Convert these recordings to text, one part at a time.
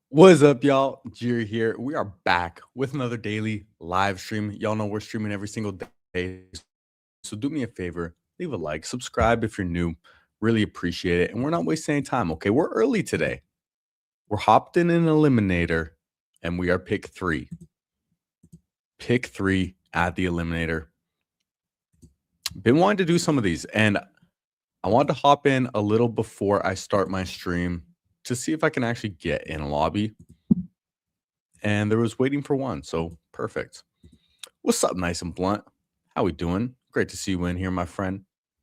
What is up, y'all? Jerry here. We are back with another daily live stream. Y'all know we're streaming every single day. So do me a favor, leave a like, subscribe if you're new. Really appreciate it. And we're not wasting any time, okay? We're early today. We're hopped in an eliminator, and we are pick three. Pick three at the eliminator. Been wanting to do some of these, and I wanted to hop in a little before I start my stream to see if I can actually get in a lobby. And there was waiting for one, so perfect. What's up, Nice and Blunt? How we doing? Great to see you in here, my friend.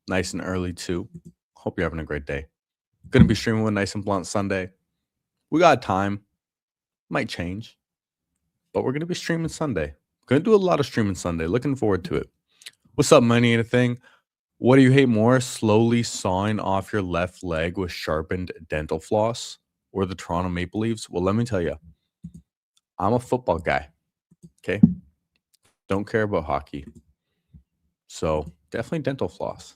Nice and early too. Hope you're having a great day. Gonna be streaming with Nice and Blunt Sunday. We got time. Might change, but we're gonna be streaming Sunday. Gonna do a lot of streaming Sunday. Looking forward to it. What's up, Money Anything? What do you hate more? Slowly sawing off your left leg with sharpened dental floss or the Toronto Maple Leafs? Well, let me tell you, I'm a football guy. Okay. Don't care about hockey. So definitely dental floss.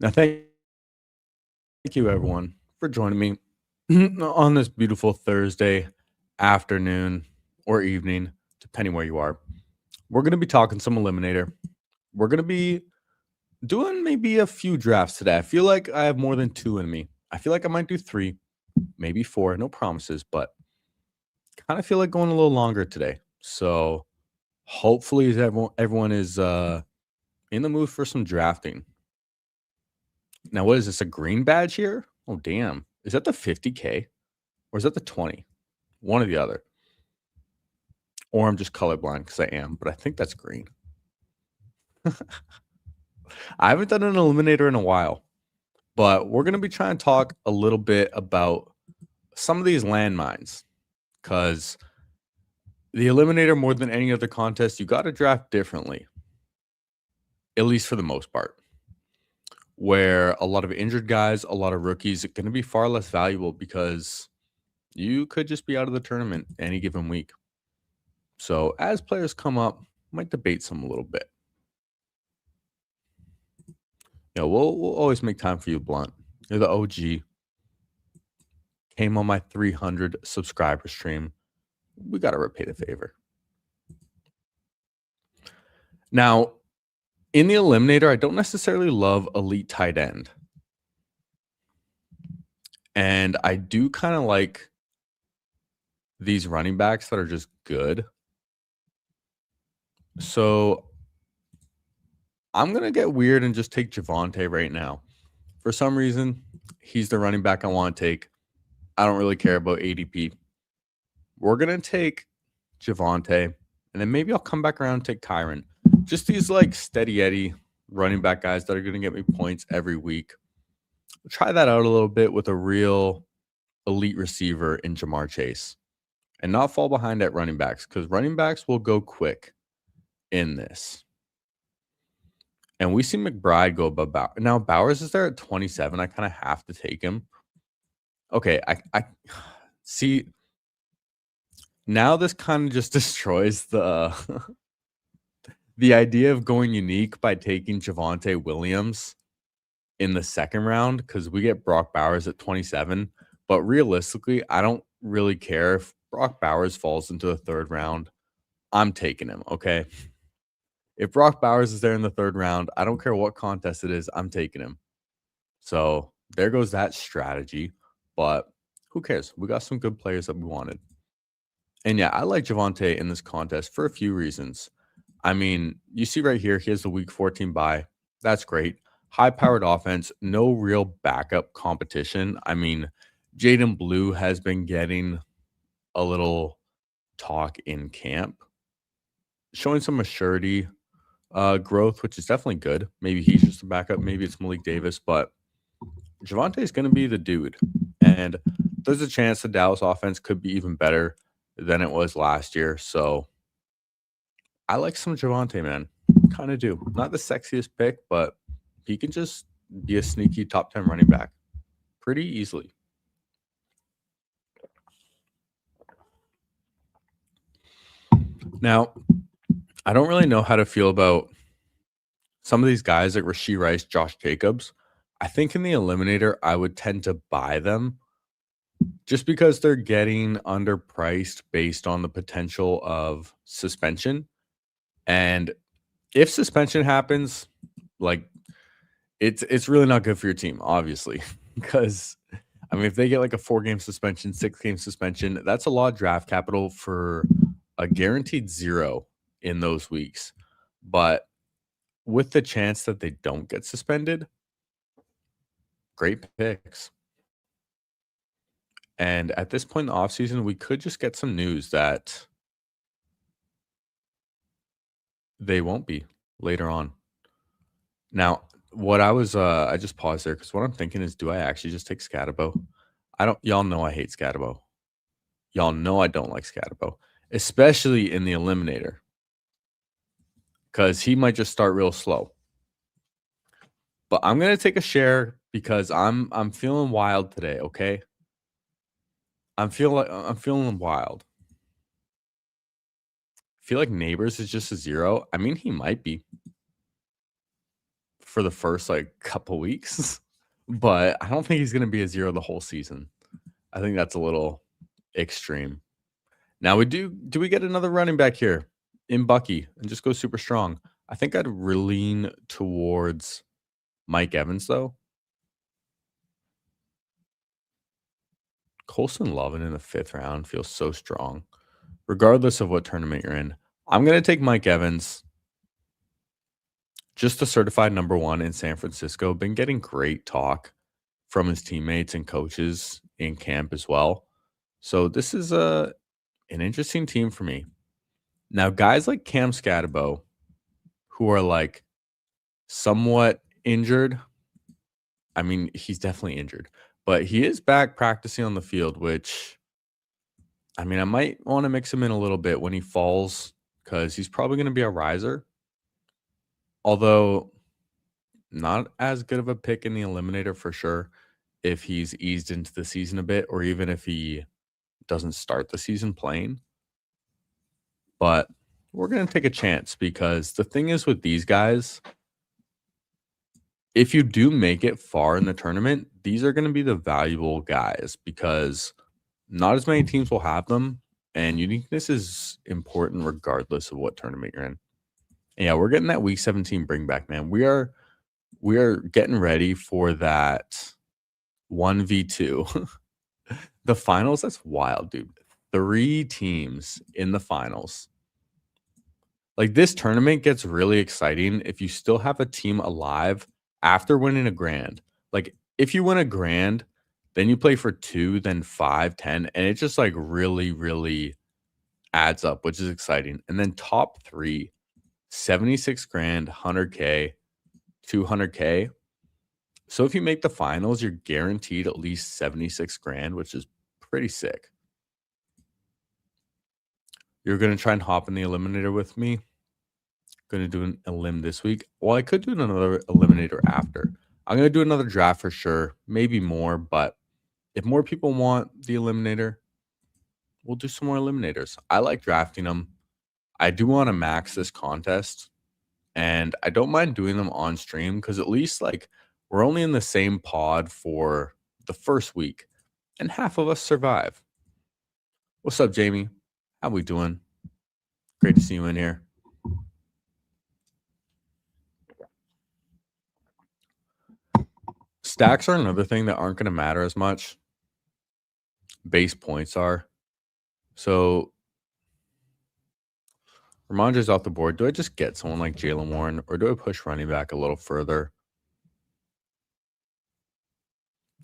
Now, thank you, everyone, for joining me on this beautiful Thursday afternoon or evening, depending where you are. We're going to be talking some Eliminator. We're going to be doing maybe a few drafts today. I feel like I have more than two in me. I feel like I might do three, maybe four. No promises, but kind of feel like going a little longer today. So hopefully everyone is in the mood for some drafting. Now, what is this? A green badge here? Oh, damn. Is that the 50K or is that the 20? One or the other. Or I'm just colorblind because I am, but I think that's green. I haven't done an eliminator in a while, but we're going to be trying to talk a little bit about some of these landmines because the eliminator, more than any other contest, you got to draft differently, at least for the most part. Where a lot of injured guys, a lot of rookies are going to be far less valuable because you could just be out of the tournament any given week. So as players come up, might debate some a little bit. We'll always make time for you, Blunt. You're the OG. Came on my 300 subscriber stream. We got to repay the favor. Now, in the eliminator, I don't necessarily love elite tight end. And I do kind of like these running backs that are just good. So I'm going to get weird and just take Javonte right now. For some reason, he's the running back I want to take. I don't really care about ADP. We're going to take Javonte, and then maybe I'll come back around and take Kyron. Just these like steady Eddie running back guys that are going to get me points every week. We'll try that out a little bit with a real elite receiver in Jamar Chase and not fall behind at running backs because running backs will go quick in this. And we see McBride go above Bowers. Now, Bowers is there at 27. I kind of have to take him. Okay, I see. Now this kind of just destroys the the idea of going unique by taking Javonte Williams in the second round because we get Brock Bowers at 27. But realistically, I don't really care if Brock Bowers falls into the third round. I'm taking him, okay? If Brock Bowers is there in the third round, I don't care what contest it is, I'm taking him. So there goes that strategy. But who cares? We got some good players that we wanted. And yeah, I like Javonte in this contest for a few reasons. I mean, you see right here, he has the week 14 bye. That's great. High-powered offense, no real backup competition. I mean, Jaden Blue has been getting a little talk in camp, showing some maturity growth, which is definitely good. Maybe he's just a backup. Maybe it's Malik Davis, but Javonte is going to be the dude. And there's a chance the Dallas offense could be even better than it was last year. So I like some Javonte, man. Kind of do. Not the sexiest pick, but he can just be a sneaky top 10 running back pretty easily. Now, I don't really know how to feel about some of these guys like Rashee Rice, Josh Jacobs. I think in the eliminator, I would tend to buy them just because they're getting underpriced based on the potential of suspension. And if suspension happens, like it's really not good for your team, obviously, because I mean, if they get like a 4-game suspension, 6-game suspension, that's a lot of draft capital for a guaranteed 0 in those weeks. But with the chance that they don't get suspended, great picks. And at this point in the offseason, we could just get some news that they won't be later on. Now, what I just paused there because what I'm thinking is, do I actually just take Scatabo? Y'all know I hate Scatabo. Y'all know I don't like Scatabo, especially in the eliminator, because he might just start real slow. But I'm gonna take a share because I'm feeling wild today. Okay, I'm feeling wild. Feel like Neighbors is just a 0. I mean, he might be for the first like couple weeks, but I don't think he's gonna be a 0 the whole season. I think that's a little extreme. Now do we get another running back here in Bucky and just go super strong? I think I'd lean towards Mike Evans though. Colson Lovin in the 5th round feels so strong, regardless of what tournament you're in. I'm gonna take Mike Evans, just a certified number 1 in San Francisco. Been getting great talk from his teammates and coaches in camp as well. So this is an interesting team for me. Now, guys like Cam Scatabo, who are like somewhat injured. I mean, he's definitely injured, but he is back practicing on the field, which I mean, I might want to mix him in a little bit when he falls because he's probably going to be a riser. Although, not as good of a pick in the eliminator for sure if he's eased into the season a bit, or even if he doesn't start the season playing. But we're going to take a chance because the thing is with these guys, if you do make it far in the tournament, these are going to be the valuable guys because not as many teams will have them, and uniqueness is important regardless of what tournament you're in. And yeah, we're getting that week 17 bring back, man. We are getting ready for that 1v2. The finals, that's wild, dude. 3 teams in the finals. Like this tournament gets really exciting if you still have a team alive after winning a grand. Like if you win a grand, then you play for 2, then 5, 10, and it just like really, really adds up, which is exciting. And then top 3, 76 grand, 100K, 200K. So if you make the finals, you're guaranteed at least 76 grand, which is pretty sick. You're going to try and hop in the eliminator with me? Going to do an elim this week. Well, I could do another eliminator after. I'm going to do another draft for sure, maybe more, but if more people want the eliminator, we'll do some more eliminators. I like drafting them. I do want to max this contest, and I don't mind doing them on stream because at least like we're only in the same pod for the first week, and half of us survive. What's up, Jamie? How we doing? Great to see you in here. Stacks are another thing that aren't going to matter as much. Base points are. So Ramondre's off the board. Do I just get someone like Jalen Warren, or do I push running back a little further?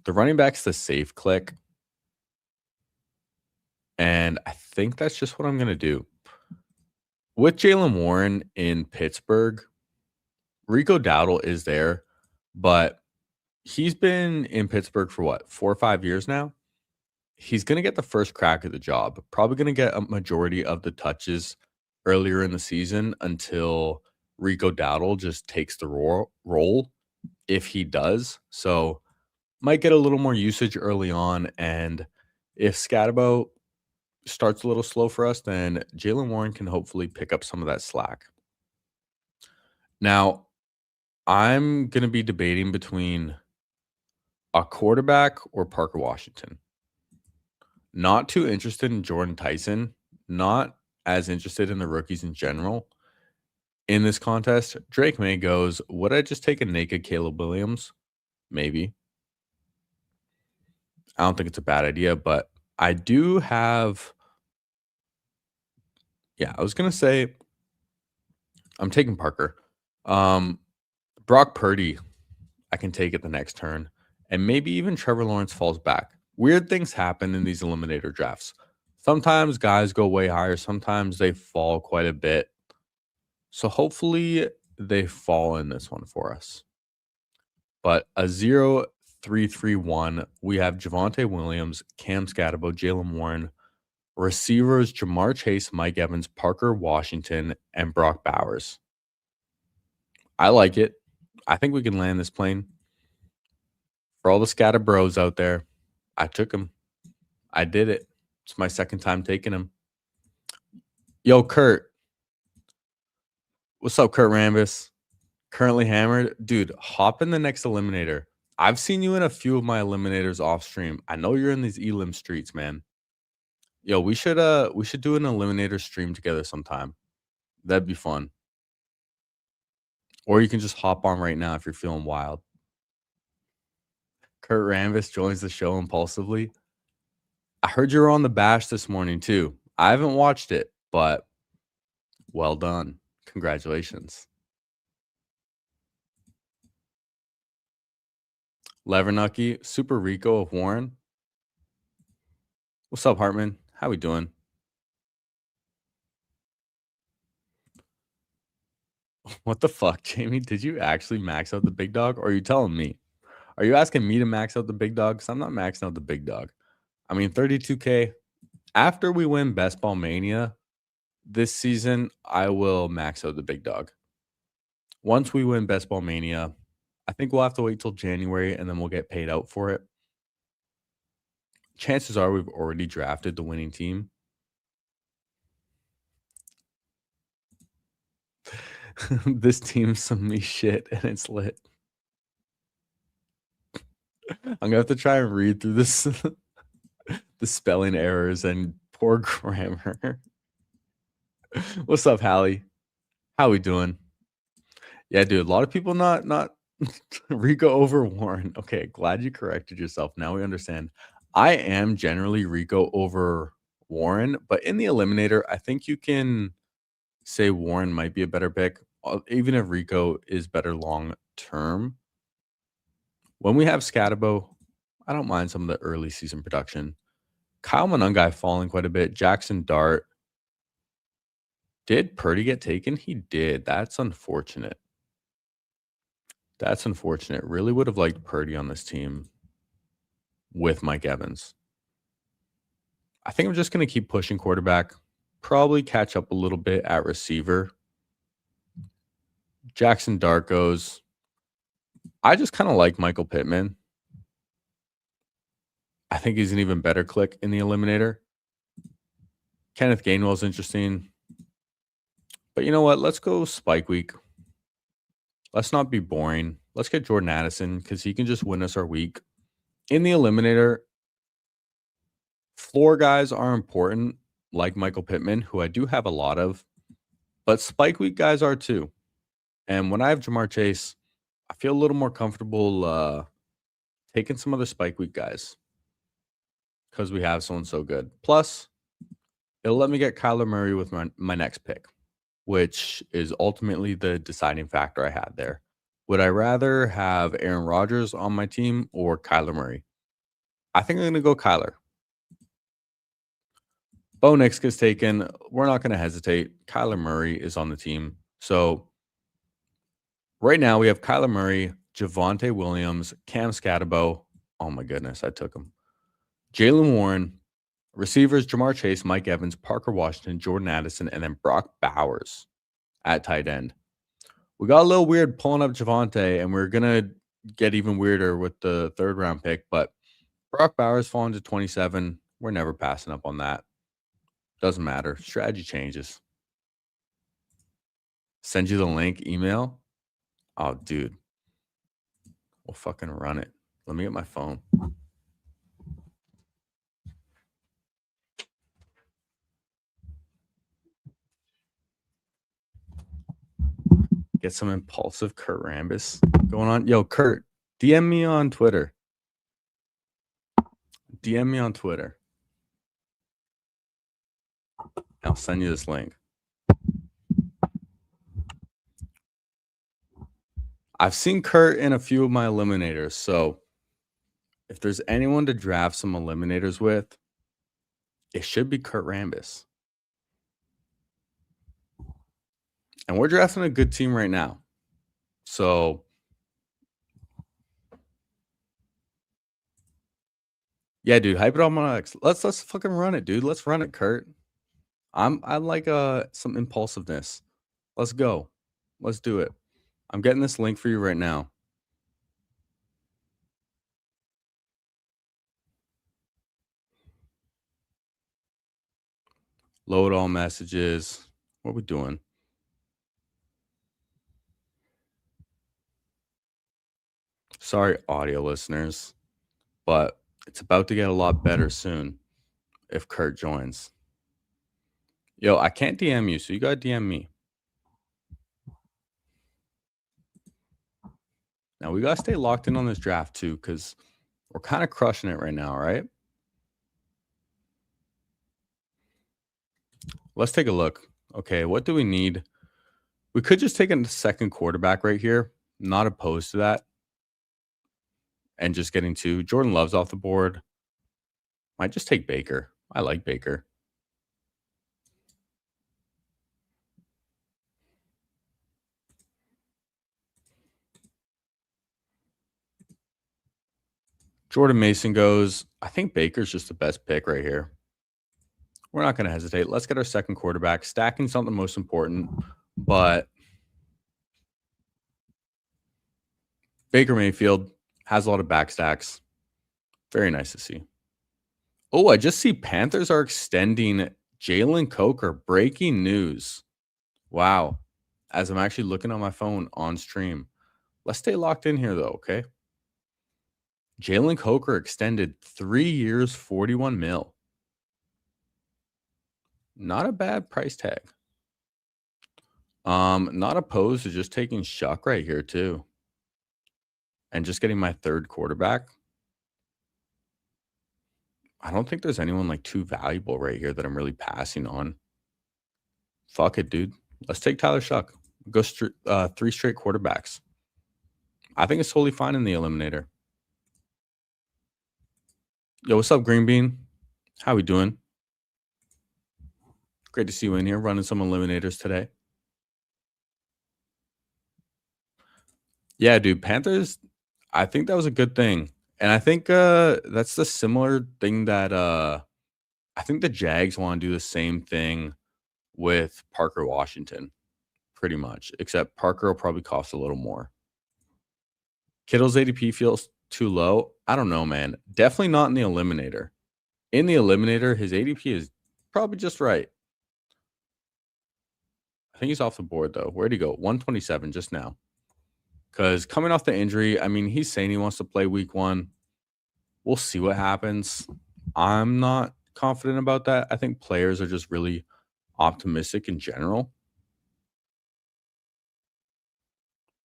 The running back's the safe click. And I think that's just what I'm going to do. With Jalen Warren in Pittsburgh, Rico Dowdle is there, but he's been in Pittsburgh for what, 4 or 5 years now? He's going to get the first crack at the job. Probably going to get a majority of the touches earlier in the season until Rico Dowdle just takes the role if he does. So might get a little more usage early on. And if Scatabo starts a little slow for us, then Jalen Warren can hopefully pick up some of that slack. Now, I'm going to be debating between a quarterback or Parker Washington. Not too interested in Jordan Tyson, not as interested in the rookies in general. In this contest, Drake May goes, would I just take a naked Caleb Williams? Maybe. I don't think it's a bad idea, but I do have I was gonna say I'm taking Parker. Um, Brock Purdy, I can take it the next turn, and maybe even Trevor Lawrence falls back. Weird things happen in these eliminator drafts. Sometimes guys go way higher, sometimes they fall quite a bit. So hopefully they fall in this one for us. But a 0-3-3-1, we have Javonte Williams, Cam Scatterbo, Jalen Warren, receivers Jamar Chase, Mike Evans, Parker Washington, and Brock Bowers. I like it. I think we can land this plane. For all the scatter bros out there, I took him. I did it. It's my second time taking him. Yo, Kurt. What's up, Kurt Rambus? Currently hammered. Dude, hop in the next eliminator. I've seen you in a few of my eliminators off stream. I know you're in these elim streets, man. Yo, we should do an eliminator stream together sometime. That'd be fun. Or you can just hop on right now if you're feeling wild. Kurt Rambus joins the show impulsively. I heard you were on the bash this morning too. I haven't watched it, but well done. Congratulations. Levernucky, Super Rico of Warren. What's up, Hartman? How we doing? What the fuck, Jamie? Did you actually max out the big dog? Or are you telling me? Are you asking me to max out the big dog? Because I'm not maxing out the big dog. I mean, 32K. After we win Best Ball Mania this season, I will max out the big dog. Once we win Best Ball Mania, I think we'll have to wait till January and then we'll get paid out for it. Chances are we've already drafted the winning team. This team's some me shit and it's lit. I'm gonna have to try and read through this the spelling errors and poor grammar. What's up, Hallie? How we doing? Yeah, dude. A lot of people not Rico over Warren. Okay, glad you corrected yourself. Now we understand. I am generally Rico over Warren, but in the eliminator, I think you can say Warren might be a better pick, even if Rico is better long term. When we have Scatabo, I don't mind some of the early season production. Kyle Monungai falling quite a bit. Jackson Dart. Did Purdy get taken? He did. That's unfortunate. That's unfortunate. Really would have liked Purdy on this team with Mike Evans. I think I'm just going to keep pushing quarterback. Probably catch up a little bit at receiver. Jackson Dart goes. I just kind of like Michael Pittman. I think he's an even better click in the eliminator. Kenneth Gainwell's interesting. But you know what? Let's go Spike Week. Let's not be boring. Let's get Jordan Addison because he can just win us our week. In the eliminator, floor guys are important, like Michael Pittman, who I do have a lot of. But Spike Week guys are too. And when I have Jamar Chase, I feel a little more comfortable taking some other Spike Week guys because we have someone so good. Plus, it'll let me get Kyler Murray with my next pick, which is ultimately the deciding factor I had there. Would I rather have Aaron Rodgers on my team or Kyler Murray? I think I'm going to go Kyler. Bo Nix gets taken. We're not going to hesitate. Kyler Murray is on the team. So right now we have Kyler Murray, Javonte Williams, Cam Scatterbo. Oh my goodness, I took him. Jalen Warren, receivers Jamar Chase, Mike Evans, Parker Washington, Jordan Addison, and then Brock Bowers at tight end. We got a little weird pulling up Javonte, and we're going to get even weirder with the third round pick, but Brock Bowers falling to 27. We're never passing up on that. Doesn't matter. Strategy changes. Send you the link, email. Oh, dude. We'll fucking run it. Let me get my phone. get some impulsive Kurt Rambus going on. Yo, Kurt, DM me on Twitter. DM me on Twitter. I'll send you this link. I've seen Kurt in a few of my eliminators, so if there's anyone to draft some eliminators with, it should be Kurt Rambus. And we're drafting a good team right now. So yeah, dude, hype it up on X. Let's fucking run it, dude. Let's run it, Kurt. I like some impulsiveness. Let's go. Let's do it. I'm getting this link for you right now. Load all messages. What are we doing? Sorry, audio listeners, but it's about to get a lot better soon if Kurt joins. Yo, I can't DM you, so you gotta DM me. Now we gotta stay locked in on this draft too, because we're kind of crushing it right now, right? Let's take a look. Okay, what do we need? We could just take a second quarterback right here. Not opposed to that. And just getting to Jordan Love's off the board. Might just take Baker. I like Baker. Jordan Mason goes. I think Baker's just the best pick right here. We're not going to hesitate. Let's get our second quarterback. Stacking's not the most important, but Baker Mayfield has a lot of back stacks. Very nice to see. Oh, I just see Panthers are extending Jalen Coker. Breaking news. Wow. As I'm actually looking on my phone on stream. Let's stay locked in here, though, okay? Jalen Coker extended 3 years, 41 mil. Not a bad price tag. Not opposed to just taking Shuck right here, too. And just getting my third quarterback. I don't think there's anyone like too valuable right here that I'm really passing on. Fuck it, dude. Let's take Tyler Shuck. Go 3 straight quarterbacks. I think it's totally fine in the eliminator. Yo, what's up, Green Bean? How we doing? Great to see you in here running some eliminators today. Yeah, dude, Panthers, I think that was a good thing. And I think that's the similar thing that I think the Jags want to do the same thing with Parker Washington, pretty much, except Parker will probably cost a little more. Kittle's ADP feels too low. I don't know, man. Definitely not in the eliminator. In the eliminator, his ADP is probably just right. I think he's off the board, though. Where'd he go? 127 just now. Because coming off the injury, I mean, he's saying he wants to play week 1. We'll see what happens. I'm not confident about that. I think players are just really optimistic in general.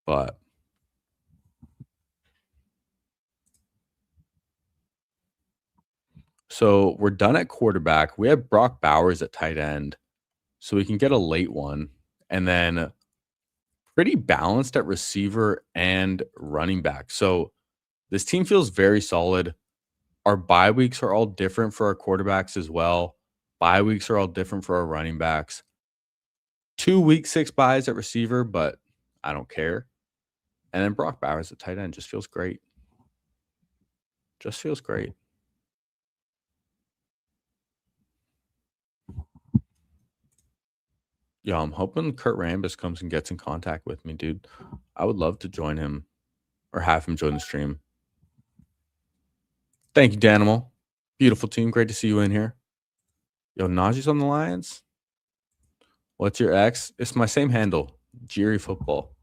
But so we're done at quarterback. We have Brock Bowers at tight end. So we can get a late one. And then pretty balanced at receiver and running back. So this team feels very solid. Our bye weeks are all different for our quarterbacks as well. Bye weeks are all different for our running backs. 2 week 6 buys at receiver, but I don't care. And then Brock Bowers at tight end just feels great. Just feels great. Yeah, I'm hoping Kurt Rambus comes and gets in contact with me, dude. I would love to join him or have him join the stream. Thank you, Danimal. Beautiful team. Great to see you in here. Yo, Najee's on the Lions. What's your X? It's my same handle, Jerry Football.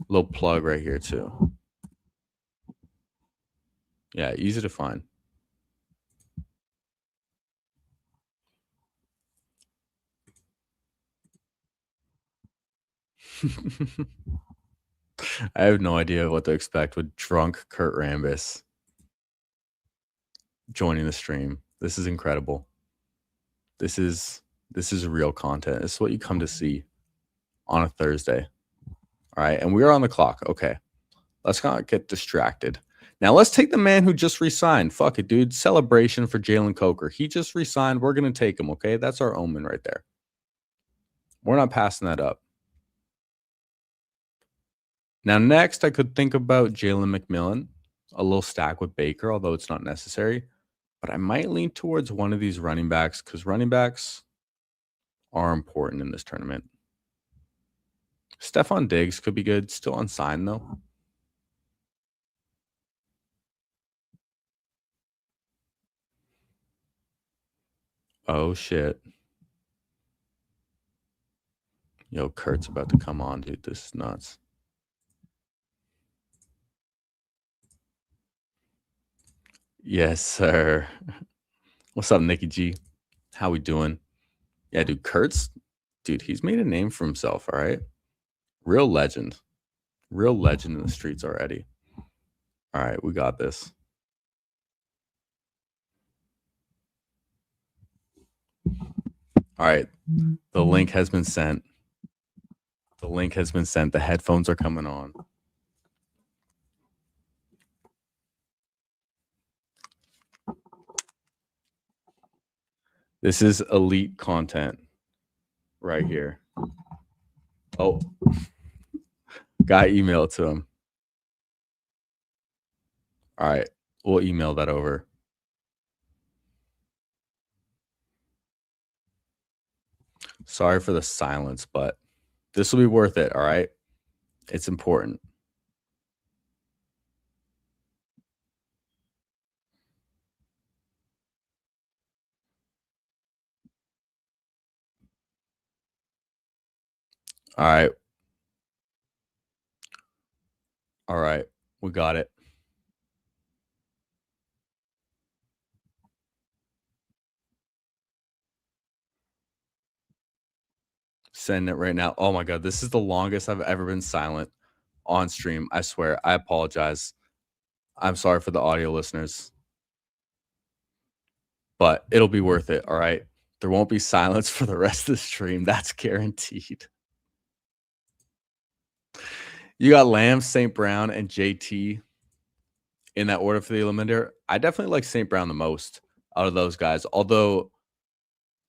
Little plug right here, too. Yeah, easy to find. I have no idea what to expect with drunk Kurt Rambus joining the stream. This is incredible. This is real content. This is what you come to see on a Thursday. All right, and we are on the clock. Okay, let's not get distracted. Now let's take the man who just resigned. Fuck it, dude. Celebration for Jalen Coker. He just resigned. We're gonna take him. Okay, that's our omen right there. We're not passing that up. Now next, I could think about Jalen McMillan, a little stack with Baker, although it's not necessary. But I might lean towards one of these running backs because running backs are important in this tournament. Stephon Diggs could be good. Still unsigned, though. Oh, shit. Yo, Kurt's about to come on, dude. This is nuts. Yes, sir. What's up, Nikki G? How we doing? Yeah, dude, dude, he's made a name for himself, all right? Real legend. Real legend in the streets already. All right, we got this. All right, the link has been sent. The link has been sent. The headphones are coming on. This is elite content right here. Oh, got email to him. All right, we'll email that over. Sorry for the silence, but this will be worth it, all right? It's important. All right. All right. We got it. Send it right now. Oh my God. This is the longest I've ever been silent on stream. I swear. I apologize. I'm sorry for the audio listeners, but it'll be worth it. All right. There won't be silence for the rest of the stream. That's guaranteed. You got Lamb, St. Brown, and JT in that order for the eliminator. I definitely like St. Brown the most out of those guys, although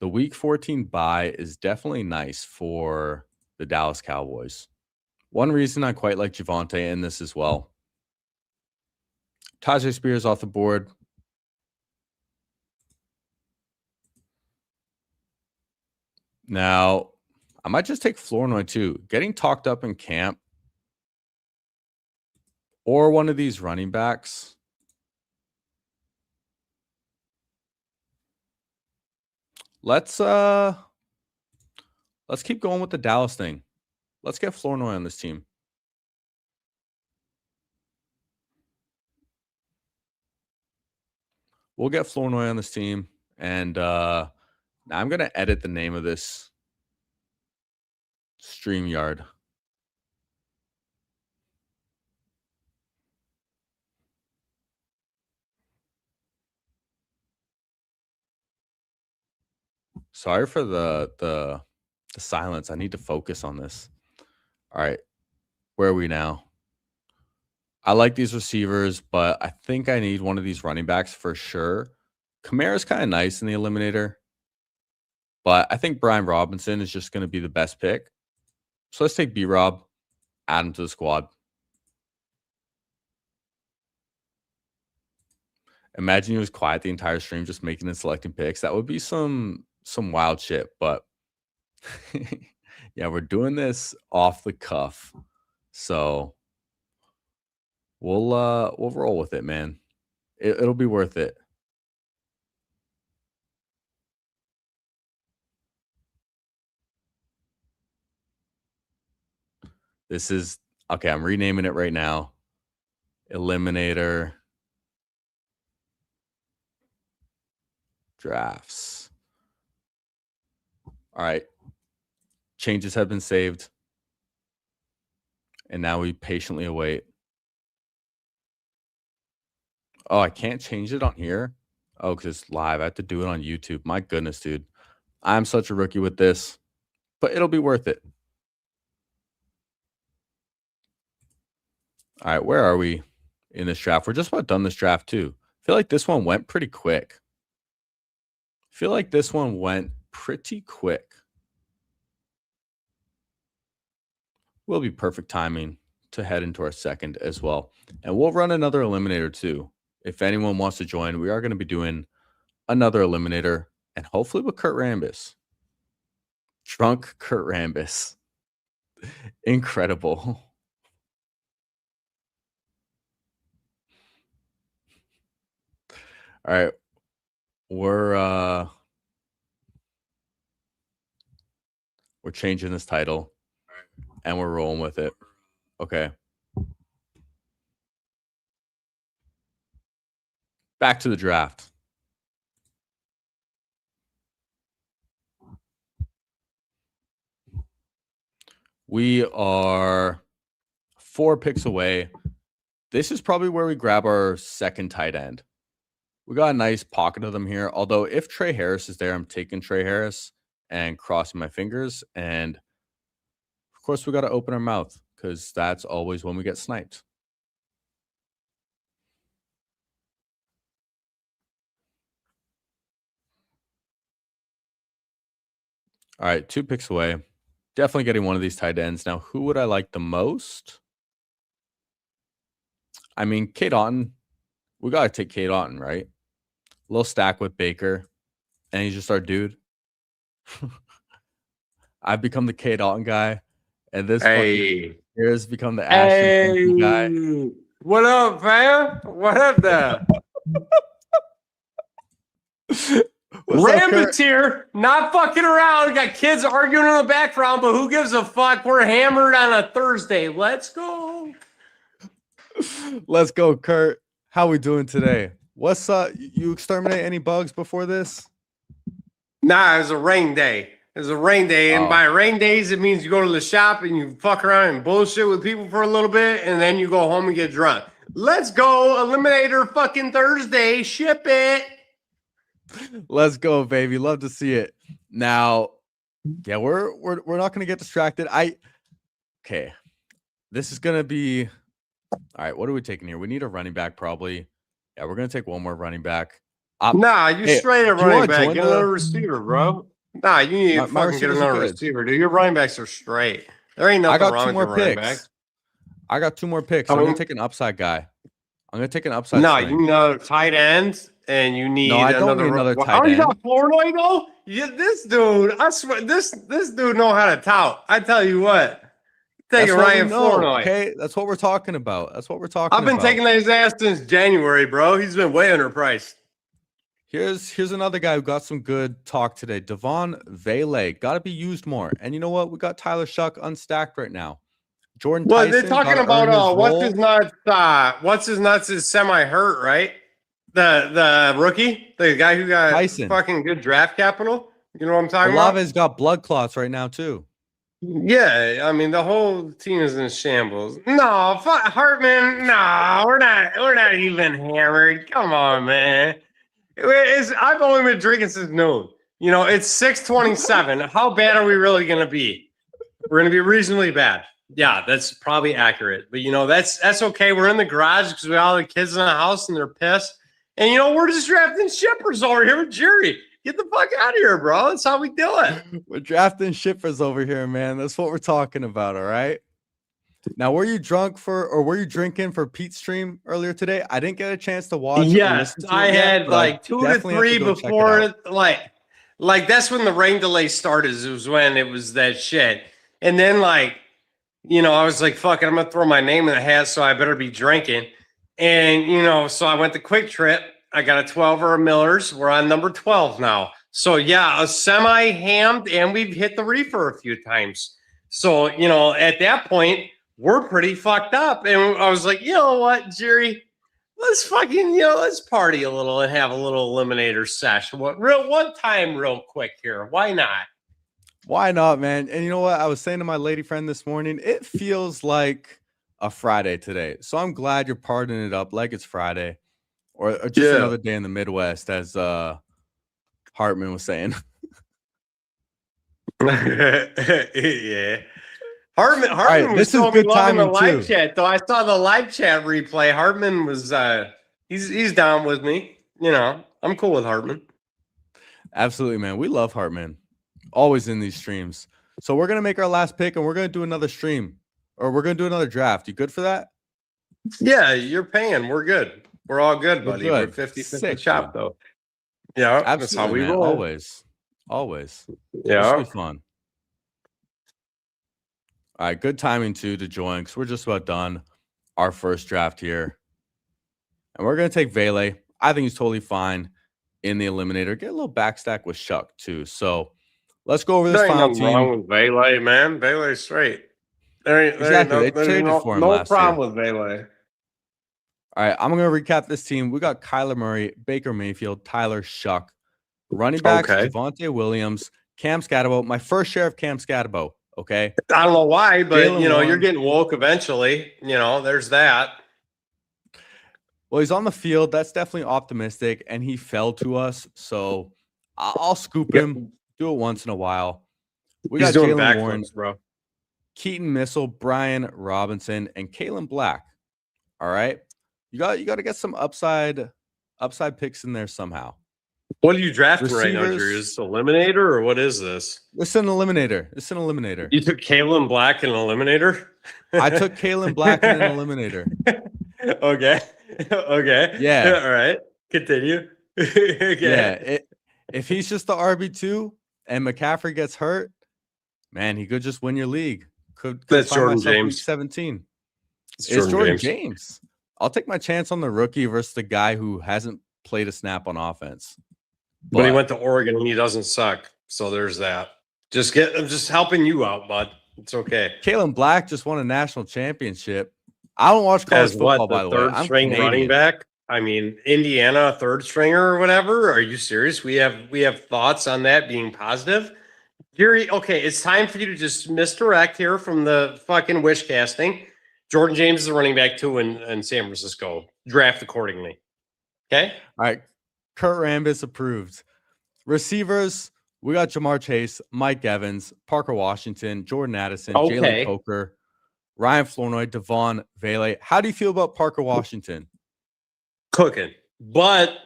the week 14 bye is definitely nice for the Dallas Cowboys. One reason I quite like Javonte in this as well. Tajay Spears off the board. Now, I might just take Flournoy too. Getting talked up in camp or one of these running backs. Let's keep going with the Dallas thing. Let's get Flournoy on this team. We'll get Flournoy on this team. And I'm going to edit the name of this StreamYard. Sorry for the silence. I need to focus on this. All right. Where are we now? I like these receivers, but I think I need one of these running backs for sure. Kamara's kind of nice in the eliminator, but I think Brian Robinson is just going to be the best pick. So let's take B-Rob, add him to the squad. Imagine he was quiet the entire stream, just making and selecting picks. That would be some wild shit, but yeah, we're doing this off the cuff. So we'll roll with it, man. It'll be worth it. This is okay. I'm renaming it right now. Eliminator drafts. All right. Changes have been saved. And now we patiently await. Oh, I can't change it on here? Oh, because it's live. I have to do it on YouTube. My goodness, dude. I'm such a rookie with this, but it'll be worth it. All right, where are we in this draft? We're just about done this draft, too. I feel like this one went pretty quick. Will be perfect timing to head into our second as well. And we'll run another eliminator, too. If anyone wants to join, we are going to be doing another eliminator, and hopefully with CURT RAMBUS. Drunk CURT RAMBUS. Incredible. All right. We're changing this title, and we're rolling with it. Okay. Back to the draft. We are 4 picks away. This is probably where we grab our second tight end. We got a nice pocket of them here. Although if Trey Harris is there, I'm taking Trey Harris and crossing my fingers. And of course, we got to open our mouth because that's always when we get sniped. All right, 2 picks away. Definitely getting one of these tight ends. Now, who would I like the most? I mean, Cade Otton. We got to take Cade Otton, right? A little stack with Baker. And he's just our dude. I've become the Cade Otton guy. And this fucking has become the Ashton guy. What up, fam? What up there? RAMBUS here, not fucking around. We got kids arguing in the background, but who gives a fuck? We're hammered on a Thursday. Let's go. Let's go, Kurt. How we doing today? What's you exterminate any bugs before this? Nah, it was a rain day. It was a rain day, and by rain days, it means you go to the shop and you fuck around and bullshit with people for a little bit, and then you go home and get drunk. Let's go, Eliminator fucking Thursday. Ship it. Let's go, baby. Love to see it. Now, yeah, we're not gonna get distracted. Okay. This is gonna be all right. What are we taking here? We need a running back, probably. Yeah, we're gonna take one more running back. Nah, you straight a running back. Get another receiver, bro. Nah, you need to fucking get another receiver, dude. Your running backs are straight. There ain't nothing wrong with your running back. I got 2 more picks. I'm gonna take an upside guy. I'm gonna take an upside. No, you need another tight end, and you need I don't need another tight end. Oh, you got Flournoy though? Yeah, this dude, I swear, this dude know how to tout. I tell you what. Taking Ryan Flournoy. Okay, that's what we're talking about. I've been taking his ass since January, bro. He's been way underpriced. Here's another guy who got some good talk today. Devon Vele. Got to be used more. And you know what? We got Tyler Shuck unstacked right now. Jordan Tyson. Well, they're talking about what's his nuts is semi-hurt, right? The rookie, the guy who got Tyson. Fucking good draft capital. You know what I'm talking about? Olave's got blood clots right now, too. Yeah, I mean the whole team is in shambles. No, Hartman. No, we're not even hammered. Come on, man. I've only been drinking since noon. You know, it's 6:27. How bad are we really gonna be? We're gonna be reasonably bad. Yeah, that's probably accurate. But you know, that's okay. We're in the garage because we all the kids in the house and they're pissed. And you know, we're just drafting shippers over here with Jerry. Get the fuck out of here, bro. That's how we do it. We're drafting shippers over here, man. That's what we're talking about, all right? Now, were you drunk for, or were you drinking for Pete's stream earlier today? I didn't get a chance to watch. Yes, I had like 2 to 3 before, like that's when the rain delay started. It was when it was that shit. And then like, you know, I was like, fuck it, I'm going to throw my name in the hat, so I better be drinking. And, you know, so I went to Quick Trip. I got a 12 or a Miller's. We're on number 12 now. So, yeah, a semi-hammed, and we've hit the reefer a few times. So, you know, at that point, we're pretty fucked up. And I was like, you know what, Jerry? Let's fucking, let's party a little and have a little eliminator sesh. One time real quick here. Why not? Why not, man? And you know what? I was saying to my lady friend this morning, it feels like a Friday today. So I'm glad you're partying it up like it's Friday or just another day in the Midwest, as Hartman was saying. Yeah. Hartman right, was showing me love in the live too. chat, though. I saw the live chat replay. Hartman was he's down with me. You know, I'm cool with Hartman. Absolutely, man. We love Hartman. Always in these streams. So we're gonna make our last pick and we're gonna do another stream. Or we're gonna do another draft. You good for that? Yeah, you're paying. We're good. We're all good, buddy. We're 50-50 chop, though. Yeah, absolutely, that's how we man. roll. Always. Yeah. This will be fun. All right, good timing too to join because we're just about done our first draft here. And we're gonna take Vele. I think he's totally fine in the eliminator. Get a little backstack with Shuck too. So let's go over this final team. Wrong with Vele, man. Vele's straight. There's no problem with Vele. All right, I'm going to recap this team. We got Kyler Murray, Baker Mayfield, Tyler Shuck. Running backs, Javonte Williams, Cam Scatterbo. My first share of Cam Scatterbo, okay? I don't know why, but, Jaylen Warren. You're getting woke eventually. There's that. Well, he's on the field. That's definitely optimistic, and he fell to us. So I'll scoop him, do it once in a while. Got Jaylen Warren, bro. Keaton Missile, Brian Robinson, and Kalen Black. All right? You got to get some upside picks in there somehow. What are you drafting right now, Drew? Is this Eliminator or what is this? It's an Eliminator. You took Kalen Black in an Eliminator? I took Kalen Black in an Eliminator. Okay. Yeah. All right. Continue. Okay. Yeah. If he's just the RB2 and McCaffrey gets hurt, man, he could just win your league. That's Jordan James. Week 17. It's Jordan James. I'll take my chance on the rookie versus the guy who hasn't played a snap on offense. But he went to Oregon and he doesn't suck. So there's that. I'm just helping you out, bud. It's okay. Kalen Black just won a national championship. I don't watch college football, by the way. Third string running back. I mean, Indiana third stringer or whatever. Are you serious? We have thoughts on that being positive. Jerry, okay, it's time for you to just misdirect here from the fucking wish casting. Jordan James is the running back too in San Francisco. Draft accordingly. Okay? All right. CURT RAMBUS approved. Receivers, we got Jamar Chase, Mike Evans, Parker Washington, Jordan Addison, Jalen Coker, Ryan Flournoy, Devon Vele. How do you feel about Parker Washington? Cooking. But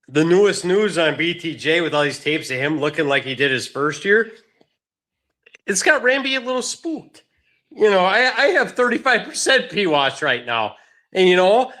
the newest news on BTJ with all these tapes of him looking like he did his first year, it's got Ramby a little spooked. I have 35% P-Wash right now. And,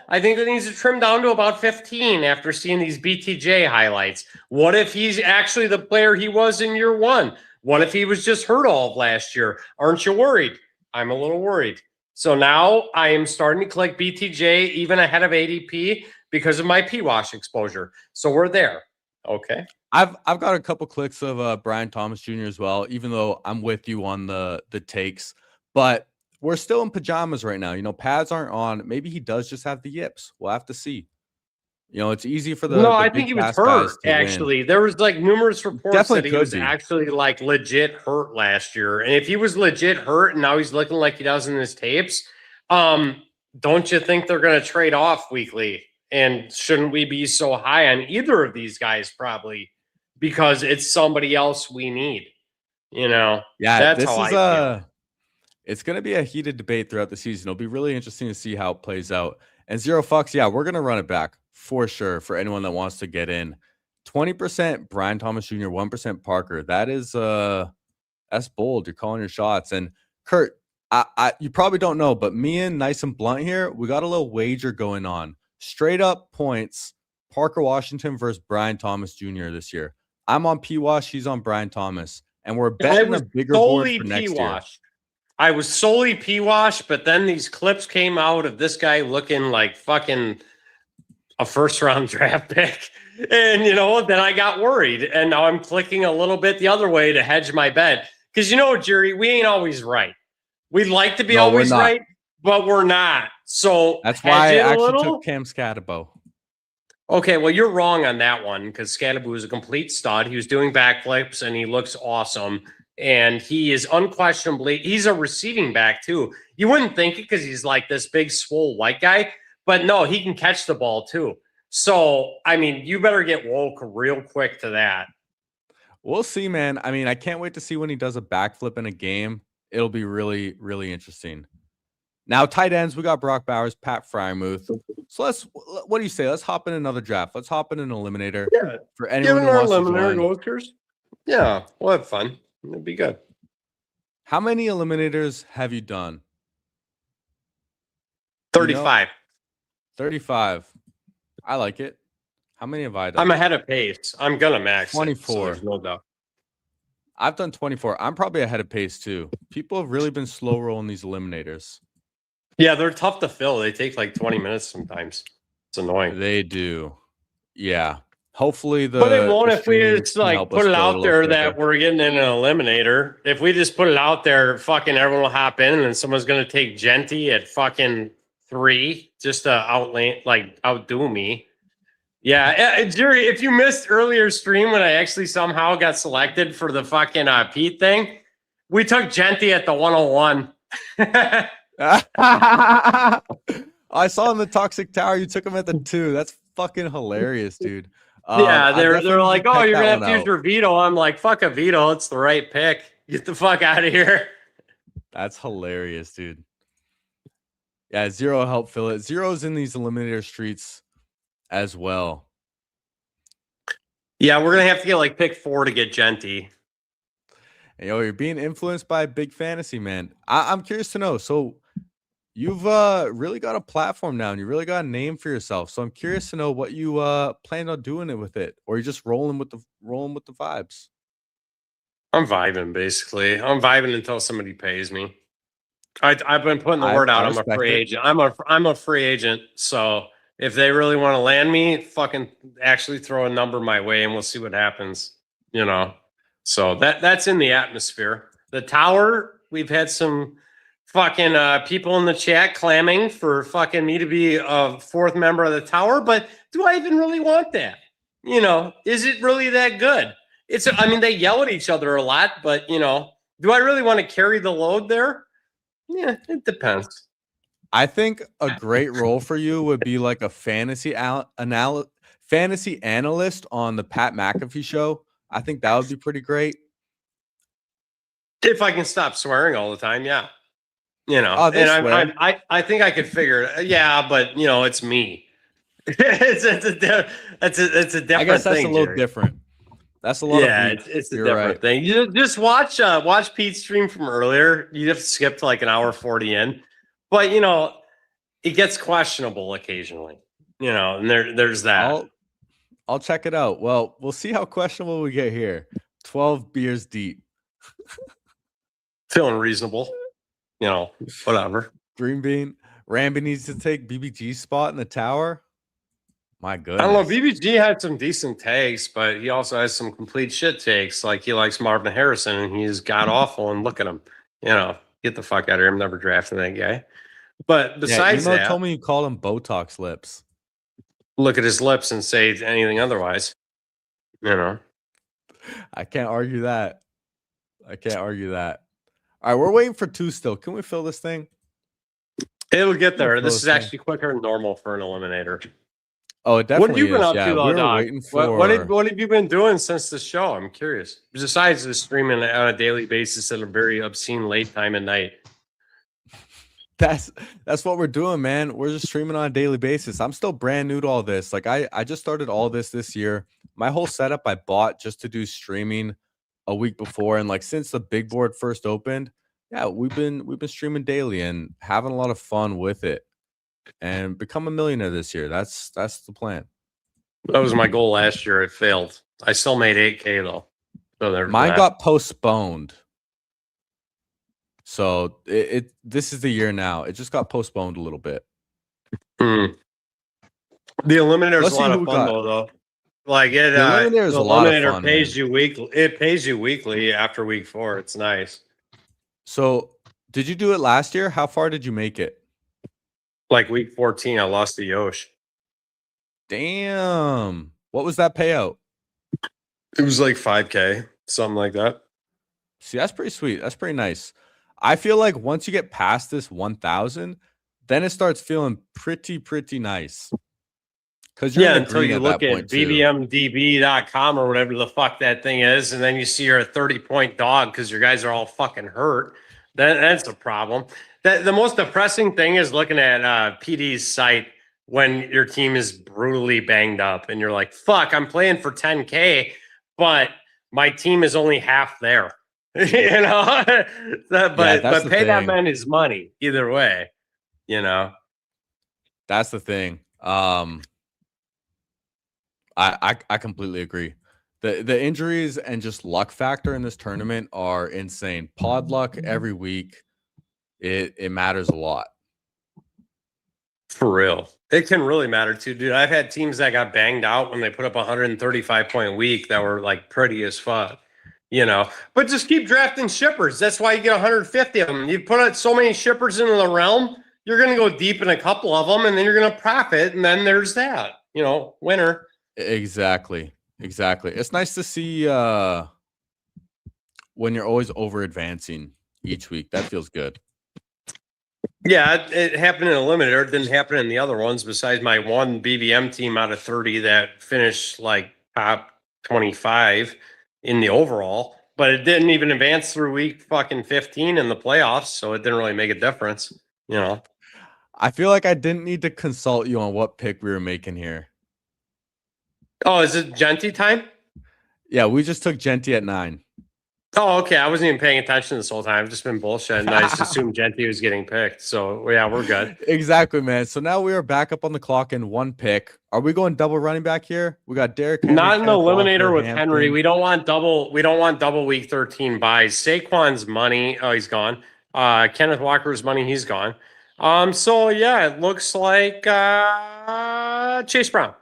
I think it needs to trim down to about 15 after seeing these BTJ highlights. What if he's actually the player he was in year one? What if he was just hurt all of last year? Aren't you worried? I'm a little worried. So now I am starting to collect BTJ even ahead of ADP because of my P-Wash exposure. So we're there. Okay. I've got a couple clicks of Brian Thomas Jr. as well, even though I'm with you on the takes. But we're still in pajamas right now. Pads aren't on. Maybe he does just have the yips. We'll have to see. It's easy for the No, I think he was hurt, actually. There was numerous reports that he was actually legit hurt last year. And if he was legit hurt and now he's looking like he does in his tapes, don't you think they're going to trade off weekly? And shouldn't we be so high on either of these guys probably because it's somebody else we need? Yeah, that's how I feel. It's going to be a heated debate throughout the season. It'll be really interesting to see how it plays out. And Zero Fucks, yeah, we're going to run it back for sure for anyone that wants to get in. 20% Brian Thomas Jr., 1% Parker. That is that's bold. You're calling your shots. And Kurt, you probably don't know, but me and Nice and Blunt here, we got a little wager going on. Straight up points, Parker Washington versus Brian Thomas Jr. this year. I'm on P-Wash, he's on Brian Thomas. And we're betting a bigger board for next year. I was solely P-Wash, but then these clips came out of this guy looking like fucking a first-round draft pick. And, then I got worried. And now I'm clicking a little bit the other way to hedge my bet. Because, Jerry, we ain't always right. We'd like to be always right, but we're not. So that's why I actually took Cam Scatterbo. Okay, well, you're wrong on that one because Scatterbo is a complete stud. He was doing backflips, and he looks awesome. And he is unquestionably, he's a receiving back too. You wouldn't think it because he's like this big, swole white guy, but no, he can catch the ball too. So, I mean, you better get woke real quick to that. We'll see, man. I mean, I can't wait to see when he does a backflip in a game. It'll be really, really interesting. Now, tight ends, we got Brock Bowers, Pat Frymuth. So what do you say? Let's hop in another draft. Let's hop in an eliminator for anyone who wants to join. Yeah, we'll have fun. It'll be good. How many eliminators have you done? 35. 35. I like it. How many have I done? I'm ahead of pace. I'm gonna max 24. It, so no doubt. I've done 24. I'm probably ahead of pace too. People have really been slow rolling these eliminators. Yeah, they're tough to fill. They take like 20 minutes sometimes. It's annoying. They do. Yeah. Hopefully but it won't if we just like put it out there that we're getting in an eliminator. If we just put it out there, fucking everyone will hop in, and then someone's gonna take Genty at fucking 3 just to outdo me. Yeah, Jerry, if you missed earlier stream when I actually somehow got selected for the fucking Pete thing, we took Genty at the 101. I saw in the Toxic Tower you took him at the 2. That's fucking hilarious, dude. Yeah, they're like, oh, you're gonna have to use your veto. I'm like, fuck a veto. It's the right pick. Get the fuck out of here. That's hilarious, dude. Yeah, Zero helped fill it. Zero's in these eliminator streets as well. Yeah, we're gonna have to get like pick 4 to get Genty. Hey, yo, you're being influenced by Big Fantasy, man. I'm curious to know. So you've really got a platform now, and you really got a name for yourself. So I'm curious to know what you plan on doing it with it, or you're just rolling with the vibes. I'm vibing, basically. I'm vibing until somebody pays me. I've been putting the word out. I'm a free agent. I'm a free agent. So if they really want to land me, fucking actually throw a number my way, and we'll see what happens. You know. So that's in the atmosphere. The tower, we've had some fucking people in the chat clamming for fucking me to be a 4th member of the tower, but do I even really want that? You know, is it really that good? I mean, they yell at each other a lot, but you know, do I really want to carry the load there? Yeah, it depends. I think a great role for you would be like a fantasy analyst on the Pat McAfee show. I think that would be pretty great. If I can stop swearing all the time, yeah. You know, and I think I could figure it. Yeah, but you know, it's me. it's a different thing. I guess that's thing, a little Jerry. different. That's a lot of it's a different thing. You just watch Pete's stream from earlier. You have to skip to like an hour 40 in, but you know, it gets questionable occasionally. You know, and there's that. I'll check it out. Well, we'll see how questionable we get here. 12 beers deep. Feeling reasonable. You know, whatever. Green Bean. Ramby needs to take BBG's spot in the tower. My goodness. I don't know. BBG had some decent takes, but he also has some complete shit takes. Like he likes Marvin Harrison, and he's god awful. And look at him. You know, get the fuck out of here. I'm never drafting that guy. But besides that, told me you called him Botox lips. Look at his lips and say anything otherwise. You know, I can't argue that. All right, we're waiting for 2 still. Can we fill this thing? It'll get there. This is actually quicker than normal for an eliminator. Oh, it definitely is. What have you been up to, though, Doc? Waiting for... what have you been doing since the show? I'm curious. Besides the streaming on a daily basis at a very obscene late time at night. That's what we're doing, man. We're just streaming on a daily basis. I'm still brand new to all this. Like I just started all this year. My whole setup I bought just to do streaming a week before, and like since the big board first opened, yeah, we've been streaming daily and having a lot of fun with it, and become a millionaire this year. That's the plan. That was my goal last year. It failed. I still made 8K though. So mine got postponed. So this is the year now. It just got postponed a little bit. The eliminator is a lot of fun though. Like it, the eliminator is a lot of fun. Pays you weekly. It pays you weekly after week 4. It's nice. So, did you do it last year? How far did you make it? Like week 14, I lost to Yosh. Damn. What was that payout? It was like 5K, something like that. See, that's pretty sweet. That's pretty nice. I feel like once you get past this 1,000, then it starts feeling pretty nice. Because you're in the until green you at look that at point too. bbmdb.com or whatever the fuck that thing is, and then you see you're a 30-point dog because your guys are all fucking hurt. That's a problem. The most depressing thing is looking at PD's site when your team is brutally banged up and you're like, fuck, I'm playing for 10K, but my team is only half there. You know? But pay that man his money either way, you know. That's the thing. I completely agree. The injuries and just luck factor in this tournament are insane. Pod luck every week. It matters a lot. For real. It can really matter too, dude. I've had teams that got banged out when they put up a 135-point week that were like pretty as fuck, you know. But just keep drafting shippers. That's why you get 150 of them. You put out so many shippers into the realm, you're going to go deep in a couple of them, and then you're going to profit, and then there's that, you know, winner. Exactly. It's nice to see when you're always over advancing each week. That feels good. Yeah, it happened in a limiter. It didn't happen in the other ones besides my one BBM team out of 30 that finished like top 25 in the overall, but it didn't even advance through week fucking 15 in the playoffs, so it didn't really make a difference, you know. I feel like I didn't need to consult you on what pick we were making here. Oh, is it Genty time? Yeah, we just took Genty at 9. Oh, okay. I wasn't even paying attention this whole time. I've just been bullshitting. I just assumed Genty was getting picked. So, yeah, we're good. Exactly, man. So now we are back up on the clock in 1 pick. Are we going double running back here? We got Derrick Henry, not an eliminator Walker, with Hampton. Henry. We don't want double week 13 buys. Saquon's money. Oh, he's gone. Kenneth Walker's money. He's gone. So yeah, it looks like Chase Brown.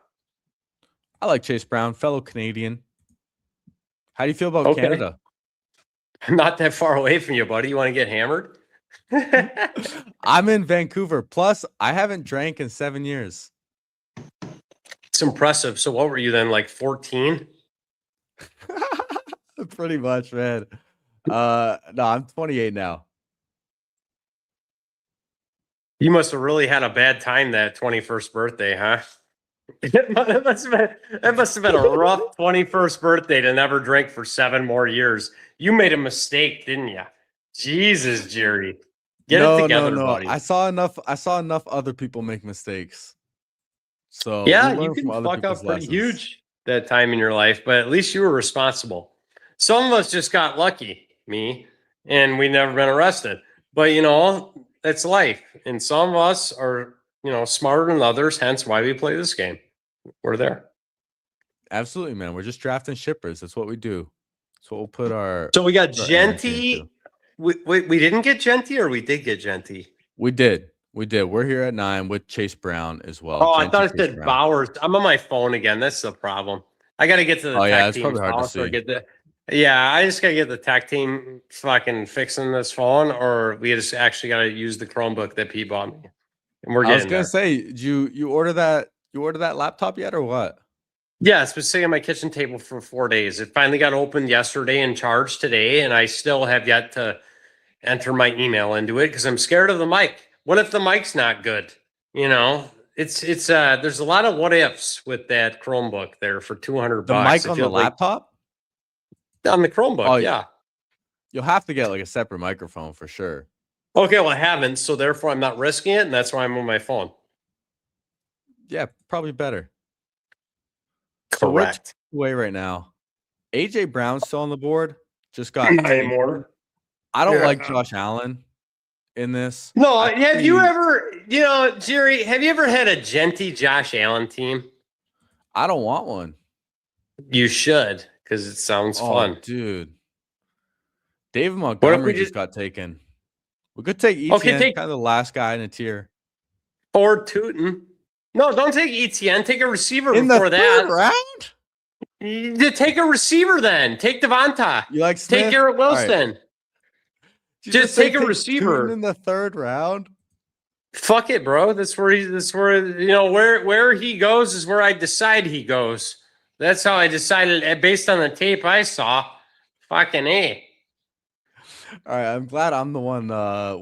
I like Chase Brown, fellow Canadian. How do you feel about Canada? I'm not that far away from you, buddy. You want to get hammered? I'm in Vancouver. Plus, I haven't drank in 7 years. It's impressive. So what were you then, like 14? Pretty much, man. No, I'm 28 now. You must have really had a bad time that 21st birthday, huh? That must have been a rough 21st birthday to never drink for 7 more years. You made a mistake, didn't you? Jesus, Jerry. Get it together, buddy. I saw enough other people make mistakes. So yeah, you can fuck up pretty huge that time in your life, but at least you were responsible. Some of us just got lucky, me, and we never been arrested. But you know, that's life. And some of us are, you know, smarter than others, hence why we play this game. We're there. Absolutely, man. We're just drafting shippers. That's what we do. That's what we'll put our. So we got Genty. We didn't get Genty, or we did get Genty? We did. We're here at 9 with Chase Brown as well. Oh, Genty, I thought it said Bowers. I'm on my phone again. That's the problem. I got to get to the tech team. It's probably hard to see. Yeah, I just got to get the tech team fucking fixing this phone, or we just actually got to use the Chromebook that Pete bought me. And we're getting I was going to say, did you order that? You ordered that laptop yet or what? Yeah, it's been sitting on my kitchen table for 4 days. It finally got opened yesterday and charged today, and I still have yet to enter my email into it because I'm scared of the mic. What if the mic's not good? You know, it's there's a lot of what ifs with that Chromebook there for $200. The mic on the laptop? On the Chromebook, yeah. You'll have to get like a separate microphone for sure. Okay, well I haven't, so therefore I'm not risking it, and that's why I'm on my phone. Yeah, probably better. Correct. So way right now. AJ Brown's still on the board. Just got more. I don't like Josh Allen in this. No, have you ever, you know, Jerry, have you ever had a Genty Josh Allen team? I don't want one. You should, because it sounds fun. Dude. David Montgomery just got taken. We could take ETN, kind of the last guy in a tier. Or Tootin. No, don't take ETN. Take a receiver before that. In the third round? Take a receiver then. Take Devonta. You like Smith? Take Garrett Wilson. Right. Just take a receiver. Tootin in the 3rd round? Fuck it, bro. That's where you know, where he goes is where I decide he goes. That's how I decided based on the tape I saw. Fucking A. All right, I'm glad I'm the one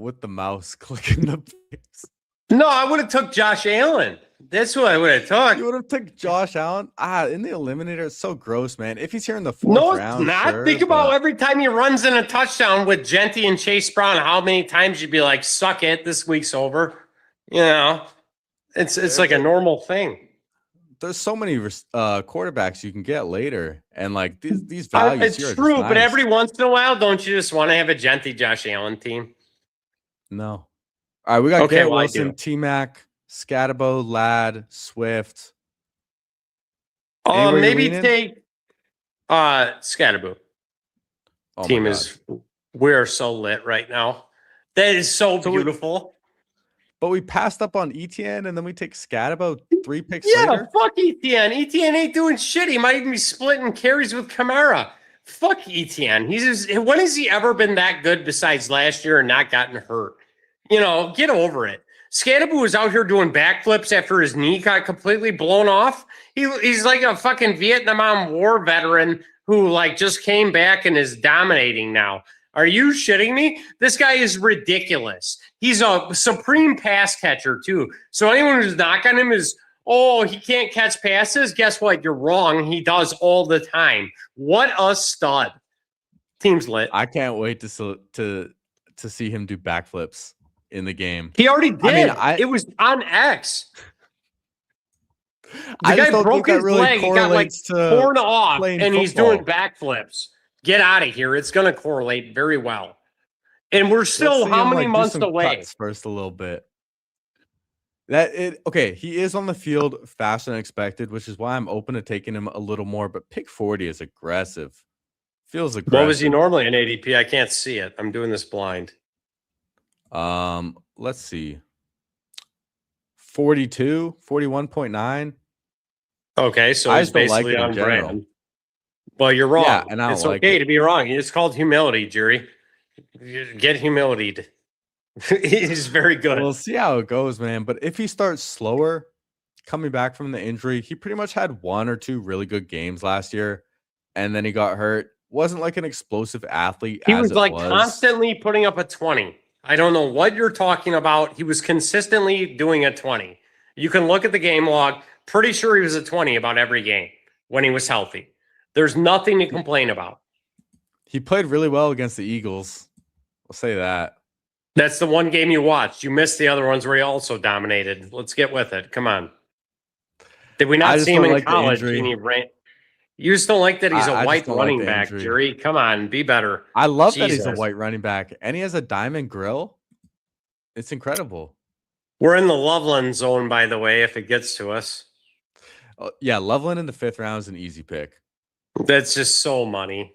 with the mouse clicking the picks. No, I would have took Josh Allen. That's who I would have took. You would have took Josh Allen? In the eliminator, it's so gross, man. If he's here in the 4th No, it's round, not. sure, Think about every time he runs in a touchdown with Genty and Chase Brown, how many times you'd be like, suck it, this week's over. You know, it's like a normal thing. There's so many quarterbacks you can get later, and like these values. It's true, but every once in a while, don't you just want to have a Genty Josh Allen team? No. All right, we got Garrett Wilson, T-Mac, Scatabo, Ladd, Swift. Maybe take Scatabo. Oh team is we're so lit right now. That is so beautiful. But we passed up on ETN, and then we take Scatabo 3 picks later. Yeah, fuck ETN. ETN ain't doing shit. He might even be splitting carries with Kamara. Fuck ETN. When has he ever been that good besides last year and not gotten hurt? You know, get over it. Scatabo was out here doing backflips after his knee got completely blown off. He's like a fucking Vietnam War veteran who like just came back and is dominating now. Are you shitting me? This guy is ridiculous. He's a supreme pass catcher, too. So anyone who's knocking him is, oh, he can't catch passes. Guess what? You're wrong. He does all the time. What a stud. Team's lit. I can't wait to see him do backflips in the game. He already did. It was on X. The guy broke his leg. He got like torn off, and he's doing backflips. Get out of here. It's going to correlate very well. And we're still how many months away? First, a little bit. Okay, he is on the field faster than expected, which is why I'm open to taking him a little more. But pick 40 is aggressive. Feels aggressive. What was he normally in ADP? I can't see it. I'm doing this blind. Let's see. 42, 41.9. Okay, so he's basically on brand. Well, you're wrong. Yeah, and it's okay to be wrong. It's called humility, Jerry. Get humilityed. He's very good. We'll see how it goes, man. But if he starts slower, coming back from the injury, he pretty much had 1 or 2 really good games last year, and then he got hurt. Wasn't like an explosive athlete. He was like constantly putting up a 20. I don't know what you're talking about. He was consistently doing a 20. You can look at the game log. Pretty sure he was a 20 about every game when he was healthy. There's nothing to complain about. He played really well against the Eagles. I'll say that. That's the one game you watched. You missed the other ones where he also dominated. Let's get with it. Come on. Did we not see him in college? You just don't like that he's a white running back, Jerry. Come on, be better. I love that he's a white running back. And he has a diamond grill. It's incredible. We're in the Loveland zone, by the way, if it gets to us. Yeah, Loveland in the 5th round is an easy pick. That's just so money.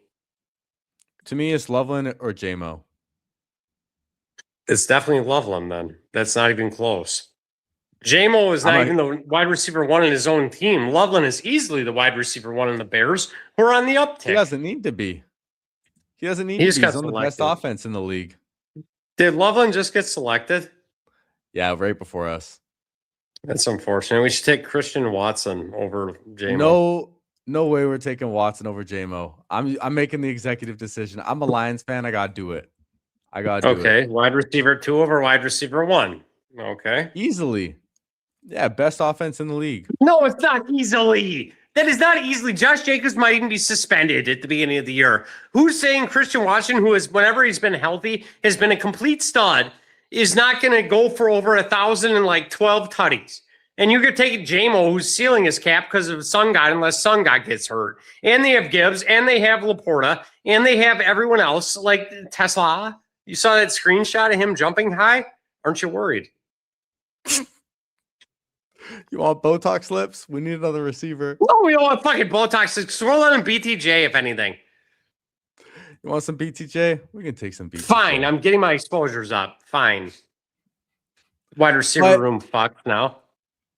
To me, it's Loveland or JMO. It's definitely Loveland, then. That's not even close. JMO is not even the wide receiver 1 in his own team. Loveland is easily the wide receiver 1 in the Bears, who are on the uptick. He doesn't need to be. He doesn't need to be. He's on the best offense in the league. Did Loveland just get selected? Yeah, right before us. That's unfortunate. We should take Christian Watson over JMO. No way we're taking Watson over JMO. I'm making the executive decision. I'm a Lions fan. I gotta do it. Okay, wide receiver 2 over wide receiver 1. Okay. Easily. Yeah, best offense in the league. No, it's not easily. That is not easily. Josh Jacobs might even be suspended at the beginning of the year. Who's saying Christian Watson, who is, whenever he's been healthy, has been a complete stud, is not going to go for over 1,000 and like 12 tutties? And you could take JMO, who's sealing his cap because of Sun God, unless Sun God gets hurt. And they have Gibbs, and they have Laporta, and they have everyone else, like Tesla. You saw that screenshot of him jumping high? Aren't you worried? You want Botox lips? We need another receiver. No, we don't want fucking Botox. Scroll on BTJ, if anything. You want some BTJ? We can take some BTJ. Fine. I'm getting my exposures up. Fine. Wide receiver room fucked now.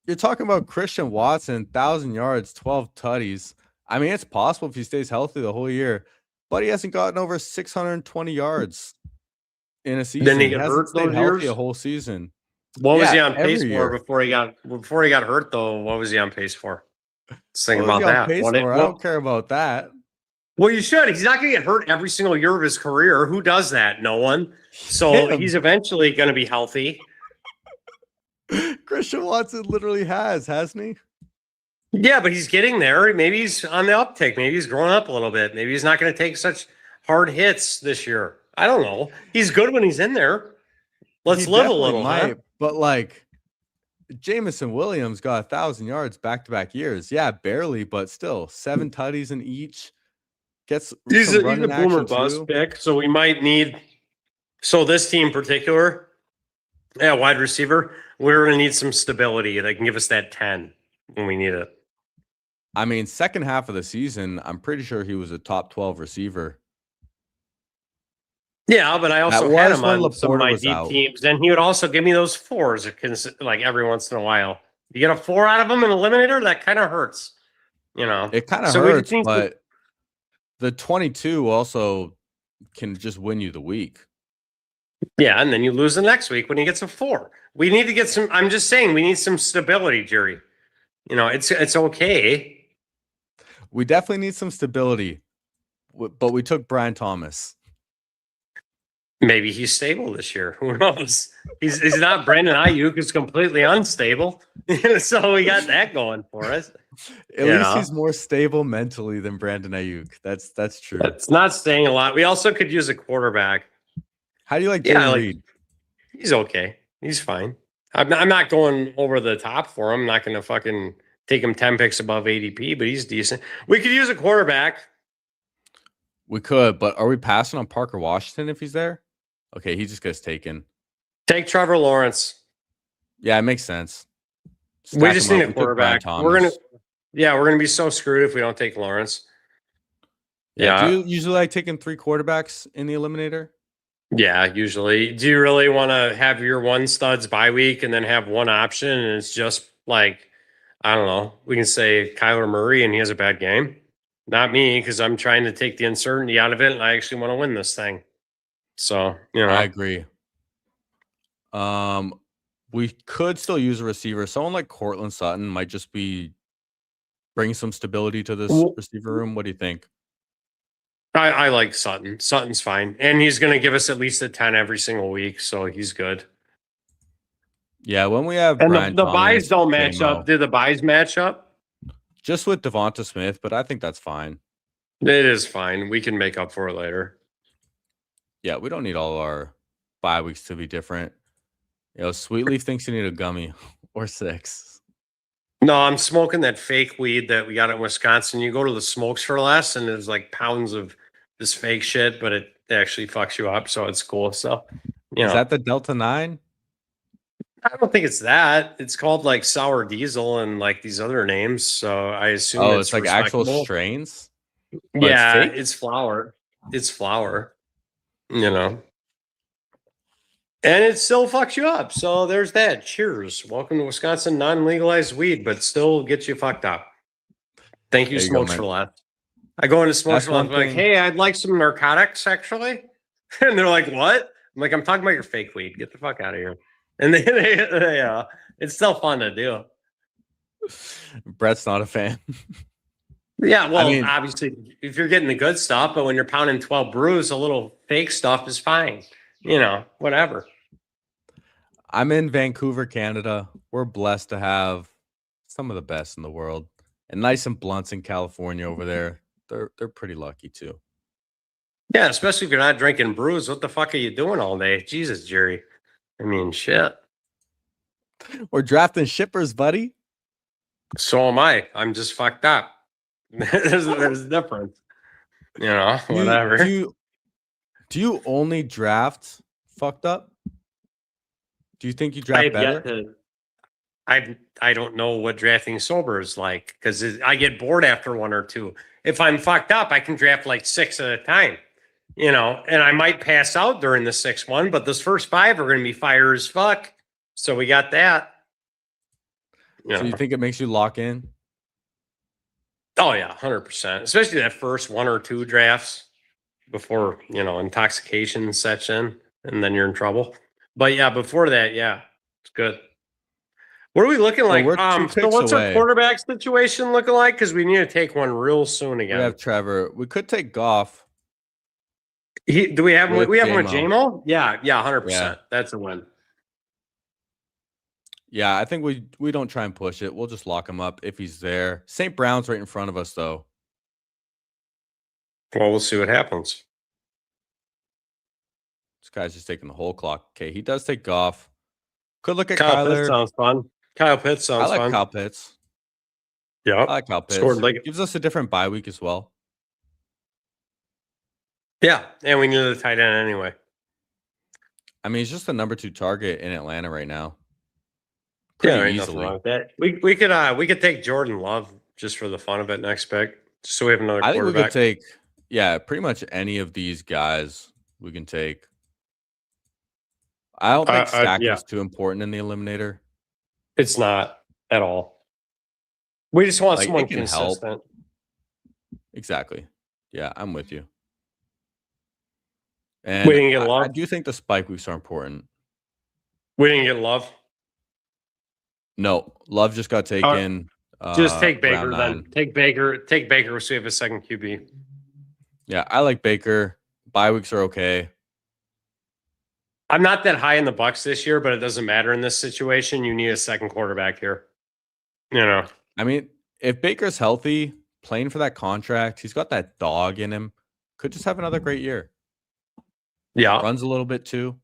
You're talking about Christian Watson, 1,000 yards, 12 tutties. I mean, it's possible if he stays healthy the whole year, but he hasn't gotten over 620 yards in a season. Then he got hurt those years? A whole season. What was he on pace for before he got hurt though? What was he on pace for? Let's think about that. I don't care about that. Well, you should. He's not going to get hurt every single year of his career. Who does that? No one. So he's eventually going to be healthy. Christian Watson literally hasn't he? Yeah, but he's getting there. Maybe he's on the uptick. Maybe he's growing up a little bit. Maybe he's not going to take such hard hits this year. I don't know. He's good when he's in there. Let's live a little, huh? But like Jameson Williams got 1,000 yards back-to-back years. Yeah, barely, but still 7 tutties in each. He's a boomer bust pick, so we might need. So this team in particular, wide receiver, we're going to need some stability. They can give us that 10 when we need it. I mean, second half of the season, I'm pretty sure he was a top 12 receiver. Yeah, but I also had him on some of my deep teams, and he would also give me those 4s, like every once in a while. You get a 4 out of him in Eliminator, that kind of hurts. You know, it kind of hurts, but the 22 also can just win you the week. Yeah, and then you lose the next week when he gets a 4. We need to get some. I'm just saying, we need some stability, Jerry. You know, it's okay. We definitely need some stability, but we took Brian Thomas. Maybe he's stable this year. Who knows? He's not Brandon Ayuk, who's completely unstable. So we got that going for us. At least he's more stable mentally than Brandon Ayuk. That's true. That's not saying a lot. We also could use a quarterback. How do you like Jalen Reed? He's okay. He's fine. I'm not going over the top for him. I'm not going to fucking take him 10 picks above ADP, but he's decent. We could use a quarterback. We could, but are we passing on Parker Washington if he's there? Okay, he just gets taken. Take Trevor Lawrence. Yeah, it makes sense. We just need a quarterback. We're gonna be so screwed if we don't take Lawrence. Yeah. Do you usually like taking 3 quarterbacks in the Eliminator? Yeah, usually. Do you really want to have your one studs bye week and then have one option and it's just like, I don't know, we can say Kyler Murray and he has a bad game? Not me, because I'm trying to take the uncertainty out of it and I actually want to win this thing. So, I agree. We could still use a receiver. Someone like Cortland Sutton might just be bring some stability to this receiver room. What do you think? I like Sutton. Sutton's fine. And he's going to give us at least a 10 every single week, so he's good. Yeah, when we have the buys don't match up. Do the buys match up? Just with Devonta Smith, but I think that's fine. It is fine. We can make up for it later. Yeah, we don't need all our bye weeks to be different. Sweetleaf thinks you need a gummy or 6. No, I'm smoking that fake weed that we got in Wisconsin. You go to the Smokes for Less, and there's like pounds of this fake shit, but it actually fucks you up, so it's cool. So, is that the Delta 9? I don't think it's that. It's called like Sour Diesel and like these other names. So I assume it's like actual strains. Yeah, it's flour. It's flour. And it still fucks you up. So there's that. Cheers. Welcome to Wisconsin, non-legalized weed, but still gets you fucked up. Thank you, Smokes for Less. I go into Smokes for Less, like, hey, I'd like some narcotics, actually. And they're like, what? I'm like, I'm talking about your fake weed. Get the fuck out of here. And they it's still fun to do. Brett's not a fan. Yeah, well, obviously, if you're getting the good stuff, but when you're pounding 12 brews, a little fake stuff is fine. Whatever. I'm in Vancouver, Canada. We're blessed to have some of the best in the world. And Nice and Blunts in California over there. They're pretty lucky too. Yeah, especially if you're not drinking brews. What the fuck are you doing all day? Jesus, Jerry. I mean, shit. We're drafting shippers, buddy. So am I. I'm just fucked up. there's a difference. Whatever. Do you only draft fucked up? Do you think you draft better? I don't know what drafting sober is like because I get bored after 1 or 2. If I'm fucked up, I can draft like 6 at a time. And I might pass out during the 6th one, but those first 5 are going to be fire as fuck. So we got that. So you think it makes you lock in? Oh yeah, 100%. Especially that first 1 or 2 drafts before intoxication sets in, and then you're in trouble. But yeah, before that, yeah, it's good. What are we looking like? we're 2 So picks what's away. our quarterback situation looking like? Because we need to take one real soon again. We have Trevor. We could take Goff. Do we have him? We have him with J-Mo. JMO? Yeah, 100%. That's a win. Yeah, I think we don't try and push it. We'll just lock him up if he's there. St. Brown's right in front of us, though. Well, we'll see what happens. This guy's just taking the whole clock. Okay, he does take Goff. Could look at Kyle Kyler. Pitts sounds fun. Kyle Pitts sounds fun. I like Kyle Pitts. Yeah, I like Kyle Pitts. Scored like gives us a different bye week as well. Yeah, and we needed a tight end anyway. I mean, he's just the number 2 target in Atlanta right now. Pretty easily. Wrong with that. We could take Jordan Love just for the fun of it next pick, just so we have another quarterback. I think we could take, pretty much any of these guys we can take. I don't think stacking is too important in the eliminator. It's not at all. We just want someone consistent. Help. Exactly. Yeah, I'm with you. And we didn't get Love. I do think the spike weeks are important. We didn't get Love. No, Love just got taken. Just take Baker then. Take Baker so we have a second QB. Yeah, I like Baker. Bye weeks are okay. I'm not that high in the Bucks this year, but it doesn't matter in this situation. You need a second quarterback here. I mean, if Baker's healthy, playing for that contract, he's got that dog in him. Could just have another great year. Yeah. Runs a little bit too.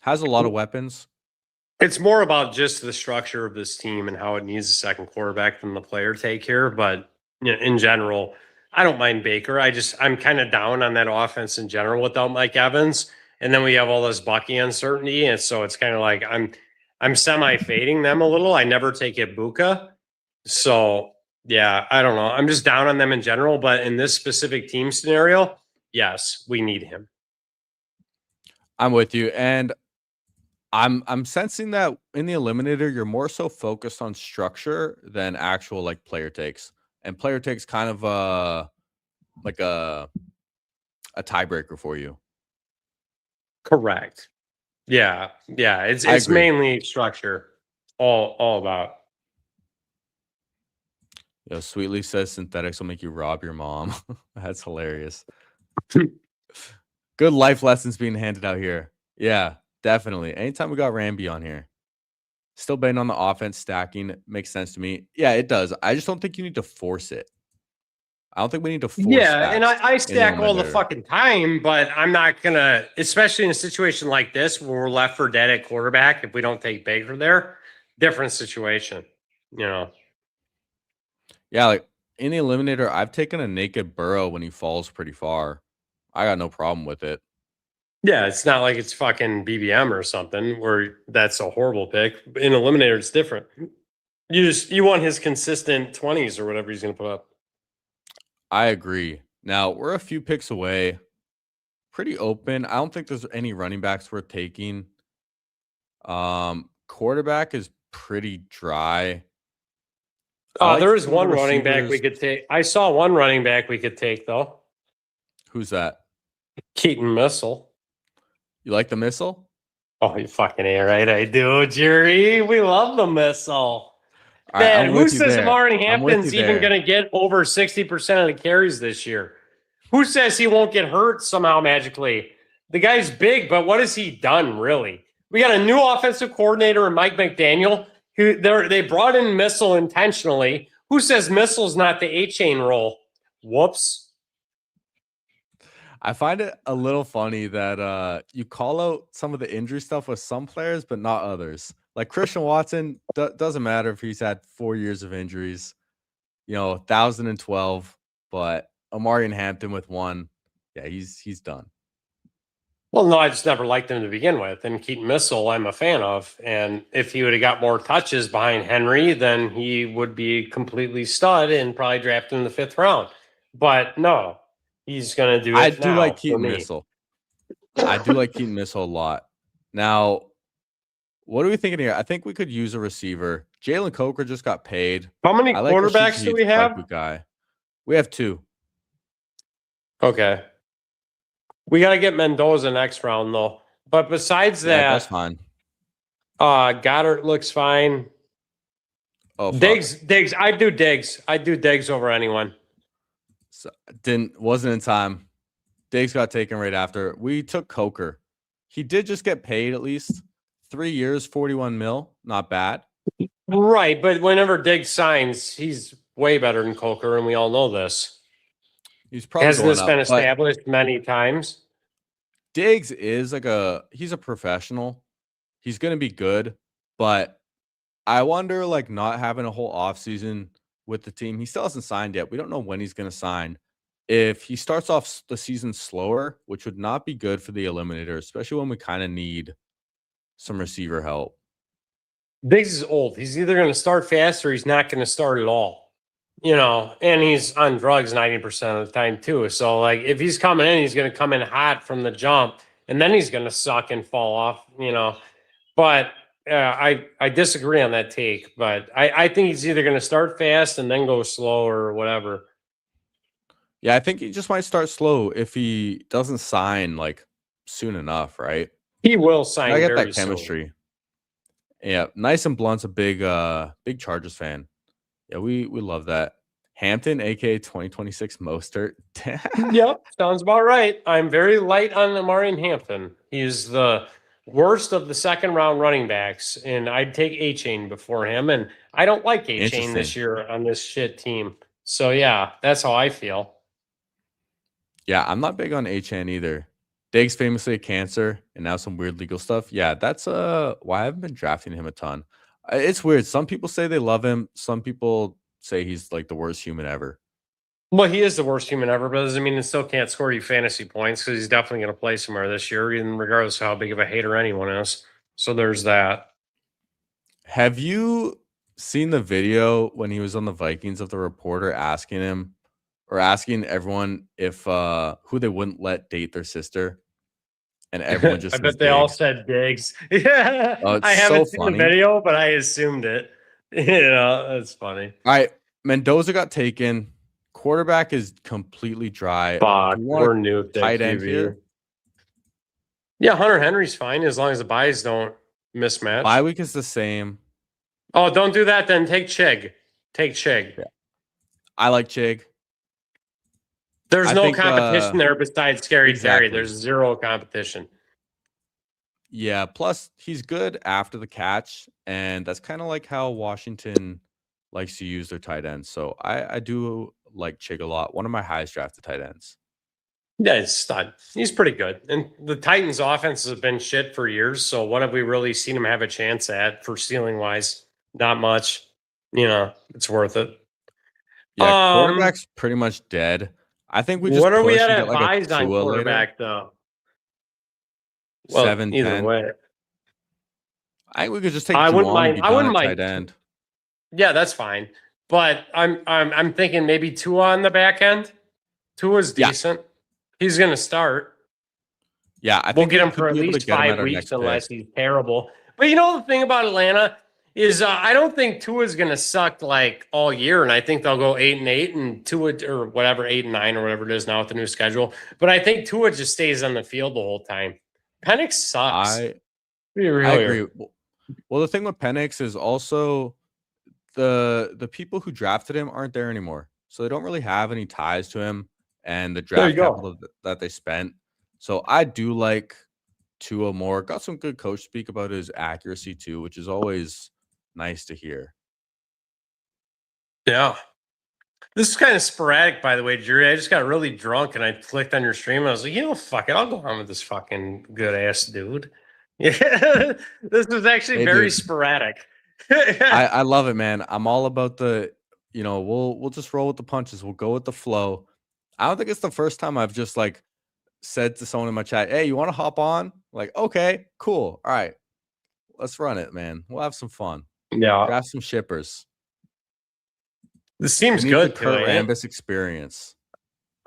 Has a lot of weapons. It's more about just the structure of this team and how it needs a second quarterback than the player take here. But in general, I don't mind Baker. I'm kind of down on that offense in general without Mike Evans. And then we have all this Bucky uncertainty. And so it's kind of like I'm semi-fading them a little. I never take Ibuka. So, yeah, I don't know. I'm just down on them in general. But in this specific team scenario, yes, we need him. I'm with you. And I'm sensing that in the eliminator, you're more so focused on structure than actual like player takes. And player takes kind of like a tiebreaker for you. Correct. Yeah. It's mainly structure. All about. Yo, Sweetly says synthetics will make you rob your mom. That's hilarious. Good life lessons being handed out here. Yeah, definitely. Anytime we got Ramby on here. Still betting on the offense, stacking makes sense to me. Yeah, it does. I just don't think you need to force it. I don't think we need to force and I stack all the fucking time, but I'm not going to, especially in a situation like this where we're left for dead at quarterback, if we don't take Baker there, different situation, Yeah, like in the eliminator, I've taken a naked Burrow when he falls pretty far. I got no problem with it. Yeah, it's not like it's fucking BBM or something where that's a horrible pick. In eliminator, it's different. You want his consistent 20s or whatever he's going to put up. I agree. Now, we're a few picks away. Pretty open. I don't think there's any running backs worth taking. Quarterback is pretty dry. There is one running back we could take. I saw one running back we could take, though. Who's that? Keaton Missile. You like the missile? Oh, you fucking A, right? I do, Jerry. We love the missile. Man, who says Martin Hampton's even going to get over 60% of the carries this year? Who says he won't get hurt somehow magically? The guy's big, but what has he done, really? We got a new offensive coordinator in Mike McDaniel. Who they brought in Missile intentionally. Who says Missile's not the A-chain role? Whoops. I find it a little funny that you call out some of the injury stuff with some players, but not others. Like Christian Watson, doesn't matter if he's had 4 years of injuries, 1,012, but Amari Hampton with 1, yeah, he's done. Well, no, I just never liked him to begin with. And Keaton Missile, I'm a fan of. And if he would have got more touches behind Henry, then he would be completely stud and probably drafted in the 5th round. But no, he's going to do it. I do like Keaton Missile. I do like Keaton Missile a lot. Now, what are we thinking here? I think we could use a receiver. Jalen Coker just got paid. How many quarterbacks do we have? We have 2. Okay. We got to get Mendoza next round, though. But besides that, that's fine. Goddard looks fine. Oh, fuck. Diggs. I'd do Diggs. I'd do Diggs over anyone. So, wasn't in time. Diggs got taken right after. We took Coker. He did just get paid at least 3 years, 41 mil. Not bad. Right, but whenever Diggs signs, he's way better than Coker, and we all know this. He's probably Hasn't going this up, been but established many times? Diggs is he's a professional. He's going to be good, but I wonder, like, not having a whole offseason with the team. He still hasn't signed yet. We don't know when he's going to sign. If he starts off the season slower, which would not be good for the eliminator, especially when we kind of need some receiver help. Diggs is old. He's either going to start fast or he's not going to start at all. And he's on drugs 90% of the time too. So, like, if he's coming in, he's going to come in hot from the jump, and then he's going to suck and fall off. But I disagree on that take. But I think he's either going to start fast and then go slow or whatever. Yeah, I think he just might start slow if he doesn't sign like soon enough, right? He will sign. I get very that chemistry. Soon. Yeah, Nice and Blunt's a big Chargers fan. Yeah, we love that. Hampton, aka 2026 Mostert. Yep, sounds about right. I'm very light on Amari Hampton. He's the worst of the second round running backs, and I'd take A-Chain before him. And I don't like A-Chain this year on this shit team. So yeah, that's how I feel. Yeah, I'm not big on A-Chan either. Diggs famously a cancer, and now some weird legal stuff. Yeah, that's why I haven't been drafting him a ton. It's weird. Some people say they love him. Some people say he's like the worst human ever. Well, he is the worst human ever, but doesn't mean he still can't score you fantasy points because he's definitely going to play somewhere this year, even regardless of how big of a hater anyone is. So there's that. Have you seen the video when he was on the Vikings of the reporter asking him or asking everyone if who they wouldn't let date their sister? And everyone just I bet they all said Diggs. Yeah. I haven't seen the video, but I assumed it. That's funny. All right. Mendoza got taken. Quarterback is completely dry. Fuck, we're new tight end here. Yeah, Hunter Henry's fine as long as the buys don't mismatch. Bye week is the same. Oh, don't do that then. Take Chig. Yeah. I like Chig. There's no competition there besides Scary Terry. There's zero competition. Yeah, plus he's good after the catch, and that's kind of like how Washington likes to use their tight ends. So I do like Chig a lot. One of my highest drafted tight ends. Yeah, he's stud. He's pretty good. And the Titans' offense has been shit for years. So what have we really seen him have a chance at for ceiling wise? Not much. It's worth it. Yeah, quarterback's pretty much dead. I think we just what are we at buys on quarterback though? Well, 7, either 10. way. I think we could just take I wouldn't mind tight end. Yeah, that's fine. But I'm thinking maybe Tua on the back end. Tua's decent. Yeah. He's gonna start. Yeah, I think we'll get him for at least 5 weeks unless he's terrible. But the thing about Atlanta is I don't think Tua's gonna suck like all year, and I think they'll go 8-8 and Tua or whatever 8-9 or whatever it is now with the new schedule. But I think Tua just stays on the field the whole time. Penix sucks. I agree. Well, the thing with Penix is also the people who drafted him aren't there anymore, so they don't really have any ties to him and the draft capital that they spent. So I do like Tua more. Got some good coach speak about his accuracy too, which is always nice to hear. Yeah. This is kind of sporadic, by the way, Jerry. I just got really drunk and I clicked on your stream and I was like, fuck it. I'll go on with this fucking good ass dude. Yeah. This was actually very sporadic. I love it, man. I'm all about we'll just roll with the punches. We'll go with the flow. I don't think it's the first time I've just like said to someone in my chat, hey, you want to hop on? Like, okay, cool. All right. Let's run it, man. We'll have some fun. Yeah. Grab some shippers. This seems good. The CURT RAMBUS experience.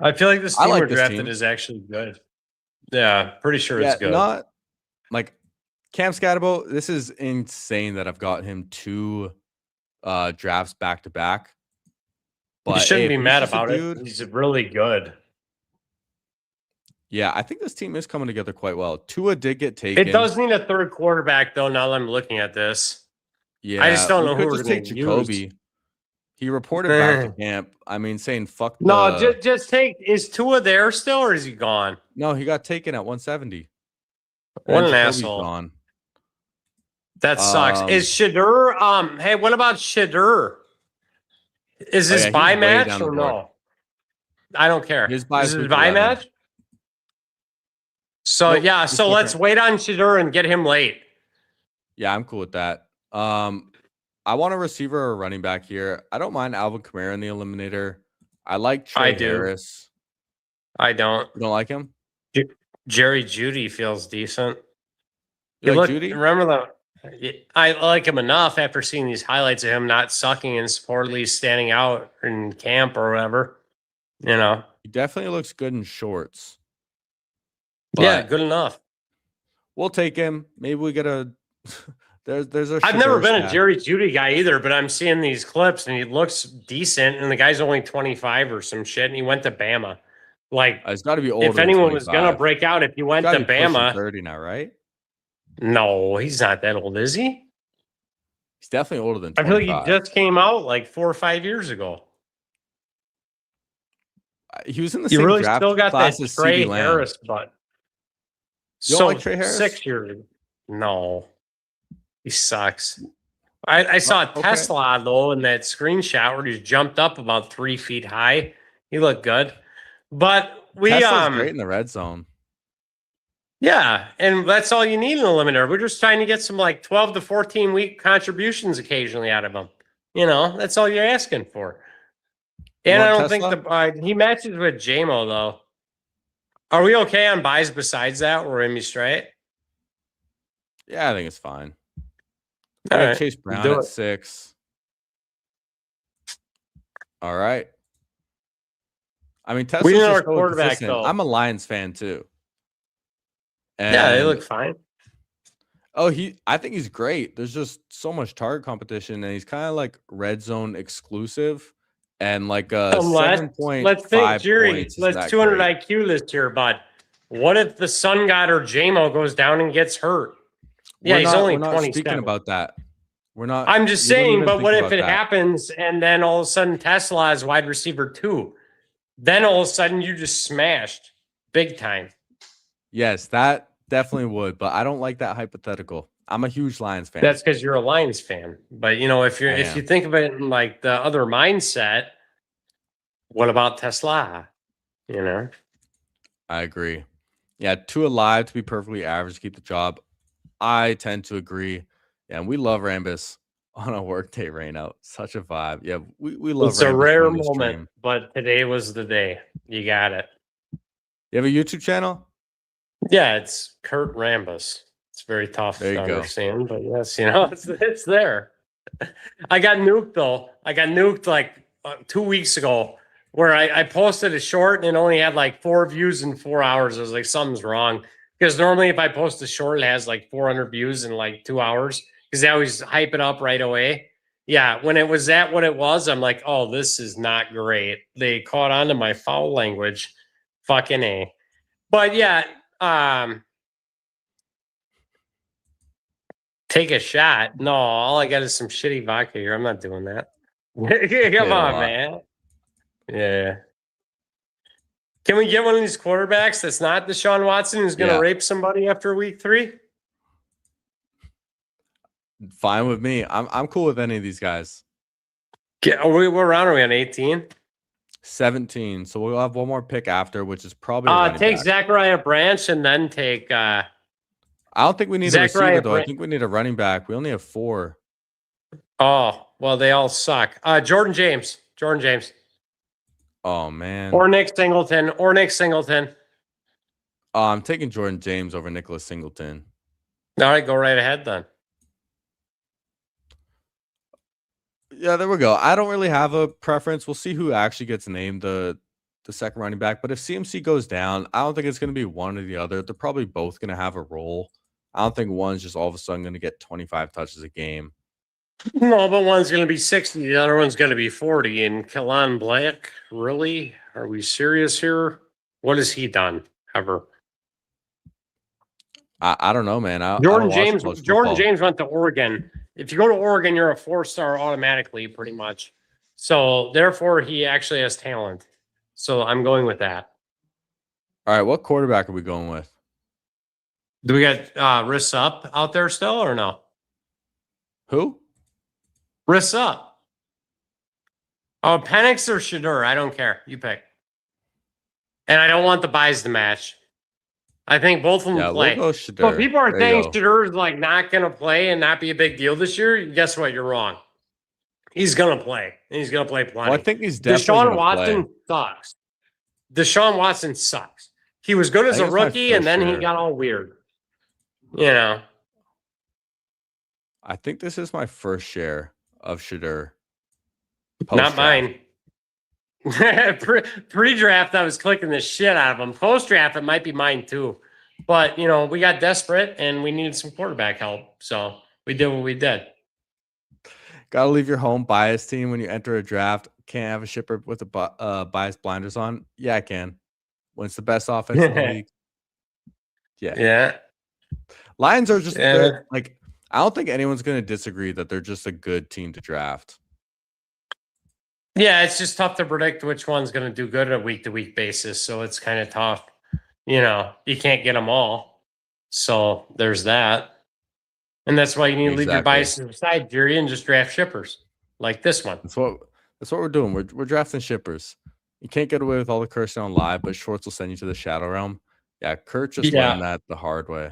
I feel like this team we're drafted is actually good. Yeah, pretty sure it's good. Not like Cam Scatterbo. This is insane that I've got him 2 drafts back to back. But you shouldn't be mad about it. He's really good. Yeah, I think this team is coming together quite well. Tua did get taken. It does need a third quarterback, though, now that I'm looking at this. Yeah, I just don't know who could we're just going take to use. Jacoby. He reported back to camp. I mean, saying fuck the. No, just take. Is Tua there still, or is he gone? No, he got taken at 170. What an Jacoby's asshole! gone. That sucks. Is Shadur? Hey, what about Shadur? Is his buy match or no? I don't care. His buy is his buy match? So nope, yeah, so let's wait on Shadur and get him late. Yeah, I'm cool with that. I want a receiver or a running back here. I don't mind Alvin Kamara in the eliminator. I like Trey Harris. I don't. You don't like him? Jerry Jeudy feels decent. You like Jeudy? Remember that? I like him enough after seeing these highlights of him not sucking and supposedly standing out in camp or whatever. You know, he definitely looks good in shorts. Yeah, good enough. We'll take him. Maybe we get a. There's a. I've never been a Jerry Jeudy guy either, but I'm seeing these clips and he looks decent. And the guy's only 25 or some shit, and he went to Bama. Like, it's got to be old. If anyone was gonna break out, if you went to Bama, 30 now, right? No, he's not that old, is he? He's definitely older than 25. I feel like he just came out like 4 or 5 years ago. He was in the same draft still got class that as Trey CeeDee Harris, but you don't like Trey Harris? 6 years. No, he sucks. I saw Tesla though in that screenshot where he jumped up about 3 feet high. He looked good, but Tesla's great in the red zone. Yeah, and that's all you need in a limiter. We're just trying to get some like 12 to 14 week contributions occasionally out of him. You know, that's all you're asking for. And I don't think he matches with JMO though. Are we okay on buys besides that? We're in me straight. Yeah, I think it's fine. All right. Chase Brown at 6. All right. I mean, Tesla's just our quarterback though. I'm a Lions fan too. And yeah, they look fine. Oh, I think he's great. There's just so much target competition, and he's kind of like red zone exclusive, and like a 7.5 let's think, Jerry. Let's 200 great. IQ list here, bud. What if the Sun God or JMO goes down and gets hurt? He's only 27. We're not speaking about that. We're not. I'm just saying, but what if it happens and then all of a sudden Tesla is wide receiver 2? Then all of a sudden you just smashed big time. Yes, that definitely would, but I don't like that hypothetical. I'm a huge Lions fan. That's because you're a Lions fan. But you know, if you think of it in like the other mindset, what about Tesla? You know, I agree. Yeah, too alive to be perfectly average to keep the job. I tend to agree. Yeah, and we love Rambus on a workday right now. Such a vibe. Yeah, we love. It's Rambus a rare moment, but today was the day. You got it. You have a YouTube channel? Yeah, it's CURT RAMBUS. It's very tough to understand, but yes, you know, it's there. I got nuked though. I got nuked like 2 weeks ago where I posted a short and it only had like 4 views in 4 hours. I was like, something's wrong. Because normally if I post a short, it has like 400 views in like 2 hours because they always hype it up right away. Yeah, when it was at what it was, I'm like, oh, this is not great. They caught on to my foul language. Fucking A. But yeah, take a shot. No, all I got is some shitty vodka here. I'm not doing that. Come on, man. Yeah. Can we get one of these quarterbacks that's not Deshaun Watson who's going to rape somebody after week 3? Fine with me. I'm cool with any of these guys. What round are we on? 18? 17. So we'll have one more pick after, which is probably take Zachariah Branch and then take I don't think we need a receiver though. I think we need a running back. We only have 4. Oh, well, they all suck. Jordan James. Oh man. Or Nick Singleton. I'm taking Jordan James over Nicholas Singleton. All right, go right ahead then. Yeah, there we go. I don't really have a preference. We'll see who actually gets named the second running back. But if CMC goes down, I don't think it's going to be one or the other. They're probably both going to have a role. I don't think one's just all of a sudden going to get 25 touches a game. No, but one's going to be 60. The other one's going to be 40. And Kalon Black, really? Are we serious here? What has he done ever? I don't know, man. Jordan James went to Oregon. If you go to Oregon, you're a 4-star automatically, pretty much. So therefore, he actually has talent. So I'm going with that. All right, what quarterback are we going with? Do we got Riss Up out there still or no? Who? Riss Up. Oh, Penix or Shedeur? I don't care. You pick. And I don't want the buys to match. I think both of them play. We'll go Shedeur. But people are saying Shedeur is like not going to play and not be a big deal this year. Guess what? You're wrong. He's going to play. And he's going to play plenty. Well, I think he's definitely Deshaun Watson sucks. Deshaun Watson sucks. He was good as a rookie, and then he got all weird. You know. I think this is my first share of Shedeur. Not mine. Pre-draft, I was clicking the shit out of him. Post-draft, it might be mine too. But, you know, we got desperate and we needed some quarterback help. So we did what we did. Got to leave your home bias team when you enter a draft. Can't have a shipper with a biased blinders on. Yeah, I can. When it's the best offense in the league. Yeah. Lions are just like, I don't think anyone's going to disagree that they're just a good team to draft. Yeah, it's just tough to predict which one's going to do good on a week-to-week basis. So it's kind of tough. You know, you can't get them all. So there's that. And that's why you need to leave your biases aside, Jerry, and just draft shippers like this one. That's what we're doing. We're drafting shippers. You can't get away with all the cursing on live, but Shorts will send you to the Shadow Realm. Yeah, CURT just learned that the hard way.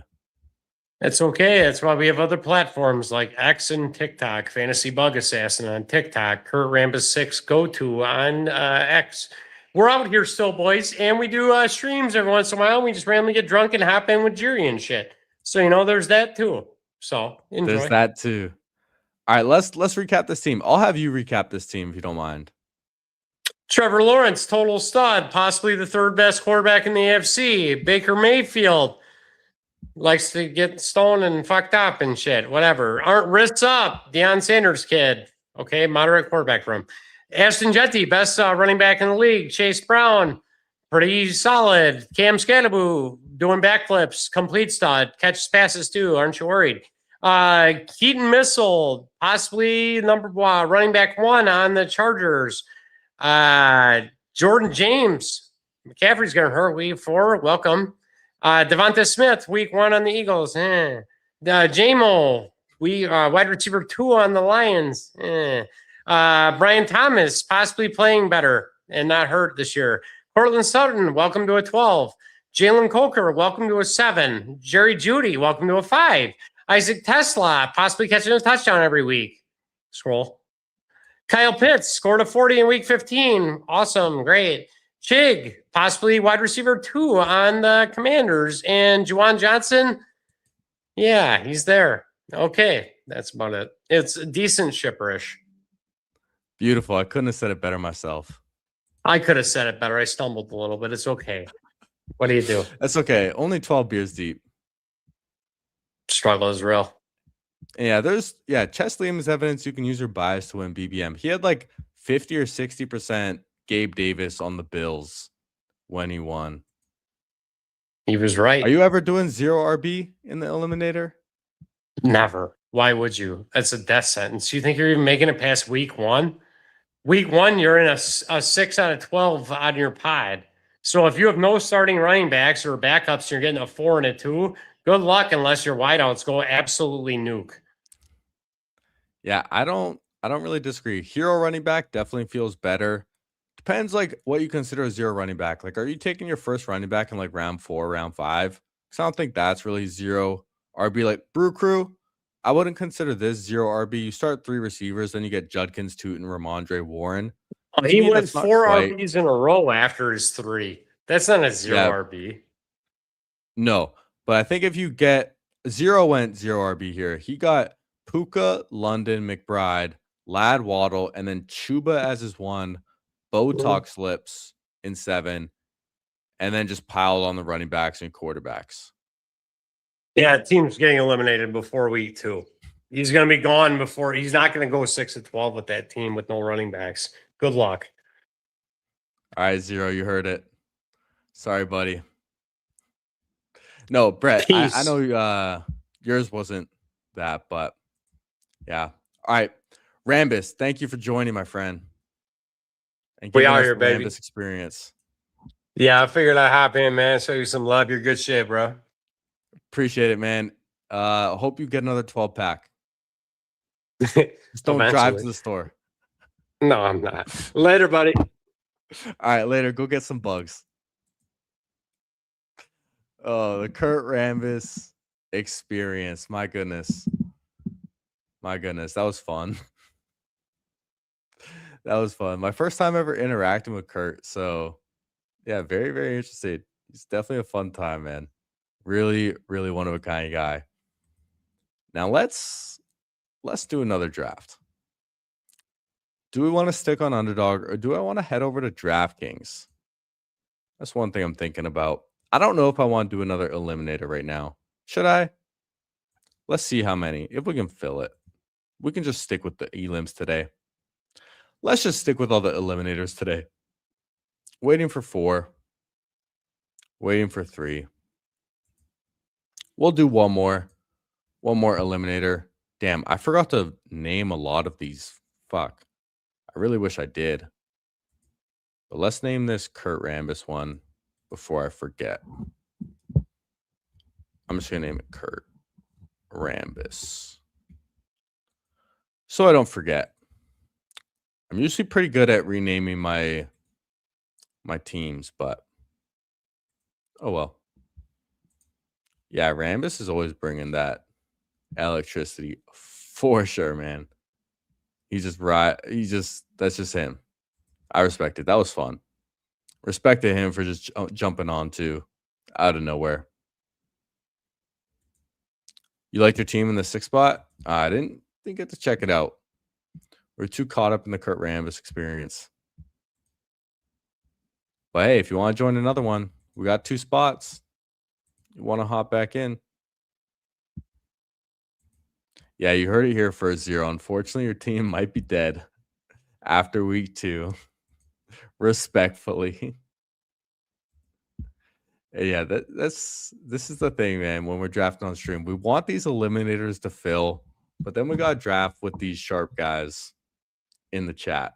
It's okay. That's why we have other platforms like X and TikTok, Fantasy Bug Assassin on TikTok, CURT RAMBUS 6 Go-To on X. We're out here still, boys, and we do streams every once in a while. We just randomly get drunk and hop in with Jerry and shit. So, you know, there's that too. So, enjoy. There's that too. All right, let's recap this team. I'll have you recap this team if you don't mind. Trevor Lawrence, total stud, possibly the third best quarterback in the AFC. Baker Mayfield likes to get stoned and fucked up and shit. Whatever. Aren't wrists up. Deion Sanders kid. Okay, moderate quarterback room. Ashton Jetty, best running back in the league. Chase Brown, pretty solid. Cam Scadaboo, doing backflips, complete stud. Catches passes too. Aren't you worried? Keaton Missile, possibly running back 1 on the Chargers. Jordan James, McCaffrey's going to hurt week 4. Welcome. Devonta Smith, week 1 on the Eagles. J-Mo, wide receiver 2 on the Lions. Brian Thomas, possibly playing better and not hurt this year. Cortland Sutton, welcome to a 12. Jalen Coker, welcome to a 7. Jerry Jeudy, welcome to a 5. Isaac Tesla, possibly catching a touchdown every week. Scroll. Kyle Pitts scored a 40 in week 15. Awesome. Great. Chig, possibly wide receiver 2 on the Commanders. And Juwan Johnson, yeah, he's there. Okay, that's about it. It's decent shipperish. Beautiful. I couldn't have said it better myself. I could have said it better. I stumbled a little, but it's okay. What do you do? That's okay. Only 12 beers deep. Struggle is real. Yeah, Chesley is evidence you can use your bias to win BBM. He had like 50 or 60% Gabe Davis on the Bills when he won. He was right. Are you ever doing 0 RB in the eliminator? Never. Why would you? That's a death sentence. You think you're even making it past week 1? Week 1, you're in a 6 out of 12 on your pod. So if you have no starting running backs or backups, you're getting a 4 and a 2. Good luck unless your wideouts go absolutely nuke. Yeah, I don't really disagree. Hero running back definitely feels better. Depends like what you consider a 0 running back. Like, are you taking your first running back in like round 4, round 5? Because I don't think that's really 0 RB. Like Brew Crew, I wouldn't consider this 0 RB. You start 3 receivers, then you get Judkins, Tootin, Ramondre, Warren. Oh, he went 4 RBs in a row after his 3. That's not a 0 RB. No, but I think if you get 0 went 0 RB here. He got Puka, London, McBride, Lad Waddle, and then Chuba as his 1, Botox Lips in 7, and then just piled on the running backs and quarterbacks. Yeah, team's getting eliminated before week 2. He's going to be gone before. He's not going to go 6 of 12 with that team with no running backs. Good luck. All right, 0, you heard it. Sorry, buddy. No, Brett, I know yours wasn't that, but Yeah. All right. Rambus, thank you for joining, my friend. And We giving out us here, the baby. Rambus experience. Yeah, I figured I'd hop in, man. Show you some love. You're good shit, bro. Appreciate it, man. Hope you get another 12-pack. Just don't drive to the store. No, I'm not. Later, buddy. All right, later. Go get some bugs. Oh, the CURT Rambus experience. My goodness. My goodness. That was fun. That was fun. My first time ever interacting with CURT. So, yeah, very, very interested. He's definitely a fun time, man. Really, really one of a kind guy. Now let's do another draft. Do we want to stick on Underdog or do I want to head over to DraftKings? That's one thing I'm thinking about. I don't know if I want to do another eliminator right now. Should I? Let's see how many. If we can fill it. We can just stick with the elims today. Let's just stick with all the eliminators today. Waiting for 4. Waiting for 3. We'll do one more. One more eliminator. Damn, I forgot to name a lot of these. Fuck. I really wish I did. But let's name this CURT Rambus one before I forget. I'm just going to name it CURT Rambus. So I don't forget. I'm usually pretty good at renaming my teams, but oh well. Yeah, Rambus is always bringing that electricity for sure, man. He's just right. That's just him. I respect it. That was fun. Respect to him for just jumping on too, out of nowhere. You like your team in the 6th spot? I didn't get to check it out. We're too caught up in the CURT Rambus experience. But hey, if you want to join another one, we got 2 spots. You want to hop back in? Yeah, you heard it here for 0. Unfortunately, your team might be dead after week 2. Respectfully. Yeah, this is the thing, man. When we're drafting on stream, we want these eliminators to fill, but then we got to draft with these sharp guys in the chat.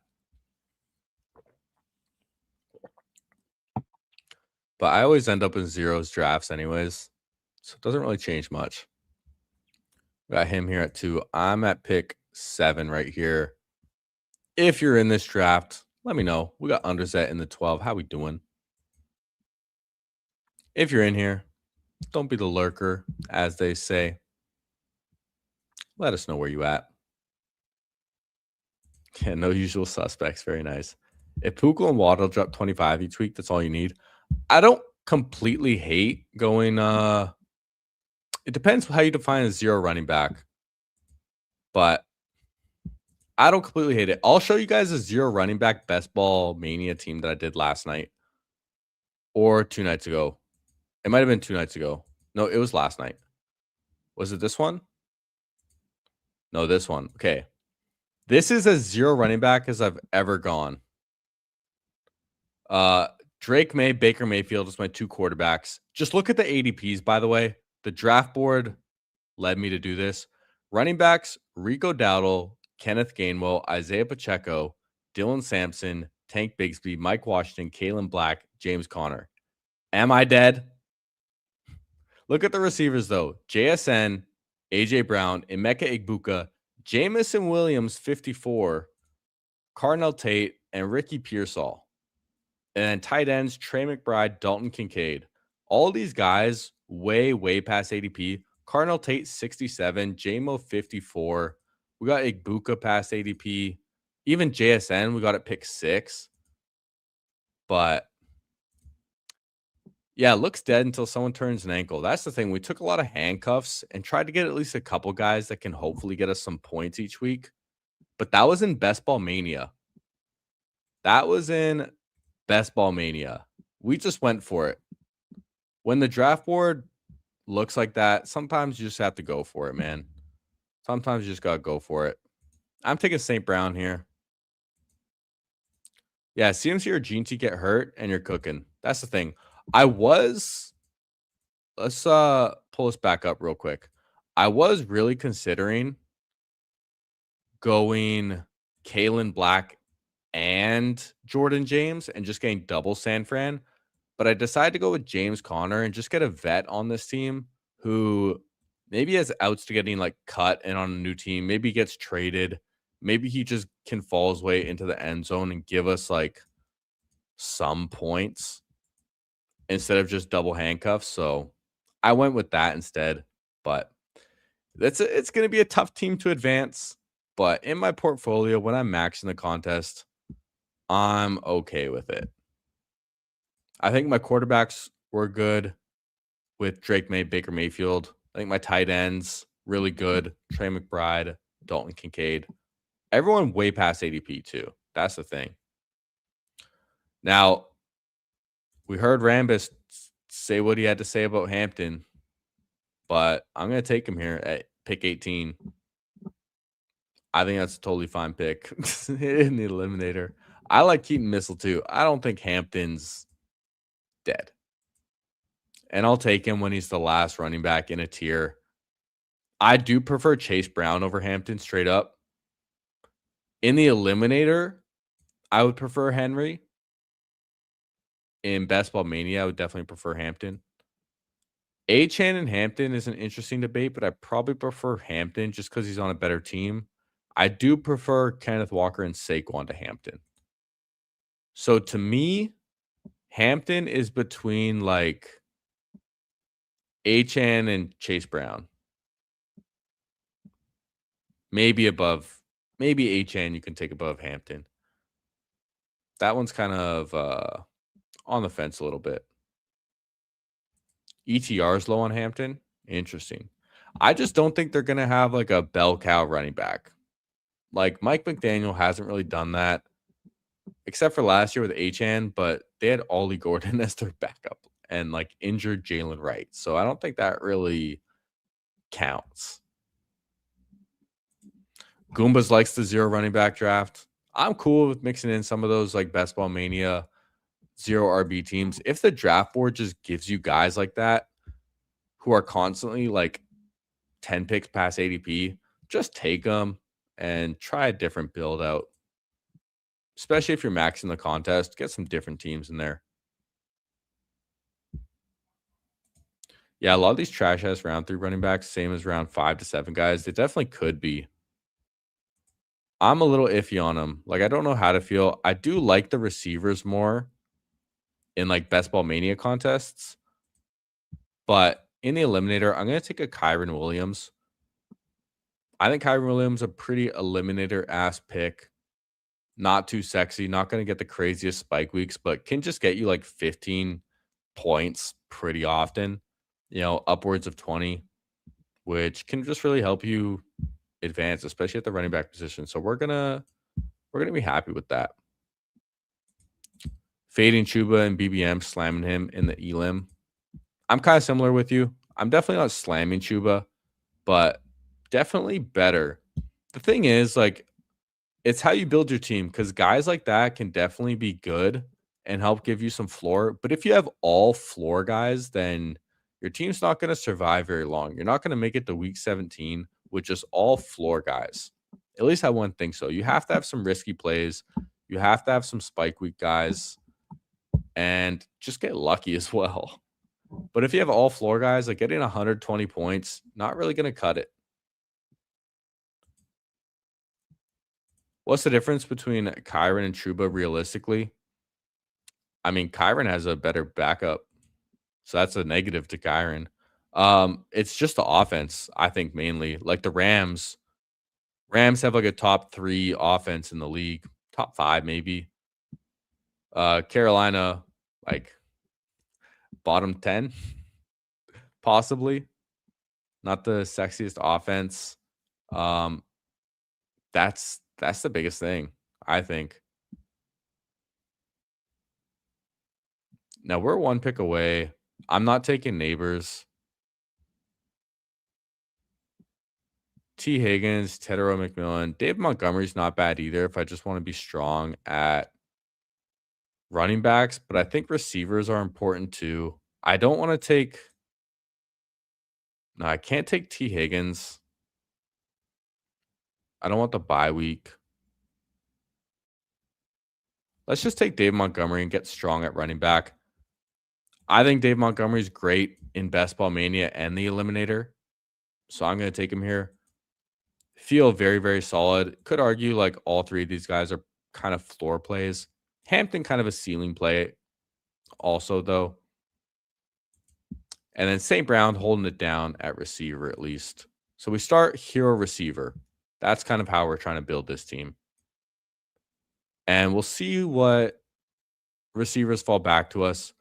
But I always end up in 0's drafts anyways, so it doesn't really change much. Got him here at 2. I'm at pick 7 right here. If you're in this draft, let me know. We got Underset in the 12. How we doing? If you're in here, don't be the lurker, as they say. Let us know where you at. Yeah, no usual suspects. Very nice. If Puka and Waddle drop 25 each week, that's all you need. I don't completely hate going. It depends how you define a 0 running back, but I don't completely hate it. I'll show you guys a 0 running back best ball mania team that I did last night or 2 nights ago. It might have been 2 nights ago. No, it was last night. Was it this one? No, this one. Okay. This is as 0 running back as I've ever gone. Drake May, Baker Mayfield is my 2 quarterbacks. Just look at the ADPs, by the way. The draft board led me to do this. Running backs, Rico Dowdle, Kenneth Gainwell, Isaiah Pacheco, Dylan Sampson, Tank Bigsby, Mike Washington, Kalen Black, James Conner. Am I dead? Look at the receivers, though. JSN, AJ Brown, Emeka Egbuka, Jamison Williams, 54, Cardinal Tate, and Ricky Pearsall. And then tight ends, Trey McBride, Dalton Kincaid. All these guys way, way past ADP. Cardinal Tate, 67. JMO, 54. We got Egbuka past ADP. Even JSN, we got at pick 6. But yeah, it looks dead until someone turns an ankle. That's the thing. We took a lot of handcuffs and tried to get at least a couple guys that can hopefully get us some points each week. But that was in Best Ball Mania. That was in Best Ball Mania. We just went for it. When the draft board looks like that, sometimes you just have to go for it, man. Sometimes you just got to go for it. I'm taking St. Brown here. Yeah, CMC or GT get hurt and you're cooking. That's the thing. Let's pull this back up real quick. I was really considering going Kalen Black and Jordan James and just getting double San Fran. But I decided to go with James Conner and just get a vet on this team who maybe has outs to getting like cut and on a new team. Maybe he gets traded. Maybe he just can fall his way into the end zone and give us like some points instead of just double handcuffs. So I went with that instead. But it's going to be a tough team to advance. But in my portfolio, when I'm maxing the contest, I'm okay with it. I think my quarterbacks were good with Drake May, Baker Mayfield. I think my tight ends, really good. Trey McBride, Dalton Kincaid. Everyone way past ADP too. That's the thing. Now, we heard Rambus say what he had to say about Hampton, but I'm going to take him here at pick 18. I think that's a totally fine pick in the eliminator. I like Keaton Missile too. I don't think Hampton's dead. And I'll take him when he's the last running back in a tier. I do prefer Chase Brown over Hampton straight up. In the eliminator, I would prefer Henry. In Best Ball Mania, I would definitely prefer Hampton. Achane and Hampton is an interesting debate, but I probably prefer Hampton just because he's on a better team. I do prefer Kenneth Walker and Saquon to Hampton. So to me, Hampton is between like Achane and Chase Brown. Maybe above, maybe Achane you can take above Hampton. That one's kind of on the fence a little bit. ETR is low on Hampton. Interesting. I just don't think they're going to have like a bell cow running back. Like Mike McDaniel hasn't really done that except for last year with Achane, but they had Ollie Gordon as their backup and like injured Jalen Wright. So I don't think that really counts. Goombas likes the 0 running back draft. I'm cool with mixing in some of those like Best Ball Mania 0 RB teams. If the draft board just gives you guys like that who are constantly like 10 picks past ADP, just take them and try a different build out. Especially if you're maxing the contest, get some different teams in there. Yeah, a lot of these trash ass round 3 running backs, same as round 5 to 7 guys, they definitely could be. I'm a little iffy on them. Like, I don't know how to feel. I do like the receivers more in like Best Ball Mania contests. But in the eliminator, I'm going to take a Kyren Williams. I think Kyren Williams a pretty eliminator-ass pick. Not too sexy. Not going to get the craziest spike weeks, but can just get you like 15 points pretty often. You know, upwards of 20, which can just really help you advance, especially at the running back position. So we're gonna be happy with that. Fading Chuba and BBM, slamming him in the elim. I'm kind of similar with you. I'm definitely not slamming Chuba, but definitely better. The thing is, like, it's how you build your team because guys like that can definitely be good and help give you some floor. But if you have all floor guys, then your team's not going to survive very long. You're not going to make it to week 17 with just all floor guys. At least I wouldn't think so. You have to have some risky plays. You have to have some spike week guys and just get lucky as well. But if you have all floor guys, like getting 120 points, not really going to cut it. What's the difference between Kyren and Chuba realistically? I mean, Kyren has a better backup. So that's a negative to Kyren. It's just the offense, I think, mainly. Like the Rams. Rams have like a top 3 offense in the league. Top 5, maybe. Carolina, like bottom 10, possibly. Not the sexiest offense. That's the biggest thing, I think. Now we're 1 pick away. I'm not taking Neighbors. T. Higgins, Tedero McMillan. Dave Montgomery's not bad either if I just want to be strong at running backs, but I think receivers are important too. I don't want to take... No, I can't take T. Higgins. I don't want the bye week. Let's just take Dave Montgomery and get strong at running back. I think Dave Montgomery is great in Best Ball Mania and the Eliminator. So I'm going to take him here. Feel very, very solid. Could argue like all three of these guys are kind of floor plays. Hampton kind of a ceiling play also, though. And then St. Brown holding it down at receiver at least. So we start hero receiver. That's kind of how we're trying to build this team. And we'll see what receivers fall back to us.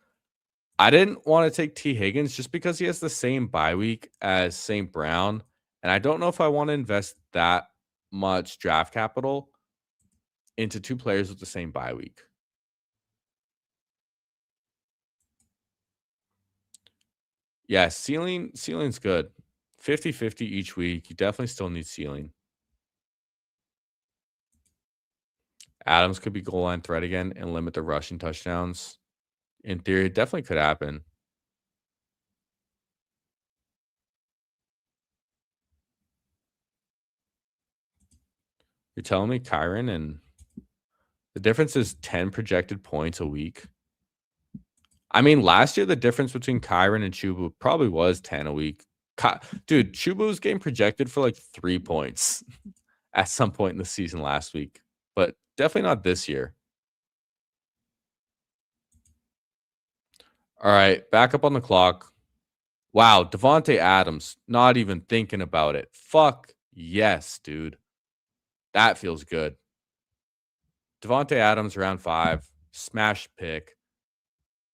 I didn't want to take T. Higgins just because he has the same bye week as St. Brown. And I don't know if I want to invest that much draft capital into two players with the same bye week. Yeah, ceiling's good. 50-50 each week. You definitely still need ceiling. Adams could be goal line threat again and limit the rushing touchdowns. In theory, it definitely could happen. You're telling me Kyron and the difference is 10 projected points a week. I mean, last year, the difference between Kyron and Chubu probably was 10 a week. Dude, Chubu was getting projected for like 3 points at some point in the season last week, but definitely not this year. All right, back up on the clock. Wow, Devontae Adams, not even thinking about it. Fuck yes, dude. That feels good. Devontae Adams, round 5, smash pick.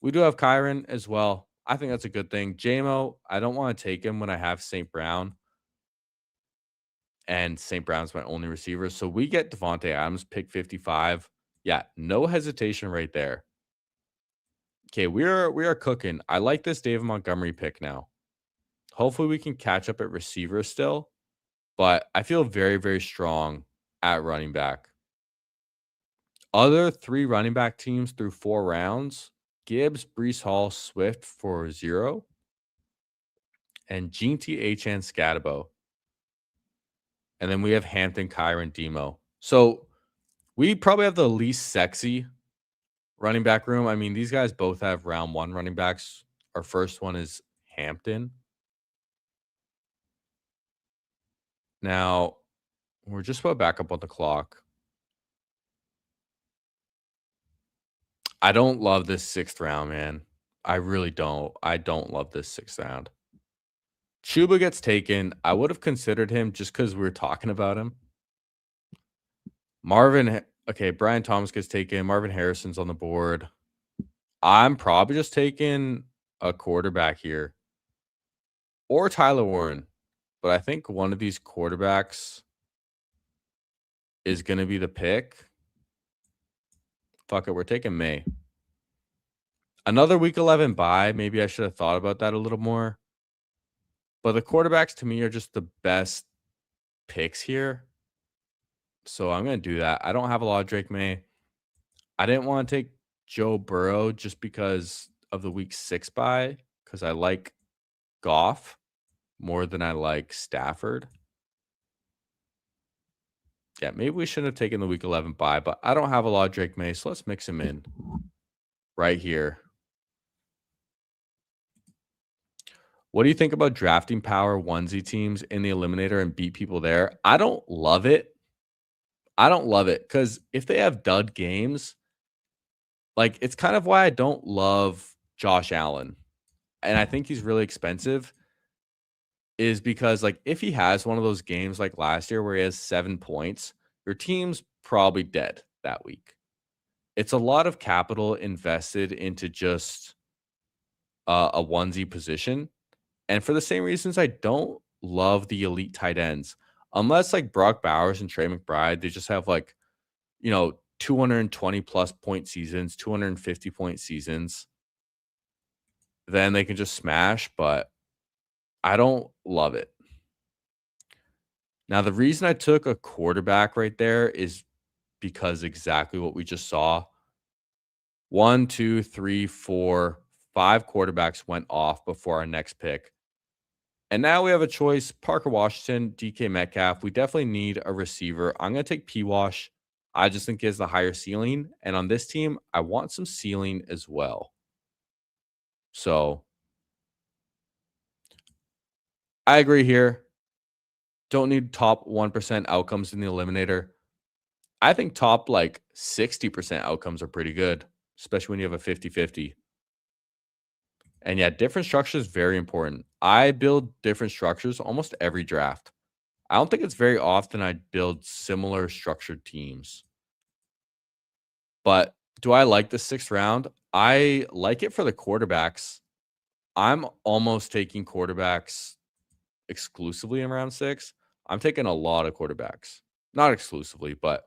We do have Kyron as well. I think that's a good thing. JMO, I don't want to take him when I have St. Brown. And St. Brown's my only receiver. So we get Devontae Adams, pick 55. Yeah, no hesitation right there. Okay, we are cooking. I like this David Montgomery pick now. Hopefully we can catch up at receiver still. But I feel very, very strong at running back. Other 3 running back teams through 4 rounds. Gibbs, Breece Hall, Swift for 0. And Jeanty, Achan, Scatabo. And then we have Hampton, Kyron, Demo. So we probably have the least sexy running back room. I mean, these guys both have round 1 running backs. Our first one is Hampton. Now, we're just about back up on the clock. I don't love this 6th round, man. I really don't. I don't love this 6th round. Chuba gets taken. I would have considered him just because we were talking about him. Brian Thomas gets taken. Marvin Harrison's on the board. I'm probably just taking a quarterback here. Or Tyler Warren. But I think one of these quarterbacks is going to be the pick. Fuck it, we're taking May. Another week 11 bye. Maybe I should have thought about that a little more. But the quarterbacks to me are just the best picks here. So I'm going to do that. I don't have a lot of Drake May. I didn't want to take Joe Burrow just because of the week 6 bye, because I like Goff more than I like Stafford. Yeah, maybe we shouldn't have taken the week 11 bye, but I don't have a lot of Drake May, so let's mix him in right here. What do you think about drafting power onesie teams in the Eliminator and beat people there? I don't love it. Because if they have dud games, like it's kind of why I don't love Josh Allen. And I think he's really expensive is because like if he has one of those games like last year where he has 7 points, your team's probably dead that week. It's a lot of capital invested into just a onesie position. And for the same reasons, I don't love the elite tight ends. Unless like Brock Bowers and Trey McBride, they just have like, 220 plus point seasons, 250 point seasons. Then they can just smash, but I don't love it. Now, the reason I took a quarterback right there is because exactly what we just saw. 1, 2, 3, 4, 5 quarterbacks went off before our next pick. And now we have a choice: Parker Washington, DK Metcalf. We definitely need a receiver. I'm going to take P-Wash. I just think he has the higher ceiling. And on this team, I want some ceiling as well. So I agree here. Don't need top 1% outcomes in the eliminator. I think top like 60% outcomes are pretty good, especially when you have a 50-50. And yeah, different structure is very important. I build different structures almost every draft. I don't think it's very often I build similar structured teams. But do I like the 6th round? I like it for the quarterbacks. I'm almost taking quarterbacks exclusively in round 6. I'm taking a lot of quarterbacks. Not exclusively, but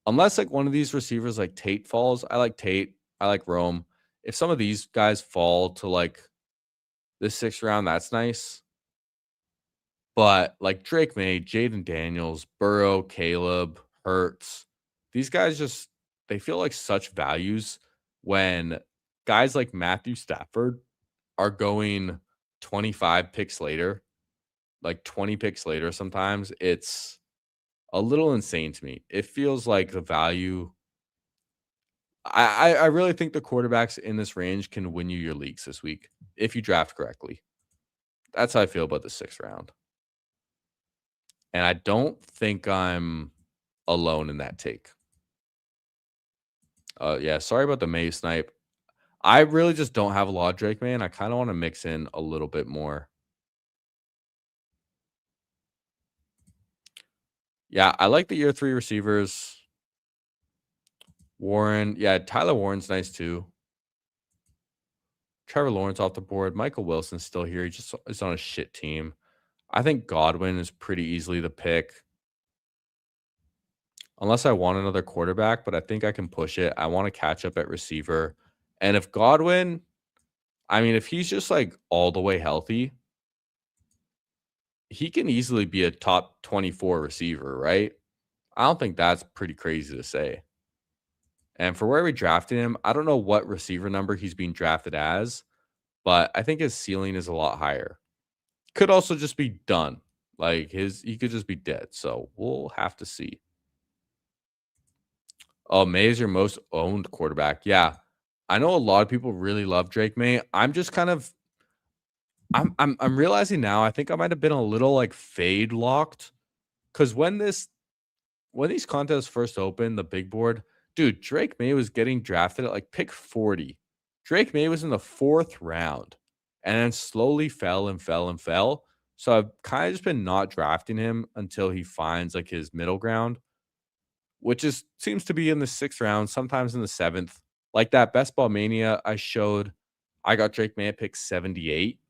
unless like one of these receivers like Tate falls, I like Tate. I like Rome. If some of these guys fall to like the 6th round, that's nice. But like Drake May, Jaden Daniels, Burrow, Caleb, Hurts, these guys just they feel like such values when guys like Matthew Stafford are going 25 picks later, like 20 picks later sometimes. It's a little insane to me. It feels like the value. I really think the quarterbacks in this range can win you your leagues this week if you draft correctly. That's how I feel about the 6th round. And I don't think I'm alone in that take. Yeah, sorry about the May snipe. I really just don't have a lot of Drake, man. I kind of want to mix in a little bit more. Yeah, I like the year 3 receivers. Warren, yeah, Tyler Warren's nice too. Trevor Lawrence off the board. Michael Wilson's still here. He just is on a shit team. I think Godwin is pretty easily the pick. Unless I want another quarterback, but I think I can push it. I want to catch up at receiver. And if Godwin, I mean, if he's just like all the way healthy, he can easily be a top 24 receiver, right? I don't think that's pretty crazy to say. And for where we drafted him, I don't know what receiver number he's being drafted as, but I think his ceiling is a lot higher. Could also just be done. Like he could just be dead. So we'll have to see. Oh, May is your most owned quarterback. Yeah. I know a lot of people really love Drake May. I'm just kind of I'm realizing now I think I might have been a little like fade locked. Cause when these contests first opened, the big board, dude, Drake May was getting drafted at like pick 40. Drake May was in the 4th round and then slowly fell and fell and fell. So I've kind of just been not drafting him until he finds like his middle ground, which is seems to be in the 6th round, sometimes in the 7th. Like that Best Ball Mania I showed, I got Drake May at pick 78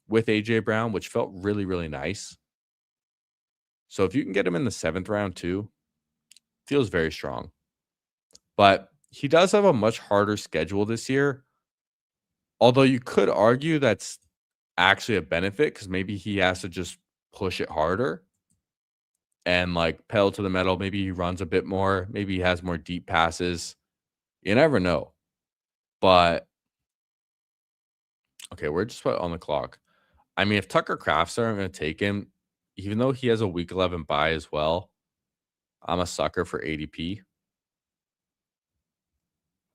with AJ Brown, which felt really, really nice. So if you can get him in the 7th round too, feels very strong. But he does have a much harder schedule this year. Although you could argue that's actually a benefit because maybe he has to just push it harder and like pedal to the metal. Maybe he runs a bit more. Maybe he has more deep passes. You never know. But okay, we're just about on the clock. I mean, if Tucker Kraft's there, I'm going to take him, even though he has a week 11 bye as well. I'm a sucker for ADP.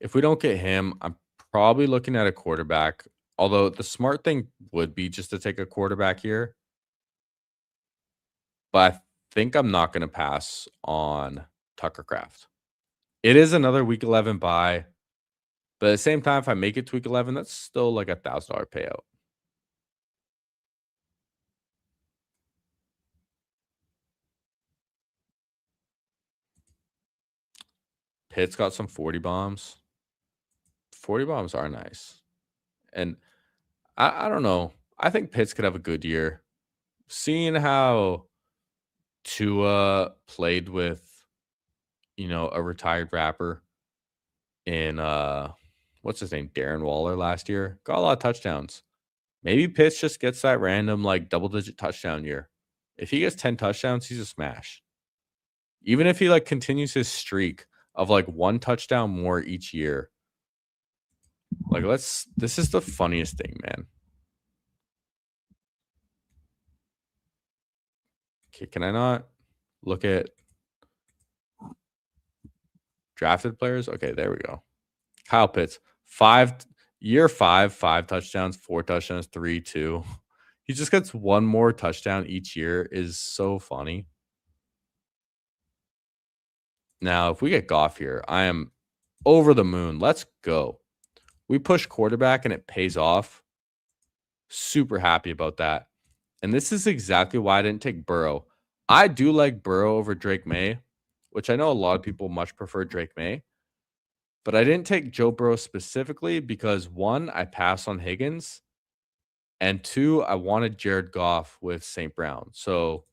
If we don't get him, I'm probably looking at a quarterback. Although the smart thing would be just to take a quarterback here. But I think I'm not going to pass on Tucker Kraft. It is another week 11 bye. But at the same time, if I make it to week 11, that's still like $1,000 payout. Pitt's got some 40 bombs. 40 bombs are nice. And I don't know. I think Pitts could have a good year. Seeing how Tua played with, a retired rapper in what's his name? Darren Waller last year. Got a lot of touchdowns. Maybe Pitts just gets that random like double-digit touchdown year. If he gets 10 touchdowns, he's a smash. Even if he like continues his streak of like 1 touchdown more each year. Like this is the funniest thing, man. Okay, can I not look at drafted players? Okay, there we go. Kyle Pitts, year 5 touchdowns, 4 touchdowns, 3, 2. He just gets one more touchdown each year is so funny. Now, if we get Goff here, I am over the moon. Let's go. We push quarterback and it pays off. Super happy about that. And this is exactly why I didn't take Burrow. I do like Burrow over Drake May, which I know a lot of people much prefer Drake May. But I didn't take Joe Burrow specifically because, one, I passed on Higgins. And 2, I wanted Jared Goff with St. Brown. So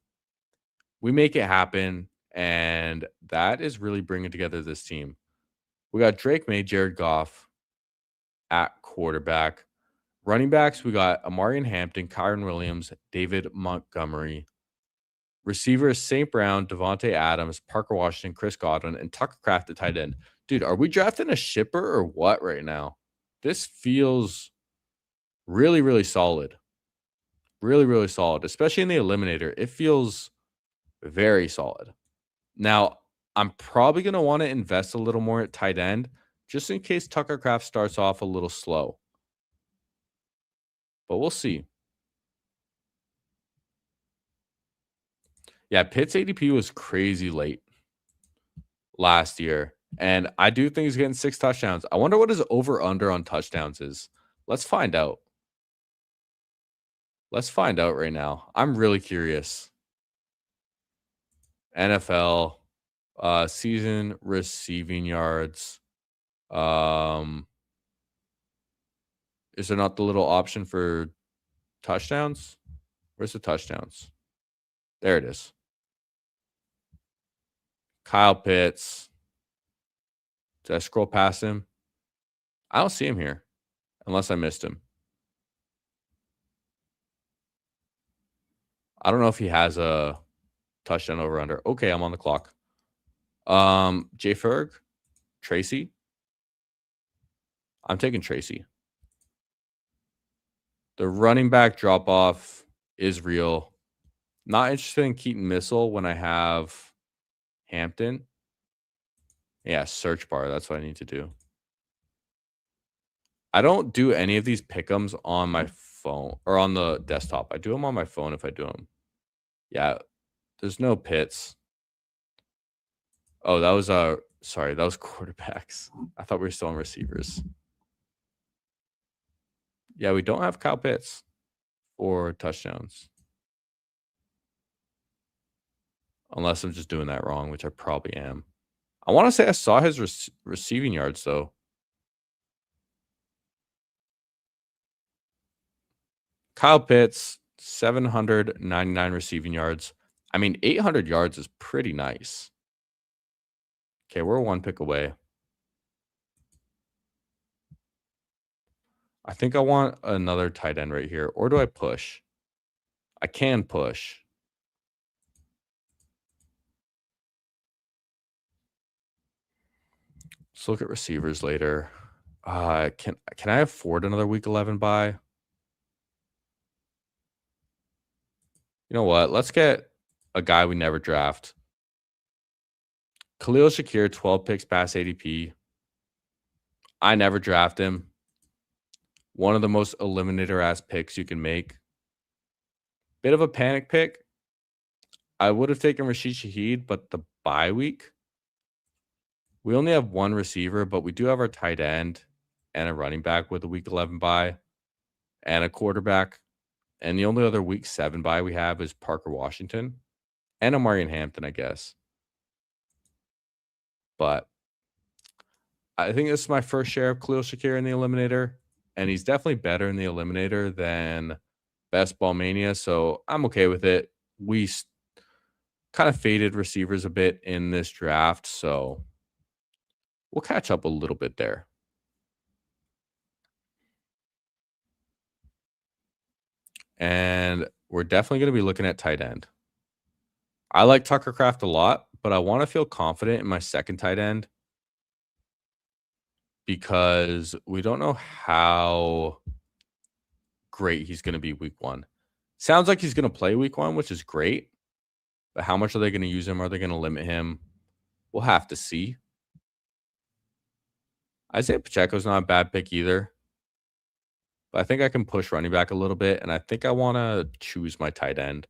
we make it happen. And that is really bringing together this team. We got Drake May, Jared Goff at quarterback. Running backs, we got Amarian Hampton, Kyron Williams, David Montgomery. Receivers, St. Brown, Devontae Adams, Parker Washington, Chris Godwin, and Tucker Kraft at tight end. Dude, are we drafting a shipper or what right now? This feels really, really solid. Really, really solid, especially in the eliminator. It feels very solid. Now, I'm probably going to want to invest a little more at tight end just in case Tucker Kraft starts off a little slow. But we'll see. Yeah, Pitt's ADP was crazy late last year. And I do think he's getting 6 touchdowns. I wonder what his over-under on touchdowns is. Let's find out. Let's find out right now. I'm really curious. NFL season receiving yards. Is there not the little option for touchdowns? Where's the touchdowns? There it is. Kyle Pitts. Did I scroll past him? I don't see him here unless I missed him. I don't know if he has a touchdown over under. Okay, I'm on the clock. Jay Ferg, Tracy. I'm taking Tracy. The running back drop off is real. Not interested in Keaton Missile when I have Hampton. Yeah, search bar. That's what I need to do. I don't do any of these pick'ems on my phone or on the desktop. I do them on my phone if I do them. Yeah, there's no Pitts. Oh, that was sorry, that was quarterbacks. I thought we were still on receivers. Yeah, we don't have Kyle Pitts for touchdowns. Unless I'm just doing that wrong, which I probably am. I want to say I saw his receiving yards, though. Kyle Pitts, 799 receiving yards. I mean, 800 yards is pretty nice. Okay, we're 1 pick away. I think I want another tight end right here. Or do I push? I can push. Let's look at receivers later. Can I afford another week 11 bye? You know what? Let's get a guy we never draft. Khalil Shakir, 12 picks past ADP. I never draft him. One of the most eliminator-ass picks you can make. Bit of a panic pick. I would have taken Rashid Shaheed, but the bye week, we only have 1 receiver, but we do have our tight end and a running back with a week 11 bye and a quarterback. And the only other week 7 bye we have is Parker Washington and Amarian Hampton, I guess. But I think this is my first share of Khalil Shakir in the eliminator. And he's definitely better in the eliminator than Best Ball Mania. So I'm okay with it. We kind of faded receivers a bit in this draft. So we'll catch up a little bit there. And we're definitely going to be looking at tight end. I like Tucker Kraft a lot, but I want to feel confident in my second tight end because we don't know how great he's going to be week 1. Sounds like he's going to play week 1, which is great. But how much are they going to use him? Are they going to limit him? We'll have to see. Isaiah Pacheco's not a bad pick either. But I think I can push running back a little bit, and I think I want to choose my tight end.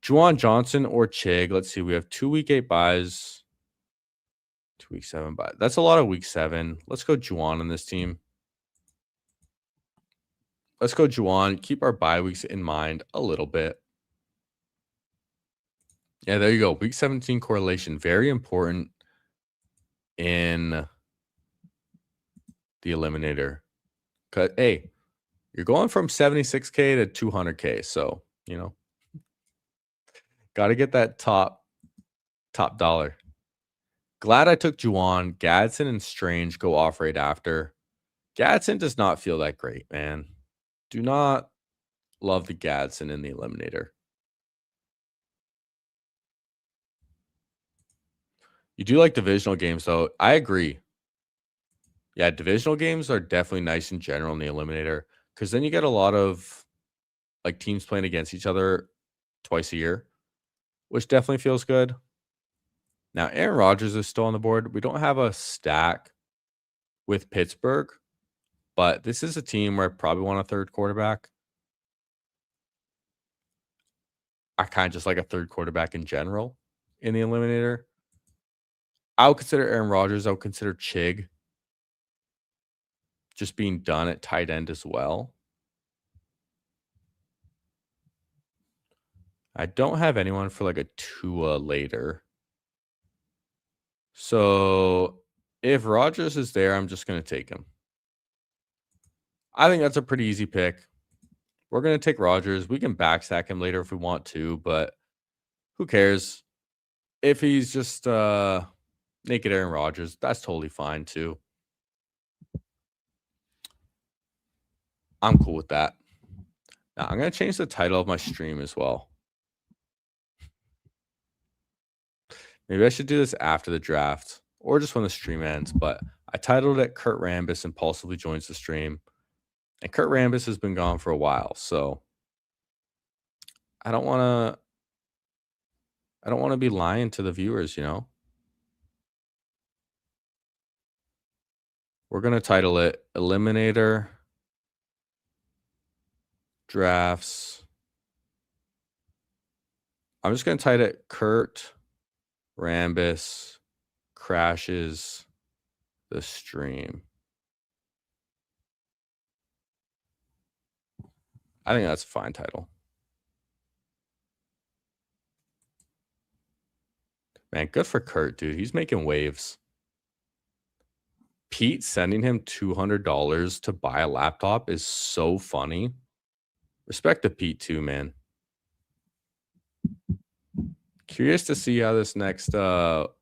Juwan Johnson or Chig. Let's see. We have 2 week 8 buys. 2 week 7 buys. That's a lot of week 7. Let's go Juwan on this team. Let's go Juwan. Keep our bye weeks in mind a little bit. Yeah, there you go. Week 17 correlation. Very important in the eliminator. Hey, you're going from 76K to 200K. So, you know, got to get that top dollar. Glad I took Juwan. Gadsden and Strange go off right after. Gadsden does not feel that great, man. Do not love the Gadsden in the eliminator. You do like divisional games, though. I agree. Yeah, divisional games are definitely nice in general in the eliminator because then you get a lot of like teams playing against each other twice a year, which definitely feels good. Now, Aaron Rodgers is still on the board. We don't have a stack with Pittsburgh, but this is a team where I probably want a third quarterback. I kind of just like a third quarterback in general in the eliminator. I would consider Aaron Rodgers. I would consider Chig just being done at tight end as well. I don't have anyone for like a Tua later. So if Rodgers is there, I'm just going to take him. I think that's a pretty easy pick. We're going to take Rodgers. We can backstack him later if we want to, but who cares? If he's just naked Aaron Rodgers, that's totally fine too. I'm cool with that. Now, I'm going to change the title of my stream as well. Maybe I should do this after the draft or just when the stream ends, but I titled it CURT Rambus Impulsively Joins the Stream. And CURT Rambus has been gone for a while, so I don't want to be lying to the viewers, you know? We're going to title it Eliminator Drafts. I'm just going to title it CURT Rambus Crashes the Stream. I think that's a fine title. Man, good for Kurt, dude. He's making waves. Pete sending him $200 to buy a laptop is so funny. Respect to Pete too, man. Curious to see how this next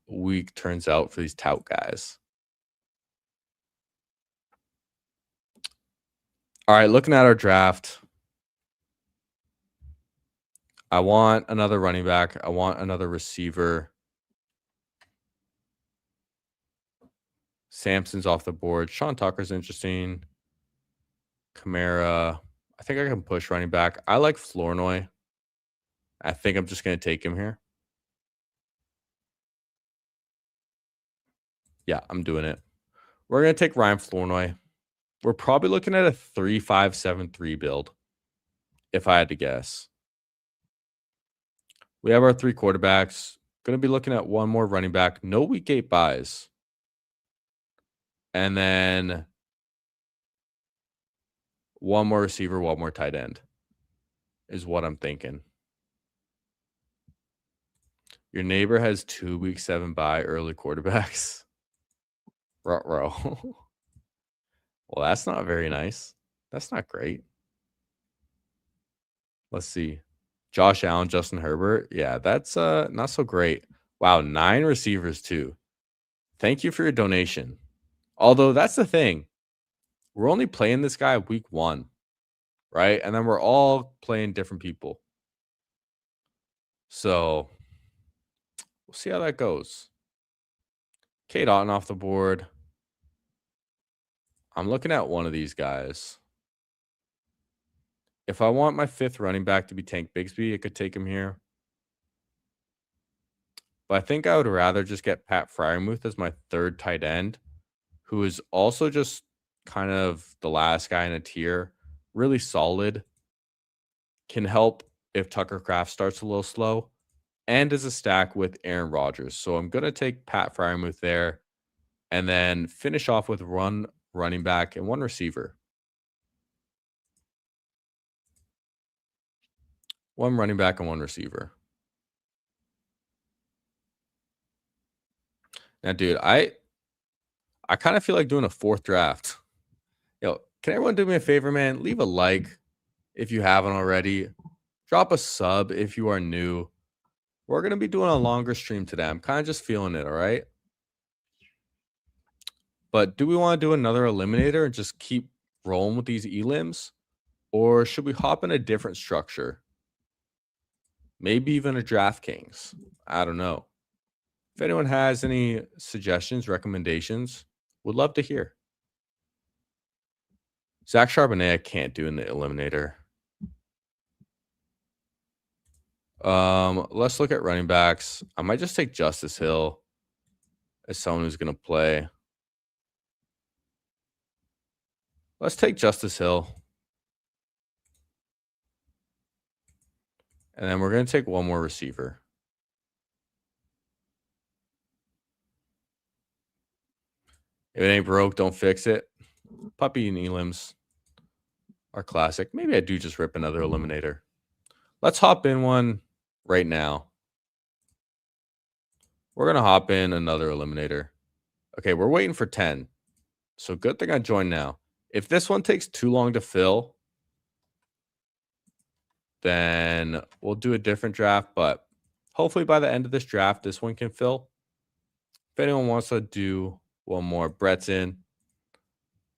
week turns out for these tout guys. All right, looking at our draft. I want another running back. I want another receiver. Sampson's off the board. Sean Tucker's interesting. Kamara. I think I can push running back. I like Flournoy. I think I'm just going to take him here. Yeah, I'm doing it. We're going to take Ryan Flournoy. We're probably looking at a 3-5-7-3 build, if I had to guess. We have our 3 quarterbacks. Going to be looking at one more running back. No week 8 buys. And then one more receiver, one more tight end is what I'm thinking. Your neighbor has 2 week 7 buy early quarterbacks. Ruh-roh. Well, that's not very nice. That's not great. Let's see. Josh Allen, Justin Herbert. Yeah, that's not so great. Wow, 9 receivers too. Thank you for your donation. Although that's the thing. We're only playing this guy week 1, right? And then we're all playing different people. So we'll see how that goes. Kate Otten off the board. I'm looking at one of these guys. If I want my 5th running back to be Tank Bigsby, I could take him here. But I think I would rather just get Pat Fryermuth as my third tight end, who is also just kind of the last guy in a tier, really solid, can help if Tucker Kraft starts a little slow, and is a stack with Aaron Rodgers. So I'm going to take Pat Fryermuth there and then finish off with one running back and one receiver. One running back and one receiver. Now, dude, I kind of feel like doing a fourth draft. Yo, can everyone do me a favor, man? Leave a like if you haven't already. Drop a sub if you are new. We're going to be doing a longer stream today. I'm kind of just feeling it, all right? But do we want to do another eliminator and just keep rolling with these elims? Or should we hop in a different structure? Maybe even a DraftKings. I don't know. If anyone has any suggestions, recommendations, would love to hear. Zach Charbonnet, I can't do in the eliminator. Let's look at running backs. I might just take Justice Hill as someone who's going to play. Let's take Justice Hill. And then we're going to take one more receiver. If it ain't broke, don't fix it. Puppy and elims are classic. Maybe I do just rip another eliminator. Let's hop in one right now. We're going to hop in another eliminator. Okay, we're waiting for 10. So good thing I joined now. If this one takes too long to fill, then we'll do a different draft. But hopefully by the end of this draft, this one can fill. If anyone wants to do one more, Brett's in.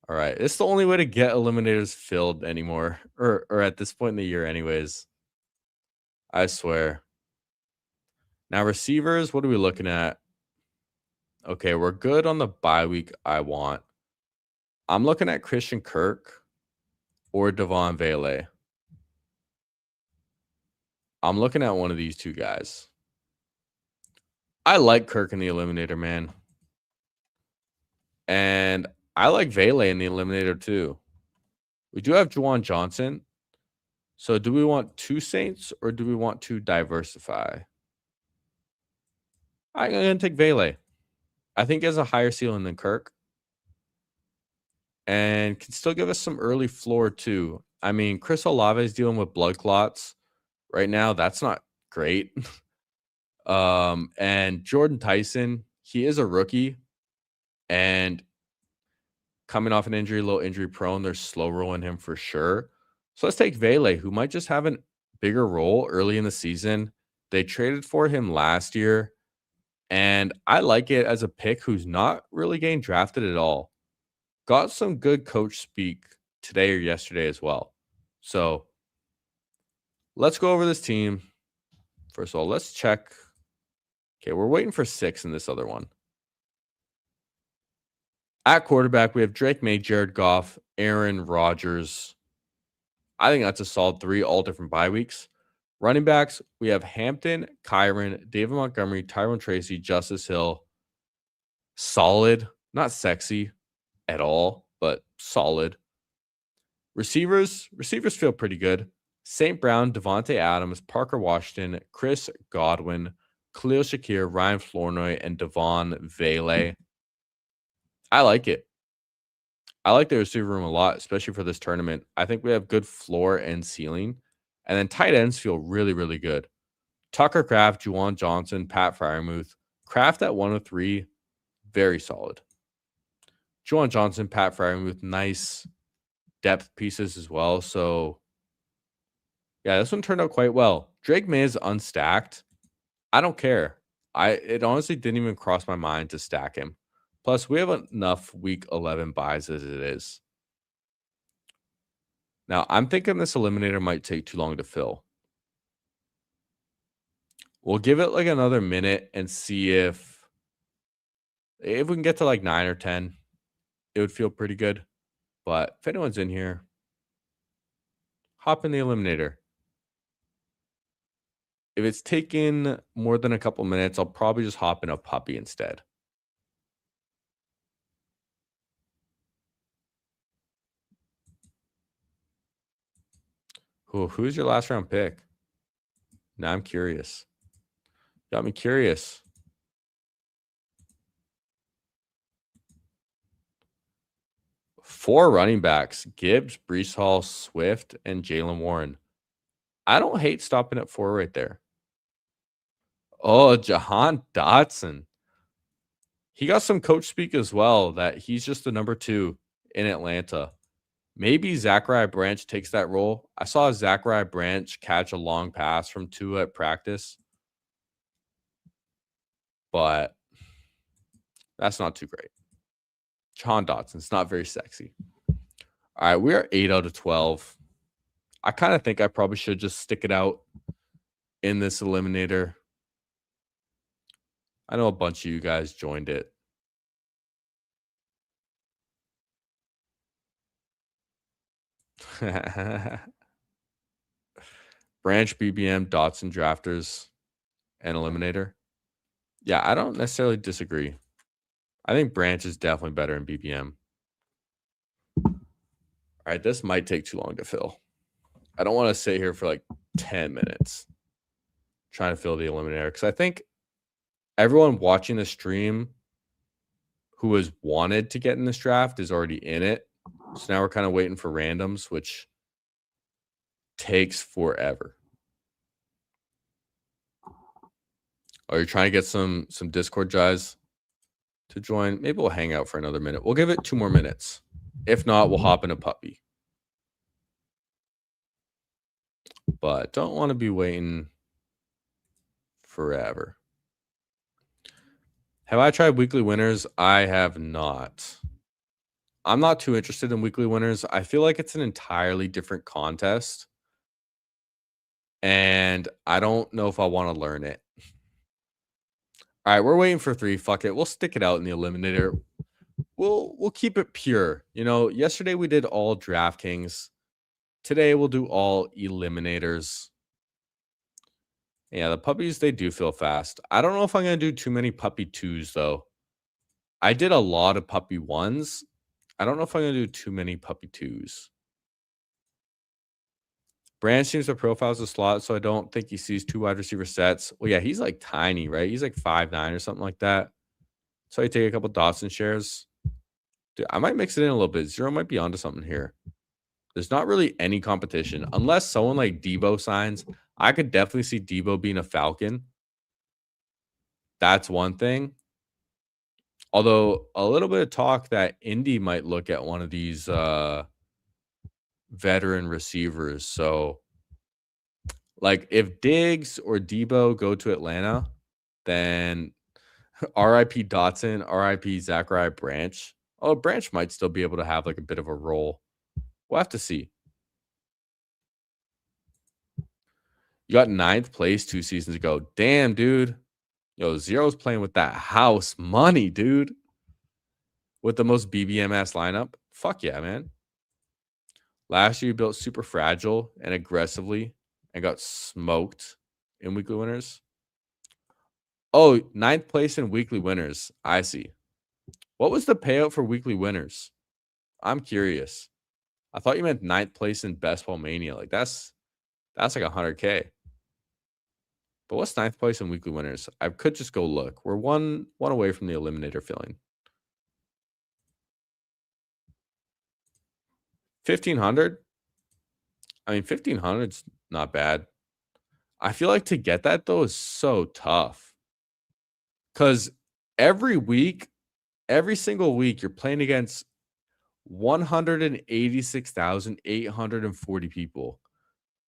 All right. It's the only way to get eliminators filled anymore. Or at this point in the year anyways. I swear. Now receivers, what are we looking at? Okay, we're good on the bye week I want. I'm looking at Christian Kirk or Devon Vele. I'm looking at one of these two guys. I like Kirk in the eliminator, man. And I like Vele in the eliminator too. We do have Juwan Johnson. So do we want two Saints or do we want to diversify? I'm going to take Vele. I think he has a higher ceiling than Kirk. And can still give us some early floor too. I mean, Chris Olave is dealing with blood clots right now. That's not great. And Jordan Tyson, he is a rookie. And coming off an injury, a little injury prone, they're slow rolling him for sure. So let's take Vele, who might just have a bigger role early in the season. They traded for him last year. And I like it as a pick who's not really getting drafted at all. Got some good coach speak today or yesterday as well. So let's go over this team. First of all, let's check. Okay, we're waiting for 6 in this other one. At quarterback, we have Drake May, Jared Goff, Aaron Rodgers. I think that's a solid 3, all different bye weeks. Running backs, we have Hampton, Kyron, David Montgomery, Tyrone Tracy, Justice Hill. Solid, not sexy at all, but solid. Receivers feel pretty good. St. Brown, Devontae Adams, Parker Washington, Chris Godwin, Khalil Shakir, Ryan Flournoy, and Devon Vele. I like it. I like the receiver room a lot, especially for this tournament. I think we have good floor and ceiling. And then tight ends feel really, really good. Tucker Kraft, Juwan Johnson, Pat Fryermuth. Kraft at 103, very solid. Juwan Johnson, Pat Fryermuth, nice depth pieces as well. So, yeah, this one turned out quite well. Drake May is unstacked. I don't care. It honestly didn't even cross my mind to stack him. Plus, we have enough week 11 buys as it is. Now, I'm thinking this eliminator might take too long to fill. We'll give it like another minute and see if we can get to like 9 or 10, it would feel pretty good. But if anyone's in here, hop in the eliminator. If it's taking more than a couple minutes, I'll probably just hop in a puppy instead. Who's your last round pick? Now I'm curious. Got me curious. Four running backs: Gibbs, Breece Hall, Swift, and Jalen Warren. I don't hate stopping at 4 right there. Oh, Jahan Dotson. He got some coach speak as well that he's just the number 2 in Atlanta. Maybe Zachariah Branch takes that role. I saw Zachariah Branch catch a long pass from Tua at practice, but that's not too great. Jahan Dotson's not very sexy. All right, we are 8 out of 12. I kind of think I probably should just stick it out in this eliminator. I know a bunch of you guys joined it. Branch, BBM, Dotson, drafters, and eliminator. Yeah, I don't necessarily disagree. I think Branch is definitely better in BBM. All right, this might take too long to fill. I don't want to sit here for like 10 minutes trying to fill the eliminator because I think everyone watching the stream who has wanted to get in this draft is already in it. So now we're kind of waiting for randoms, which takes forever. Oh, you're trying to get some Discord guys to join. Maybe we'll hang out for another minute. We'll give it 2 more minutes. If not, we'll hop in a puppy. But don't want to be waiting forever. Have I tried weekly winners? I have not. I'm not too interested in weekly winners. I feel like it's an entirely different contest. And I don't know if I want to learn it. All right, we're waiting for 3. Fuck it. We'll stick it out in the eliminator. We'll keep it pure. You know, yesterday we did all DraftKings. Today we'll do all eliminators. Yeah, the puppies, they do feel fast. I don't know if I'm going to do too many puppy 2s, though. I did a lot of puppy 1s. I don't know if I'm going to do too many puppy 2s. Branch seems to profile as a slot, so I don't think he sees 2 wide receiver sets. Well, yeah, he's like tiny, right? He's like 5'9" or something like that. So I take a couple Dotson shares. Dude, I might mix it in a little bit. Zero might be onto something here. There's not really any competition. Unless someone like Debo signs, I could definitely see Debo being a Falcon. That's one thing. Although a little bit of talk that Indy might look at one of these veteran receivers. So, like, if Diggs or Debo go to Atlanta, then RIP Dotson, RIP Zachariah Branch. Oh, Branch might still be able to have like a bit of a role. We'll have to see. You got 9th place 2 seasons ago. Damn, dude. Yo, Zero's playing with that house money, dude. With the most BBMS lineup. Fuck yeah, man. Last year, you built super fragile and aggressively and got smoked in weekly winners. Oh, 9th place in weekly winners. I see. What was the payout for weekly winners? I'm curious. I thought you meant 9th place in Best Ball Mania. Like that's like 100K. But what's 9th place in weekly winners? I could just go look. We're one away from the eliminator filling. 1,500. I mean, 1,500's not bad. I feel like to get that though is so tough. Because every week, every single week, you're playing against 186,840 people,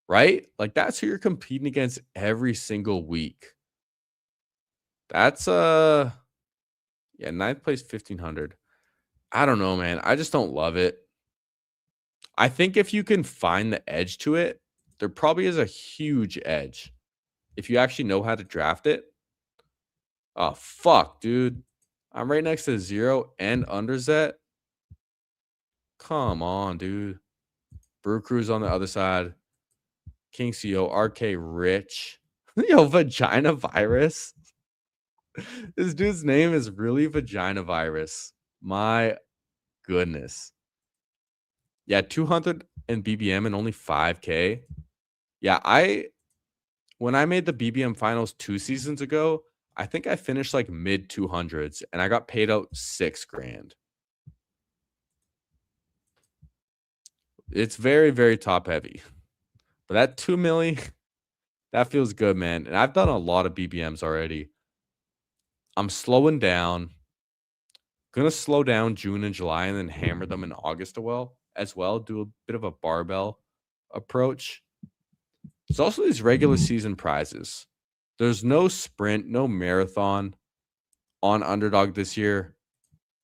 right? Like that's who you're competing against every single week. That's yeah, 9th place 1,500. I don't know, man. I just don't love it. I think if you can find the edge to it, there probably is a huge edge. If you actually know how to draft it. Oh, fuck, dude. I'm right next to Zero and Underzet. Come on, dude. Brew Crew's on the other side. King CO, RK Rich. Yo, vagina virus. This dude's name is really vagina virus. My goodness. Yeah, 200 in BBM and only 5K. Yeah, when I made the BBM finals 2 seasons ago, I think I finished like mid 200s and I got paid out 6 grand. It's very, very top heavy. But that 2 milli, that feels good, man. And I've done a lot of BBMs already. I'm slowing down. Gonna slow down June and July and then hammer them in August as well. Do a bit of a barbell approach. There's also these regular season prizes. There's no sprint, no marathon on Underdog this year.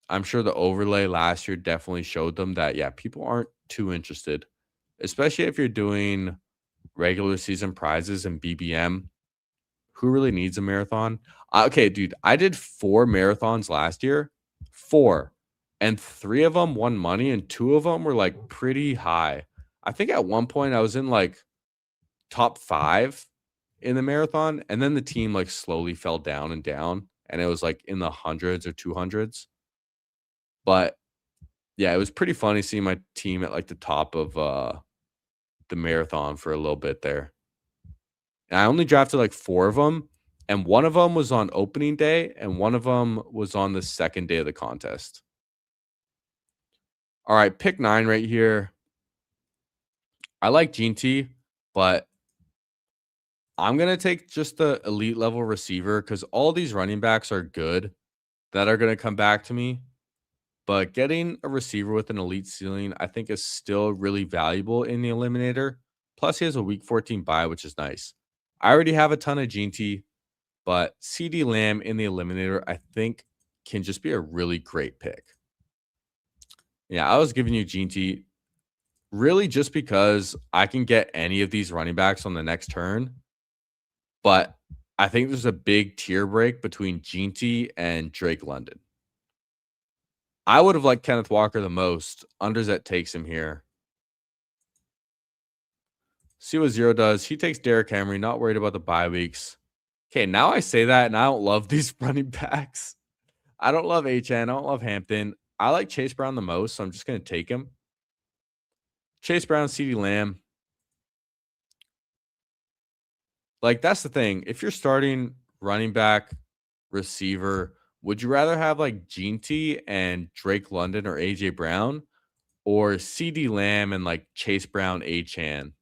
I'm sure the overlay last year definitely showed them that, yeah, people aren't too interested, especially if you're doing regular season prizes and BBM. Who really needs a marathon? Okay, dude, I did 4 marathons last year. 4. And 3 of them won money and 2 of them were like pretty high. I think at one point I was in like top 5 in the marathon, and then the team like slowly fell down and it was like in the hundreds or 200s. But yeah, it was pretty funny seeing my team at like the top of the marathon for a little bit there. And I only drafted like 4 of them, and one of them was on opening day and one of them was on the second day of the contest. All right, pick 9 right here. I like Gene T, but I'm going to take just the elite level receiver because all these running backs are good that are going to come back to me. But getting a receiver with an elite ceiling, I think, is still really valuable in the eliminator. Plus, he has a week 14 bye, which is nice. I already have a ton of Gene T, but CD Lamb in the eliminator, I think, can just be a really great pick. Yeah, I was giving you Gene T really just because I can get any of these running backs on the next turn. But I think there's a big tier break between Gene T and Drake London. I would have liked Kenneth Walker the most. Underset takes him here. See what Zero does. He takes Derrick Henry, not worried about the bye weeks. Okay, now I say that, and I don't love these running backs. I don't love HN. I don't love Hampton. I like Chase Brown the most, so I'm just going to take him. Chase Brown, CeeDee Lamb. Like, that's the thing. If you're starting running back, receiver, would you rather have like Gene T and Drake London or AJ Brown, or CeeDee Lamb and like Chase Brown, Achan?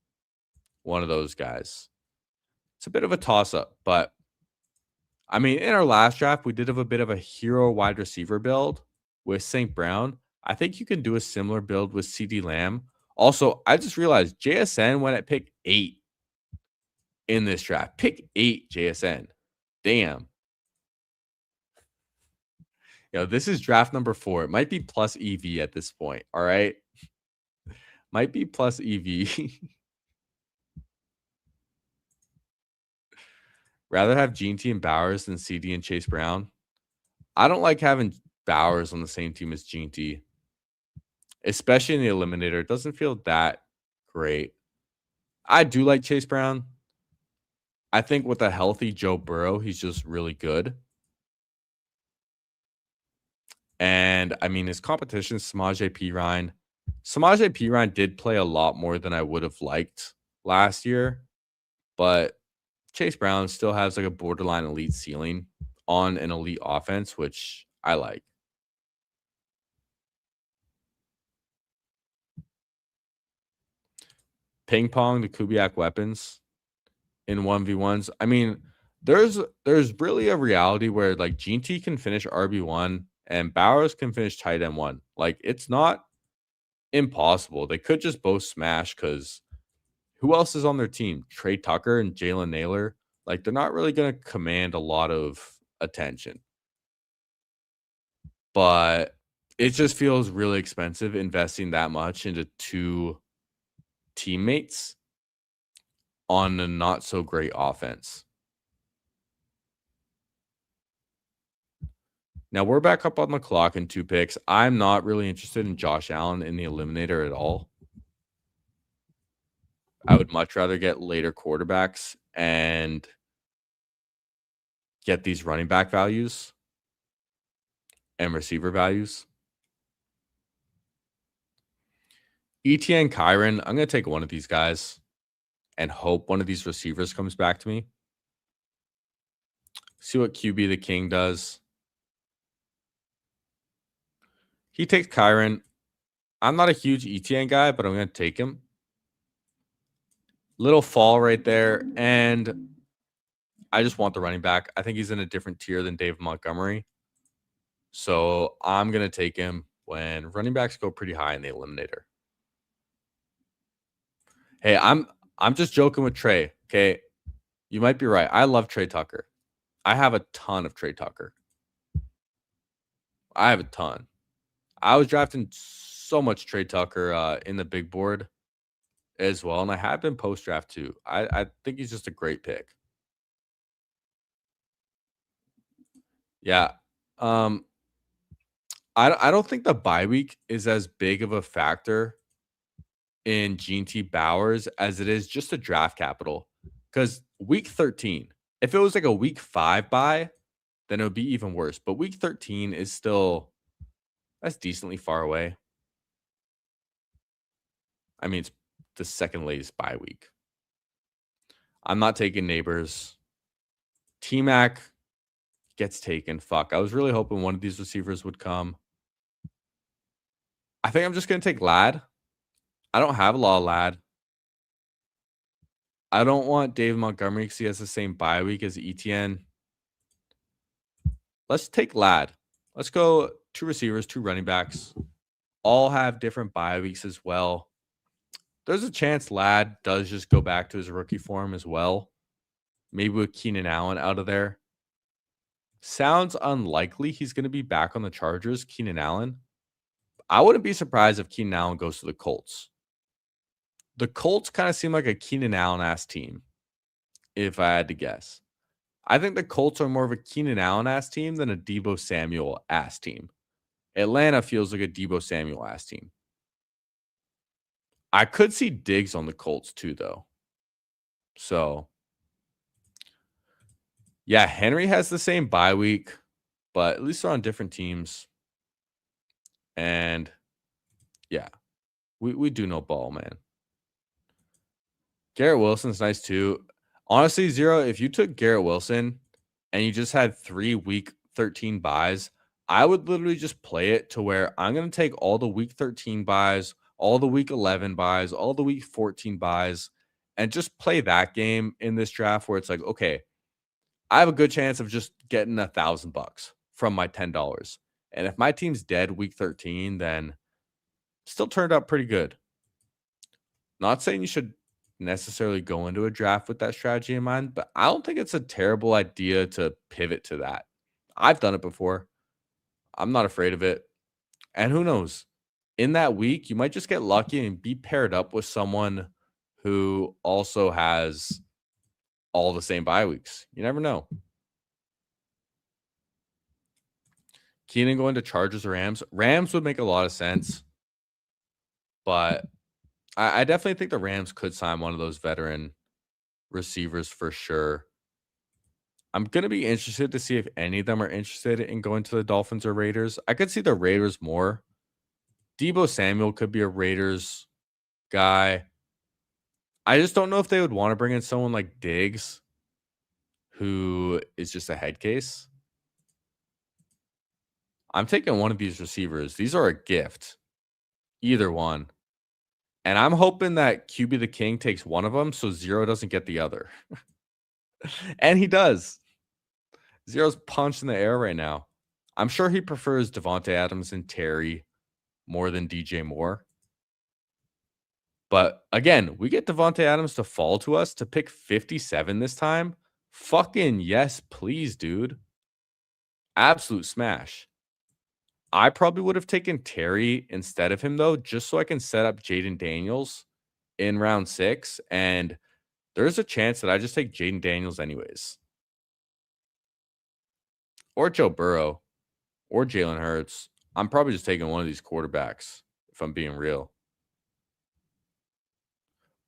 One of those guys. It's a bit of a toss-up, but I mean, in our last draft, we did have a bit of a hero wide receiver build with St. Brown. I think you can do a similar build with CeeDee Lamb. Also, I just realized JSN went at pick 8 in this draft. Pick 8 JSN. Damn. This is draft number 4. It might be plus EV at this point. All right. Might be plus EV. Rather have Gene T and Bowers than CD and Chase Brown. I don't like having Bowers on the same team as Gene T, especially in the eliminator. It doesn't feel that great. I do like Chase Brown. I think with a healthy Joe Burrow, he's just really good. And I mean, his competition, Samaje Perine. Samaje Perine did play a lot more than I would have liked last year, but Chase Brown still has like a borderline elite ceiling on an elite offense, which I like. Ping pong the Kubiak weapons in 1v1s. I mean, there's really a reality where like Gene T can finish RB1 and Bowers can finish tight end 1. Like, it's not impossible. They could just both smash because who else is on their team? Trey Tucker and Jalen Naylor. Like, they're not really going to command a lot of attention. But it just feels really expensive investing that much into 2 teammates on a not so great offense. Now we're back up on the clock in 2 picks. I'm not really interested in Josh Allen in the eliminator at all. I would much rather get later quarterbacks. And get these running back values and receiver values. ETN Kyron, I'm going to take one of these guys and hope one of these receivers comes back to me. See what QB the King does. He takes Kyron. I'm not a huge ETN guy, but I'm going to take him. Little fall right there. And I just want the running back. I think he's in a different tier than Dave Montgomery. So I'm going to take him when running backs go pretty high in the eliminator. Hey, I'm just joking with Trey. Okay. You might be right. I love Trey Tucker. I have a ton of Trey Tucker. I have a ton. I was drafting so much Trey Tucker in the big board as well. And I have been post-draft too. I think he's just a great pick. Yeah. I don't think the bye week is as big of a factor in Gene T. Bowers as it is just a draft capital. Because week 13, if it was like a week 5 bye, then it would be even worse. But week 13 is still, that's decently far away. I mean, it's the second latest bye week. I'm not taking Neighbors. T-Mac gets taken. Fuck. I was really hoping one of these receivers would come. I think I'm just going to take Ladd. I don't have a lot of Ladd. I don't want Dave Montgomery because he has the same bye week as ETN. Let's take Ladd. Let's go 2 receivers, 2 running backs. All have different bye weeks as well. There's a chance Ladd does just go back to his rookie form as well. Maybe with Keenan Allen out of there. Sounds unlikely he's going to be back on the Chargers, Keenan Allen. I wouldn't be surprised if Keenan Allen goes to the Colts. The Colts kind of seem like a Keenan Allen-ass team, if I had to guess. I think the Colts are more of a Keenan Allen-ass team than a Deebo Samuel-ass team. Atlanta feels like a Deebo Samuel-ass team. I could see Diggs on the Colts too, though. So, yeah, Henry has the same bye week, but at least they're on different teams. And, yeah, we do know ball, man. Garrett Wilson's nice too. Honestly, Zero, if you took Garrett Wilson and you just had 3 week 13 buys, I would literally just play it to where I'm going to take all the week 13 buys, all the week 11 buys, all the week 14 buys, and just play that game in this draft where it's like, okay, I have a good chance of just getting $1,000 from my $10. And if my team's dead week 13, then still turned out pretty good. Not saying you should necessarily go into a draft with that strategy in mind, but I don't think it's a terrible idea to pivot to that. I've done it before. I'm not afraid of it. And who knows? In that week, you might just get lucky and be paired up with someone who also has all the same bye weeks. You never know. Keenan going to Chargers or Rams. Rams would make a lot of sense. But I definitely think the Rams could sign one of those veteran receivers for sure. I'm going to be interested to see if any of them are interested in going to the Dolphins or Raiders. I could see the Raiders more. Deebo Samuel could be a Raiders guy. I just don't know if they would want to bring in someone like Diggs, who is just a head case. I'm taking one of these receivers. These are a gift. Either one. And I'm hoping that QB the King takes one of them so Zero doesn't get the other. And he does. Zero's punched in the air right now. I'm sure he prefers Devontae Adams and Terry more than DJ Moore. But again, we get Devontae Adams to fall to us to pick 57 this time. Fucking yes, please, dude. Absolute smash. I probably would have taken Terry instead of him, though, just so I can set up Jaden Daniels in round 6. And there's a chance that I just take Jaden Daniels anyways. Or Joe Burrow. Or Jalen Hurts. I'm probably just taking one of these quarterbacks, if I'm being real.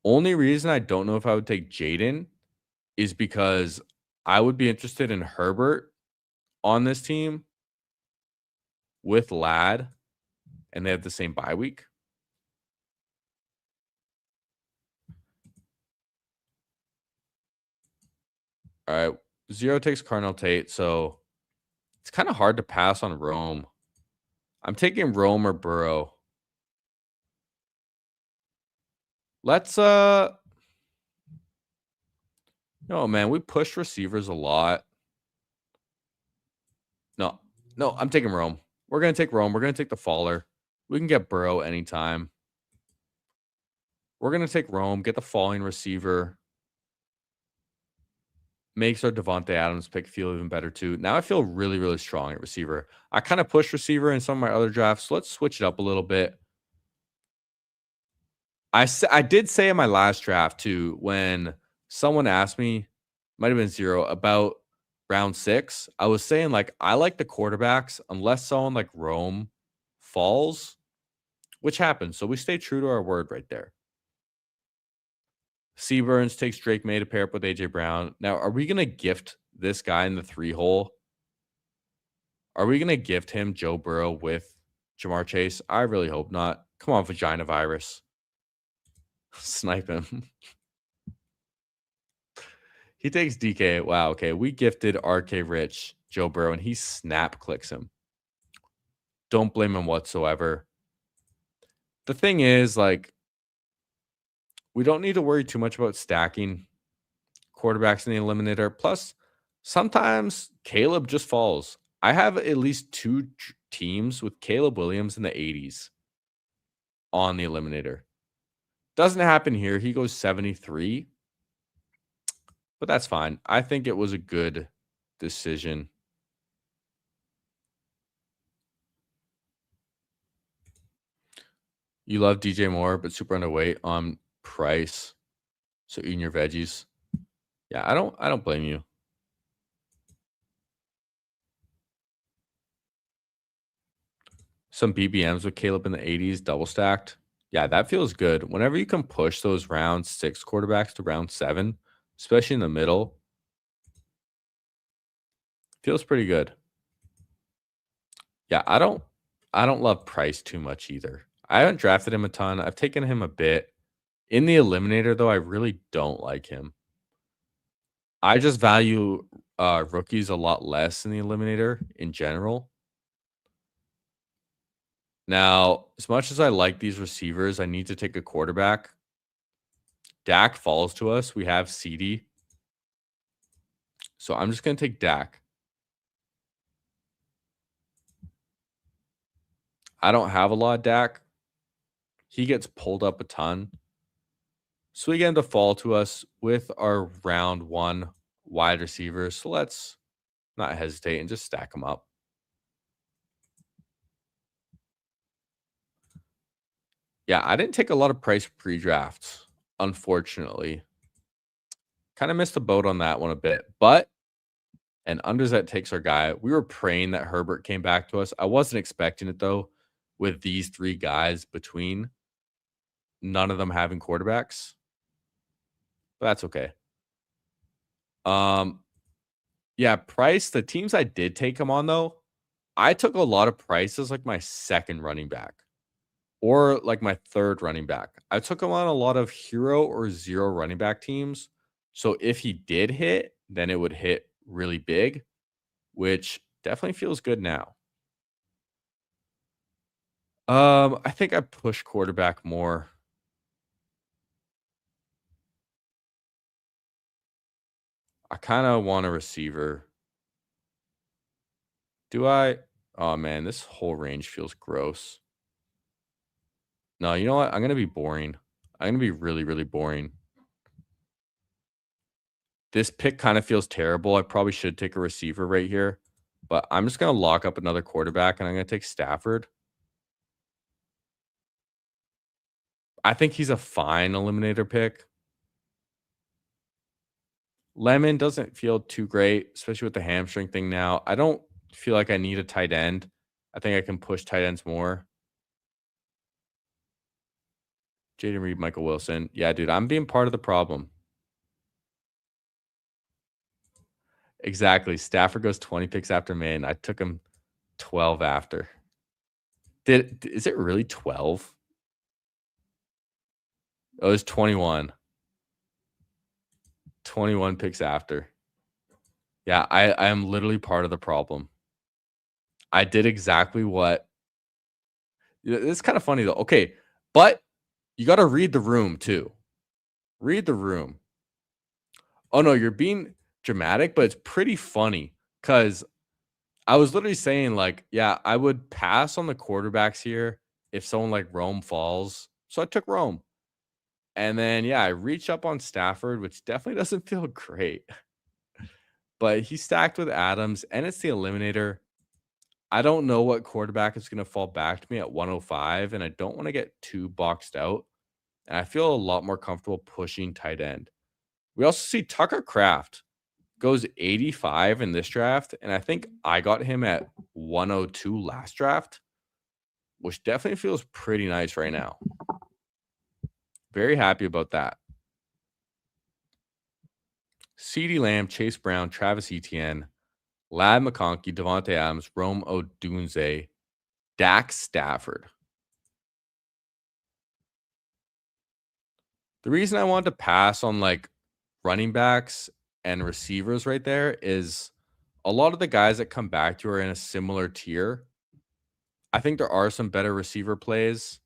Only reason I don't know if I would take Jaden is because I would be interested in Herbert on this team with Ladd, and they have the same bye week. All right. 0 takes Cardinal Tate, so it's kind of hard to pass on Rome. I'm taking Rome or Burrow. Let's no, man, we push receivers a lot. No, I'm taking Rome. We're gonna take Rome. We're gonna take the faller. We can get Burrow anytime. We're gonna take Rome, get the falling receiver. Makes our Devontae Adams pick feel even better too. Now I feel really, really strong at receiver. I kind of pushed receiver in some of my other drafts. So let's switch it up a little bit. I did say in my last draft too, when someone asked me, might have been 0, about round 6. I was saying, like, I like the quarterbacks unless someone like Rome falls, which happens. So we stay true to our word right there. Seaburns takes Drake May to pair up with AJ Brown. Now, are we going to gift this guy in the 3 hole? Are we going to gift him Joe Burrow with Jamar Chase? I really hope not. Come on, vagina virus. Snipe him. He takes DK. Wow, okay. We gifted RK Rich Joe Burrow, and he snap clicks him. Don't blame him whatsoever. The thing is, like, we don't need to worry too much about stacking quarterbacks in the eliminator. Plus, sometimes Caleb just falls. I have at least 2 teams with Caleb Williams in the 80s on the eliminator. Doesn't happen here. He goes 73. But that's fine. I think it was a good decision. You love DJ Moore, but super underweight on price. So eating your veggies. Yeah, I don't blame you. Some BBMs with Caleb in the 80s, double stacked. Yeah, that feels good. Whenever you can push those round 6 quarterbacks to round 7, especially in the middle, feels pretty good. Yeah, I don't love Price too much either. I haven't drafted him a ton. I've taken him a bit. In the eliminator, though, I really don't like him. I just value rookies a lot less in the eliminator in general. Now, as much as I like these receivers, I need to take a quarterback. Dak falls to us. We have CD. So I'm just going to take Dak. I don't have a lot of Dak. He gets pulled up a ton. So we get him to fall to us with our round 1 wide receivers. So let's not hesitate and just stack them up. Yeah, I didn't take a lot of price pre-drafts, unfortunately. Kind of missed the boat on that one a bit. But and Underset takes our guy. We were praying that Herbert came back to us. I wasn't expecting it, though, with these 3 guys between. None of them having quarterbacks. But that's okay. Yeah, Price, the teams I did take him on, though, I took a lot of Price as like my 2nd running back or like my 3rd running back. I took him on a lot of hero or 0 running back teams. So if he did hit, then it would hit really big, which definitely feels good now. I think I push quarterback more. I kind of want a receiver. Do I? Oh, man, this whole range feels gross. No, you know what? I'm going to be boring. I'm going to be really, really boring. This pick kind of feels terrible. I probably should take a receiver right here. But I'm just going to lock up another quarterback, and I'm going to take Stafford. I think he's a fine eliminator pick. Lemon doesn't feel too great, especially with the hamstring thing now. I don't feel like I need a tight end. I think I can push tight ends more. Jaden Reed, Michael Wilson. Yeah, dude, I'm being part of the problem. Exactly. Stafford goes 20 picks after me, and I took him 12 after. Is it really 12? Oh, it was 21. 21 picks after. Yeah, I am literally part of the problem. I did exactly what. It's kind of funny though. Okay, but you got to read the room too. Read the room. Oh no, you're being dramatic, but it's pretty funny because I was literally saying like, yeah, I would pass on the quarterbacks here if someone like Rome falls. So I took Rome. And then yeah, I reach up on Stafford, which definitely doesn't feel great. But he's stacked with Adams and it's the eliminator. I don't know what quarterback is going to fall back to me at 105, and I don't want to get too boxed out. And I feel a lot more comfortable pushing tight end. We also see Tucker Kraft goes 85 in this draft, and I think I got him at 102 last draft, which definitely feels pretty nice right now. Very happy about that. CeeDee Lamb, Chase Brown, Travis Etienne, Ladd McConkey, Devontae Adams, Rome Odunze, Dak Stafford. The reason I wanted to pass on like running backs and receivers right there is a lot of the guys that come back to are in a similar tier. I think there are some better receiver plays,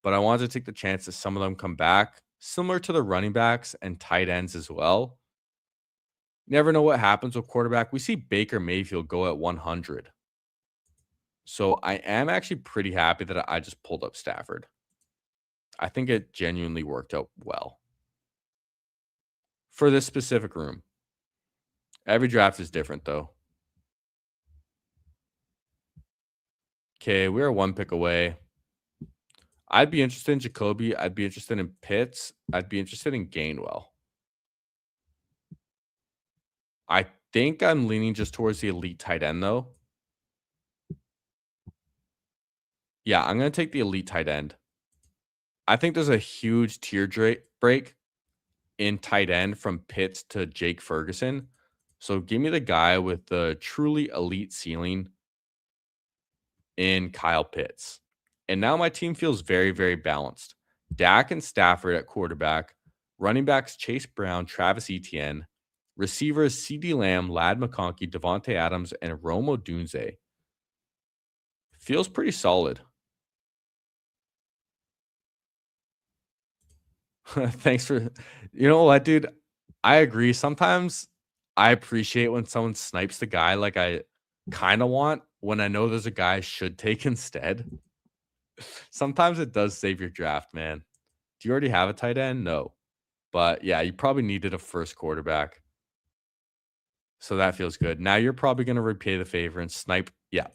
but I wanted to take the chance that some of them come back, similar to the running backs and tight ends as well. Never know what happens with quarterback. We see Baker Mayfield go at 100. So I am actually pretty happy that I just pulled up Stafford. I think it genuinely worked out well for this specific room. Every draft is different, though. Okay, we're one pick away. I'd be interested in Jacoby. I'd be interested in Pitts. I'd be interested in Gainwell. I think I'm leaning just towards the elite tight end, though. Yeah, I'm going to take the elite tight end. I think there's a huge tier break in tight end from Pitts to Jake Ferguson. So give me the guy with the truly elite ceiling in Kyle Pitts. And now my team feels very, very balanced. Dak and Stafford at quarterback, running backs Chase Brown, Travis Etienne, receivers CeeDee Lamb, Ladd McConkey, Devontae Adams, and Rome Odunze. Feels pretty solid. Thanks for, you know what, dude? I agree. Sometimes I appreciate when someone snipes the guy like I kind of want when I know there's a guy I should take instead. Sometimes it does save your draft, man. Do you already have a tight end? No. But yeah, you probably needed a first quarterback. So that feels good. Now you're probably going to repay the favor and snipe. Yeah,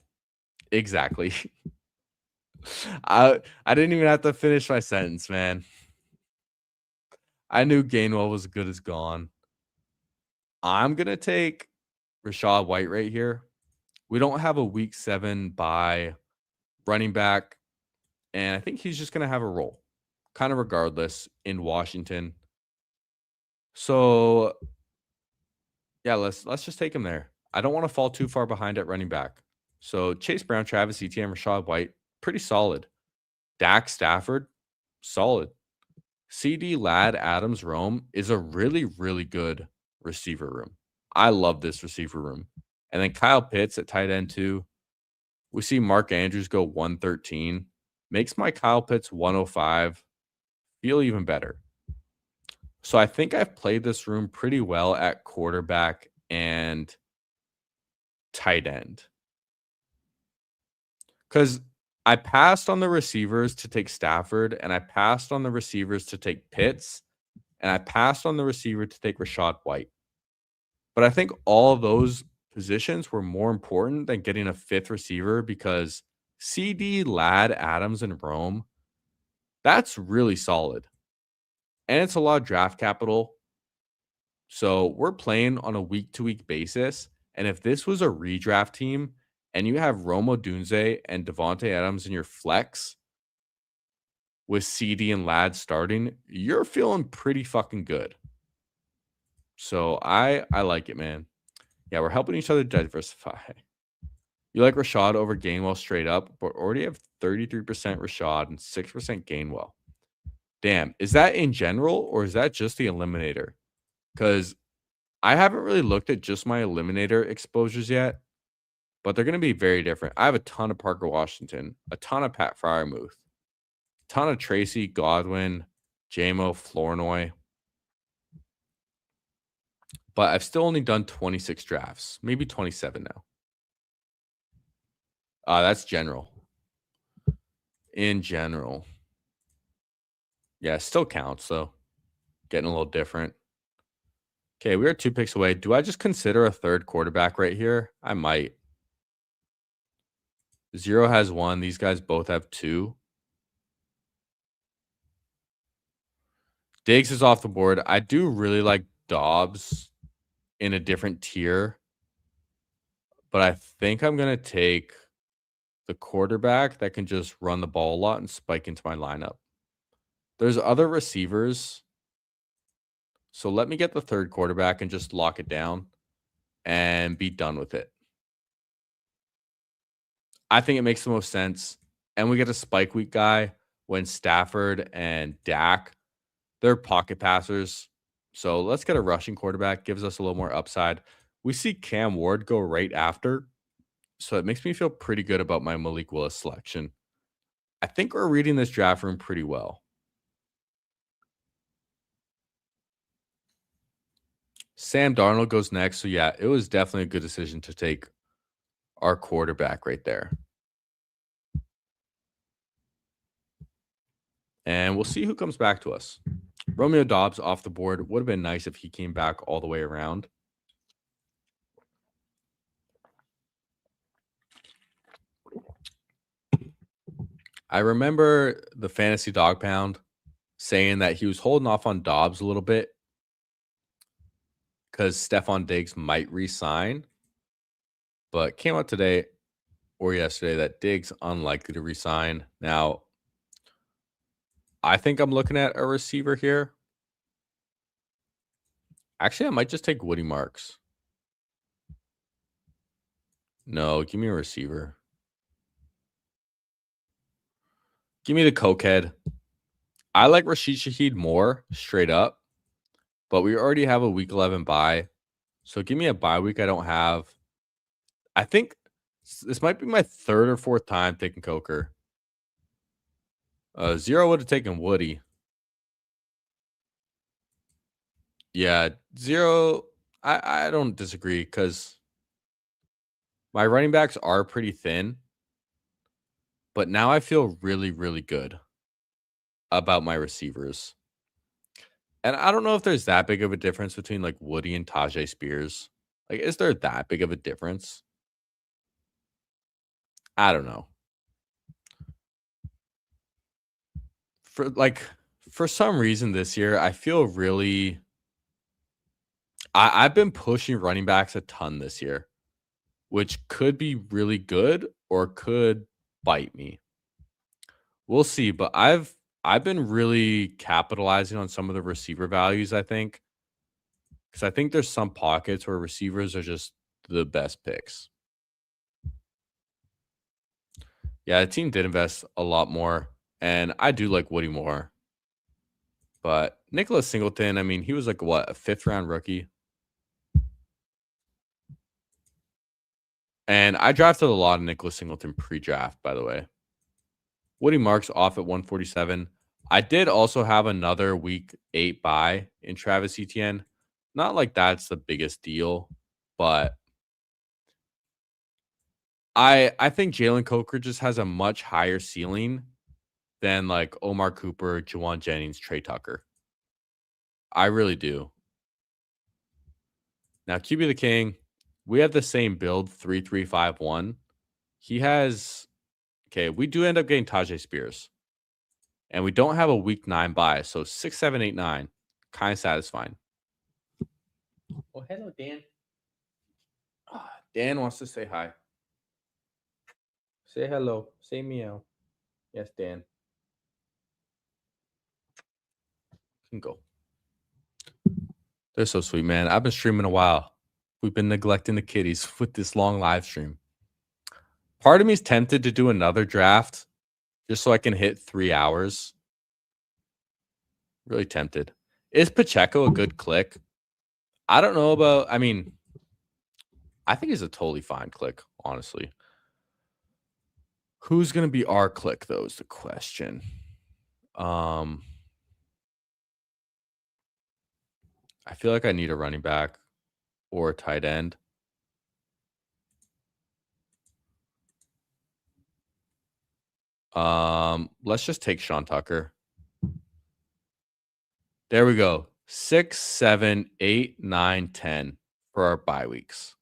exactly. I didn't even have to finish my sentence, man. I knew Gainwell was good as gone. I'm going to take Rachaad White right here. We don't have a week 7 bye running back, and I think he's just going to have a role, kind of regardless, in Washington. So, yeah, let's just take him there. I don't want to fall too far behind at running back. So, Chase Brown, Travis Etienne, Rachaad White, pretty solid. Dak Stafford, solid. CD, Ladd, Adams, Rome is a really, really good receiver room. I love this receiver room. And then Kyle Pitts at tight end too. We see Mark Andrews go 113. Makes my Kyle Pitts 105 feel even better. So I think I've played this room pretty well at quarterback and tight end. Because I passed on the receivers to take Stafford, and I passed on the receivers to take Pitts, and I passed on the receiver to take Rachaad White. But I think all those positions were more important than getting a 5th receiver because CD, Ladd, Adams, and Rome, that's really solid. And it's a lot of draft capital. So we're playing on a week-to-week basis. And if this was a redraft team and you have Rome Odunze and Devontae Adams in your flex with CD and Ladd starting, you're feeling pretty fucking good. So I like it, man. Yeah, we're helping each other diversify. You like Rashad over Gainwell straight up, but already have 33% Rashad and 6% Gainwell. Damn, is that in general or is that just the eliminator? Because I haven't really looked at just my eliminator exposures yet, but they're going to be very different. I have a ton of Parker Washington, a ton of Pat Fryermuth, a ton of Tracy, Godwin, JMO, Flournoy. But I've still only done 26 drafts, maybe 27 now. That's general. In general. Yeah, it still counts, though. Getting a little different. Okay, we are 2 picks away. Do I just consider a third quarterback right here? I might. 0 has 1. These guys both have 2. Diggs is off the board. I do really like Dobbs in a different tier, but I think I'm going to take the quarterback that can just run the ball a lot and spike into my lineup. There's other receivers, so let me get the third quarterback and just lock it down and be done with it. I think it makes the most sense. And we get a spike week guy when Stafford and Dak, they're pocket passers. So let's get a rushing quarterback. Gives us a little more upside. We see Cam Ward go right after. So it makes me feel pretty good about my Malik Willis selection. I think we're reading this draft room pretty well. Sam Darnold goes next. So yeah, it was definitely a good decision to take our quarterback right there. And we'll see who comes back to us. Romeo Dobbs off the board. Would have been nice if he came back all the way around. I remember the Fantasy Dog Pound saying that he was holding off on Dobbs a little bit because Stephon Diggs might re-sign. But came out today or yesterday that Diggs unlikely to re-sign. Now, I think I'm looking at a receiver here. Actually, I might just take Woody Marks. No, give me a receiver. Give me the cokehead. I like Rashid Shaheed more, straight up. But we already have a week 11 bye. So give me a bye week I don't have. I think this might be my third or fourth time taking Coker. 0 would have taken Woody. Yeah, 0. I don't disagree because my running backs are pretty thin. But now I feel really, really good about my receivers. And I don't know if there's that big of a difference between like Woody and Tajay Spears. Like, is there that big of a difference? I don't know. For some reason this year, I feel really I've been pushing running backs a ton this year, which could be really good or could bite me. We'll see, but I've been really capitalizing on some of the receiver values, I think. Because I think there's some pockets where receivers are just the best picks. Yeah, the team did invest a lot more, and I do like Woody more. But Nicholas Singleton, I mean, he was like, what, a 5th-round rookie? And I drafted a lot of Nicholas Singleton pre-draft, by the way. Woody Marks off at 147. I did also have another week 8 bye in Travis Etienne. Not like that's the biggest deal, but I think Jalen Coker just has a much higher ceiling than like Omar Cooper, Juwan Jennings, Trey Tucker. I really do. Now, QB the King, we have the same build, 3-3-5-1. He has, okay, we do end up getting Tajay Spears. And we don't have a week 9 bye. So 6, 7, 8, 9. Kind of satisfying. Oh, hello, Dan. Dan wants to say hi. Say hello. Say meow. Yes, Dan. You can go. They're so sweet, man. I've been streaming a while. We've been neglecting the kiddies with this long live stream. Part of me is tempted to do another draft just so I can hit 3 hours. Really tempted. Is Pacheco a good click? I don't know about, I mean, I think he's a totally fine click, honestly. Who's going to be our click, though, is the question. I feel like I need a running back or a tight end. Let's just take Sean Tucker. There we go. 6, 7, 8, 9, 10 for our bye weeks.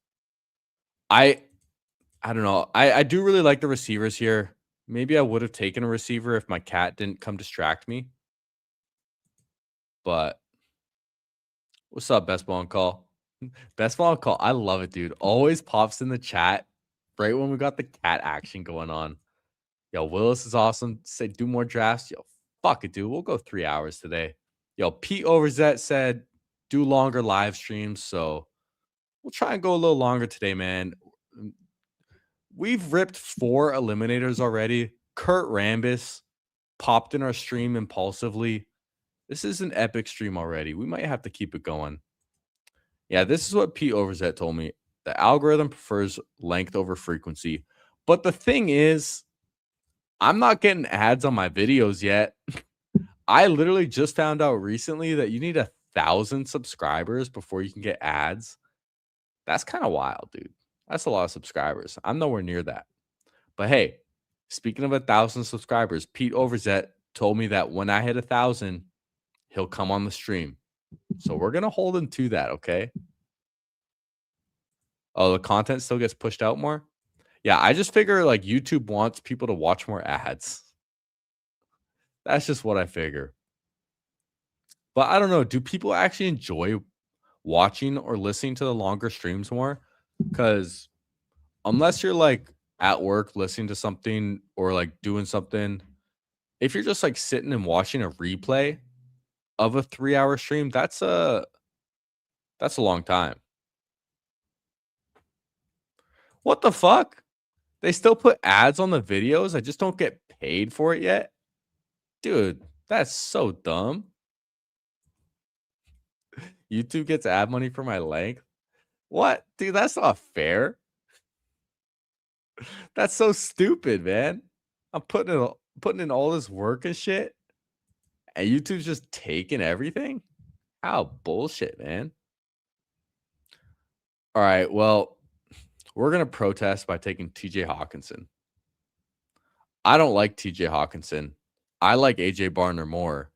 I don't know. I do really like the receivers here. Maybe I would have taken a receiver if my cat didn't come distract me. But what's up, Best Ball and Call? Best Ball and Call. I love it, dude. Always pops in the chat right when we got the cat action going on. Yo, Willis is awesome. Say do more drafts. Yo, fuck it, dude. We'll go 3 hours today. Yo, Pete Overzet said do longer live streams. So we'll try and go a little longer today, man. We've ripped 4 eliminators already. CURT RAMBUS popped in our stream impulsively. This is an epic stream already. We might have to keep it going. Yeah, this is what Pete Overzet told me. The algorithm prefers length over frequency. But the thing is, I'm not getting ads on my videos yet. I literally just found out recently that you need 1,000 subscribers before you can get ads. That's kind of wild, dude. That's a lot of subscribers. I'm nowhere near that. But hey, speaking of 1,000 subscribers, Pete Overzet told me that when I hit 1,000, he'll come on the stream. So we're going to hold him to that, okay? Oh, the content still gets pushed out more? Yeah, I just figure like YouTube wants people to watch more ads. That's just what I figure. But I don't know. Do people actually enjoy watching or listening to the longer streams more? Because unless you're like at work listening to something or like doing something, if you're just like sitting and watching a replay of a 3-hour stream, that's a long time. What the fuck? They still put ads on the videos. I just don't get paid for it yet. Dude, that's so dumb. YouTube gets ad money for my length. What? Dude, that's not fair. That's so stupid, man. I'm putting in all this work and shit, and YouTube's just taking everything? How bullshit, man. All right, well, we're going to protest by taking TJ Hawkinson. I don't like TJ Hawkinson. I like AJ Barner more,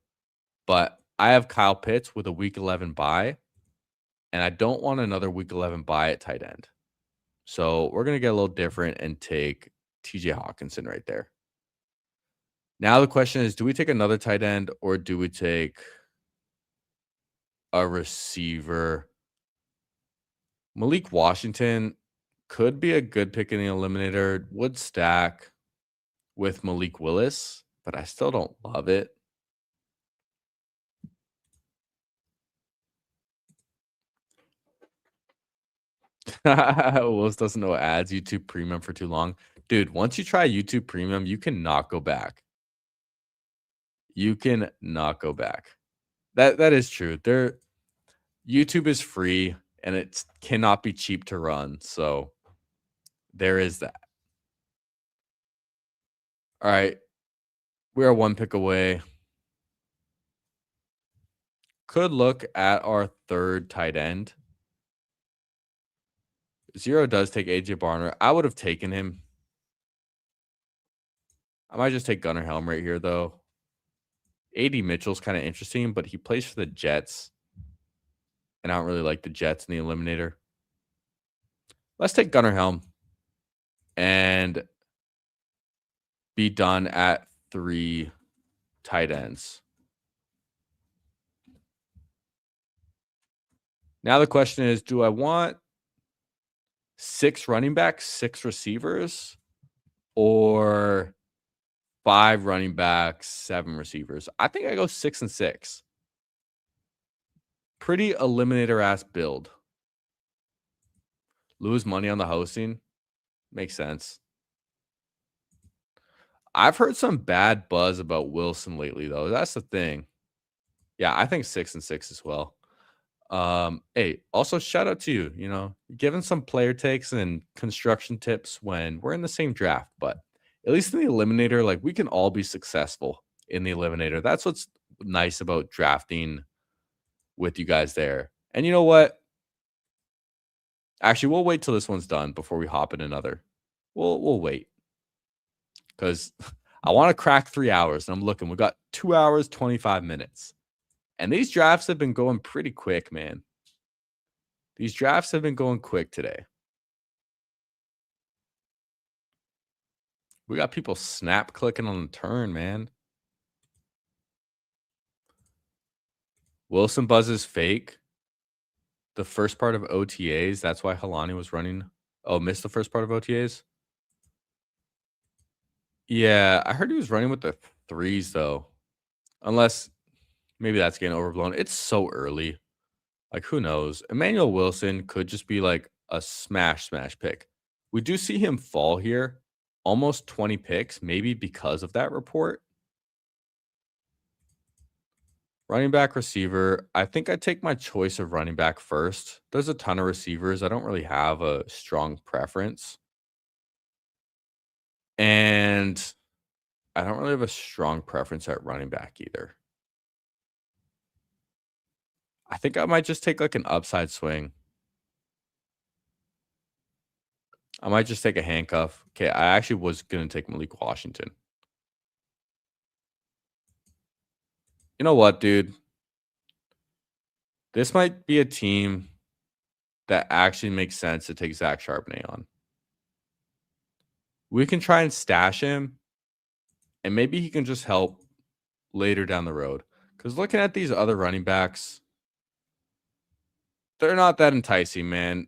but I have Kyle Pitts with a week 11 bye, and I don't want another week 11 bye at tight end. So we're going to get a little different and take TJ Hawkinson right there. Now the question is, do we take another tight end or do we take a receiver? Malik Washington could be a good pick in the eliminator. Would stack with Malik Willis, but I still don't love it. Willis doesn't know ads. YouTube Premium for too long. Dude, once you try YouTube Premium, you cannot go back. You can not go back. That is true. YouTube is free and it cannot be cheap to run. So there is that. All right. We are 1 pick away. Could look at our 3rd tight end. 0 does take AJ Barner. I would have taken him. I might just take Gunnar Helm right here, though. AD Mitchell's kind of interesting, but he plays for the Jets. And I don't really like the Jets in the eliminator. Let's take Gunnar Helm and be done at 3 tight ends. Now the question is, do I want 6 running backs, 6 receivers, or 5 running backs, 7 receivers? I think I go 6 and 6. Pretty eliminator-ass build. Lose money on the hosting. Makes sense. I've heard some bad buzz about Wilson lately, though. That's the thing. Yeah, I think 6 and 6 as well. Hey, also shout out to you, giving some player takes and construction tips when we're in the same draft, but at least in the eliminator, like we can all be successful in the eliminator. That's what's nice about drafting with you guys there. And you know what? Actually, we'll wait till this one's done before we hop in another. We'll wait. Because I want to crack 3 hours. And I'm looking, we got 2 hours, 25 minutes. And these drafts have been going pretty quick, man. These drafts have been going quick today. We got people snap clicking on the turn, man. Wilson buzz is fake. The first part of OTAs, that's why Halani was running. Oh, missed the first part of OTAs? Yeah, I heard he was running with the 3s, though. Unless maybe that's getting overblown. It's so early. Like, who knows? Emmanuel Wilson could just be like a smash pick. We do see him fall here. Almost 20 picks, maybe because of that report. Running back, receiver. I think I take my choice of running back first. There's a ton of receivers. I don't really have a strong preference. And I don't really have a strong preference at running back either. I think I might just take like an upside swing. I might just take a handcuff. Okay, I actually was going to take Malik Washington. You know what, dude? This might be a team that actually makes sense to take Zach Charbonnet on. We can try and stash him, and maybe he can just help later down the road. Because looking at these other running backs, they're not that enticing, man.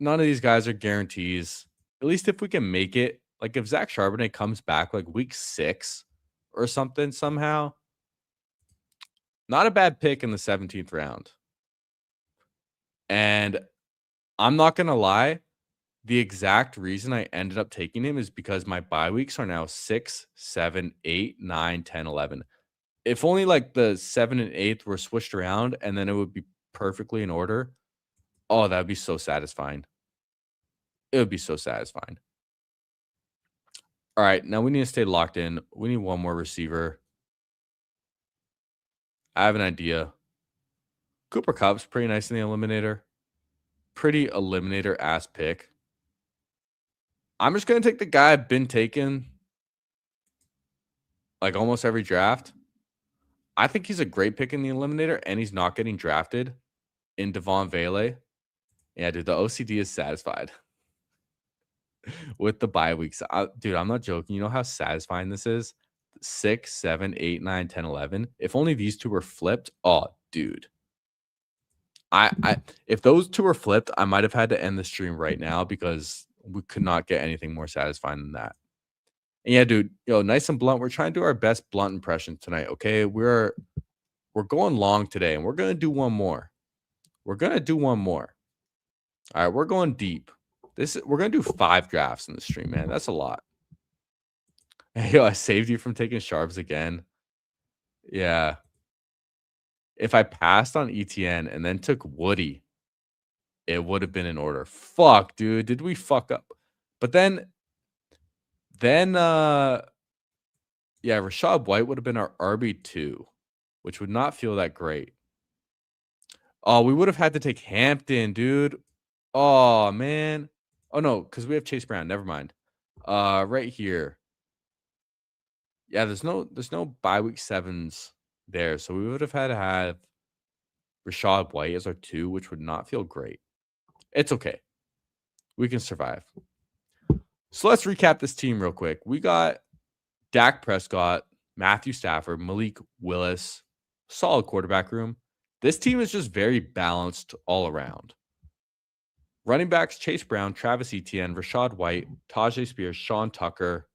None of these guys are guarantees. At least if we can make it, like if Zach Charbonnet comes back like week 6 or something somehow, not a bad pick in the 17th round. And I'm not going to lie, the exact reason I ended up taking him is because my bye weeks are now 6, 7, 8, 9, 10, 11. If only like the 7 and 8 were switched around and then it would be perfectly in order. Oh, that would be so satisfying. It would be so satisfying. All right, now we need to stay locked in. We need one more receiver. I have an idea. Cooper Kupp's pretty nice in the eliminator. Pretty eliminator-ass pick. I'm just going to take the guy I've been taking like almost every draft. I think he's a great pick in the eliminator, and he's not getting drafted in Devon Vele. Yeah, dude, the OCD is satisfied with the bye weeks. Dude, I'm not joking. You know how satisfying this is? 6, 7, 8, 9, 10, 11. If only these two were flipped. Oh, dude. If those two were flipped, I might have had to end the stream right now because we could not get anything more satisfying than that. And yeah, dude, nice and blunt. We're trying to do our best blunt impression tonight, okay? We're going long today, and we're going to do one more. We're going to do one more. All right, we're going deep. We're going to do 5 drafts in the stream, man. That's a lot. Yo, I saved you from taking Sharps again. Yeah. If I passed on ETN and then took Woody, it would have been in order. Fuck, dude. Did we fuck up? But then yeah, Rashad White would have been our RB2, which would not feel that great. Oh, we would have had to take Hampton, dude. Oh, man. Oh, no, because we have Chase Brown. Never mind. Right here. Yeah, there's no bye week 7s there. So we would have had to have Rashad White as our 2, which would not feel great. It's okay. We can survive. So let's recap this team real quick. We got Dak Prescott, Matthew Stafford, Malik Willis, solid quarterback room. This team is just very balanced all around. Running backs, Chase Brown, Travis Etienne, Rashad White, Tajay Spears, Sean Tucker,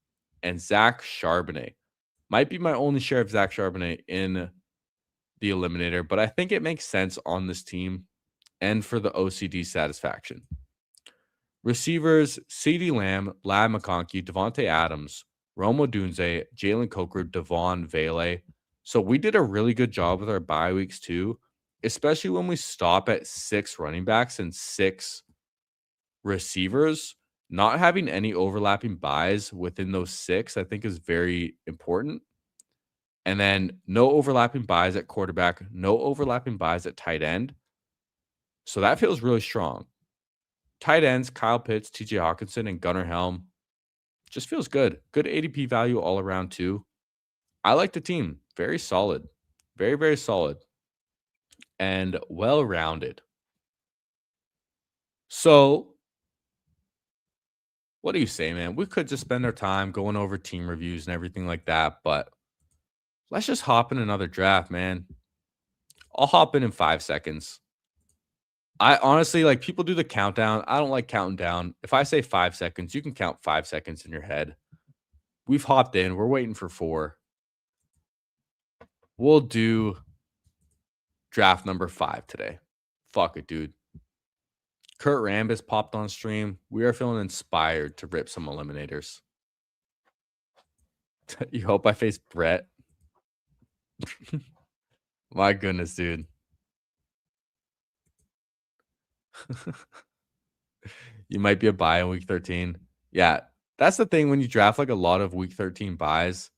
and Zach Charbonnet. Might be my only share of Zach Charbonnet in the eliminator, but I think it makes sense on this team and for the OCD satisfaction. Receivers, CeeDee Lamb, Ladd McConkey, Devontae Adams, Rome Odunze, Jalen Coker, Devon Vele. So we did a really good job with our bye weeks too, especially when we stop at 6 running backs and 6 receivers. Not having any overlapping buys within those 6, I think, is very important. And then no overlapping buys at quarterback, no overlapping buys at tight end. So that feels really strong. Tight ends, Kyle Pitts, TJ Hawkinson, and Gunnar Helm. Just feels good. Good ADP value all around too. I like the team. Very solid. Very, very solid. And well-rounded. So what do you say, man? We could just spend our time going over team reviews and everything like that, but let's just hop in another draft, man. I'll hop in 5 seconds. I honestly, like, people do the countdown. I don't like counting down. If I say 5 seconds, you can count 5 seconds in your head. We've hopped in. We're waiting for 4. We'll do draft number 5 today. Fuck it, dude. CURT Rambus popped on stream. We are feeling inspired to rip some eliminators. You hope I face Brett? My goodness, dude. You might be a buy in week 13. Yeah, that's the thing when you draft like a lot of week 13 buys.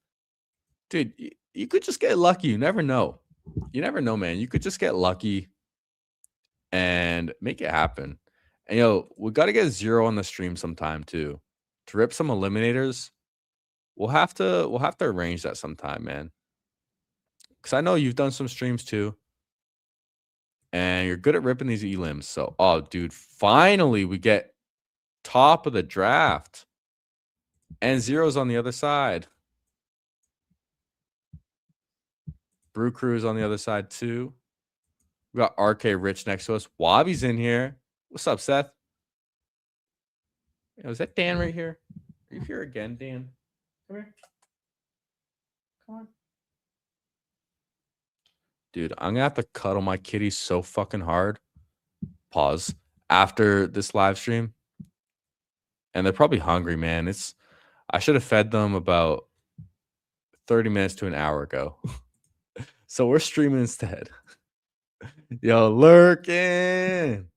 Dude, you could just get lucky. You never know. You never know, man. You could just get lucky and make it happen. And we got to get 0 on the stream sometime too. To rip some eliminators, we'll have to arrange that sometime, man. Because I know you've done some streams too. And you're good at ripping these elims. So, oh, dude, finally we get top of the draft. And 0's on the other side. Brew Crew's on the other side too. We got RK Rich next to us. Wobby's in here. What's up, Seth? Is that Dan right here? Are you here again, Dan? Come here. Come on. Dude, I'm going to have to cuddle my kitty so fucking hard. Pause. After this live stream. And they're probably hungry, man. I should have fed them about 30 minutes to an hour ago. So we're streaming instead. Yo, lurking.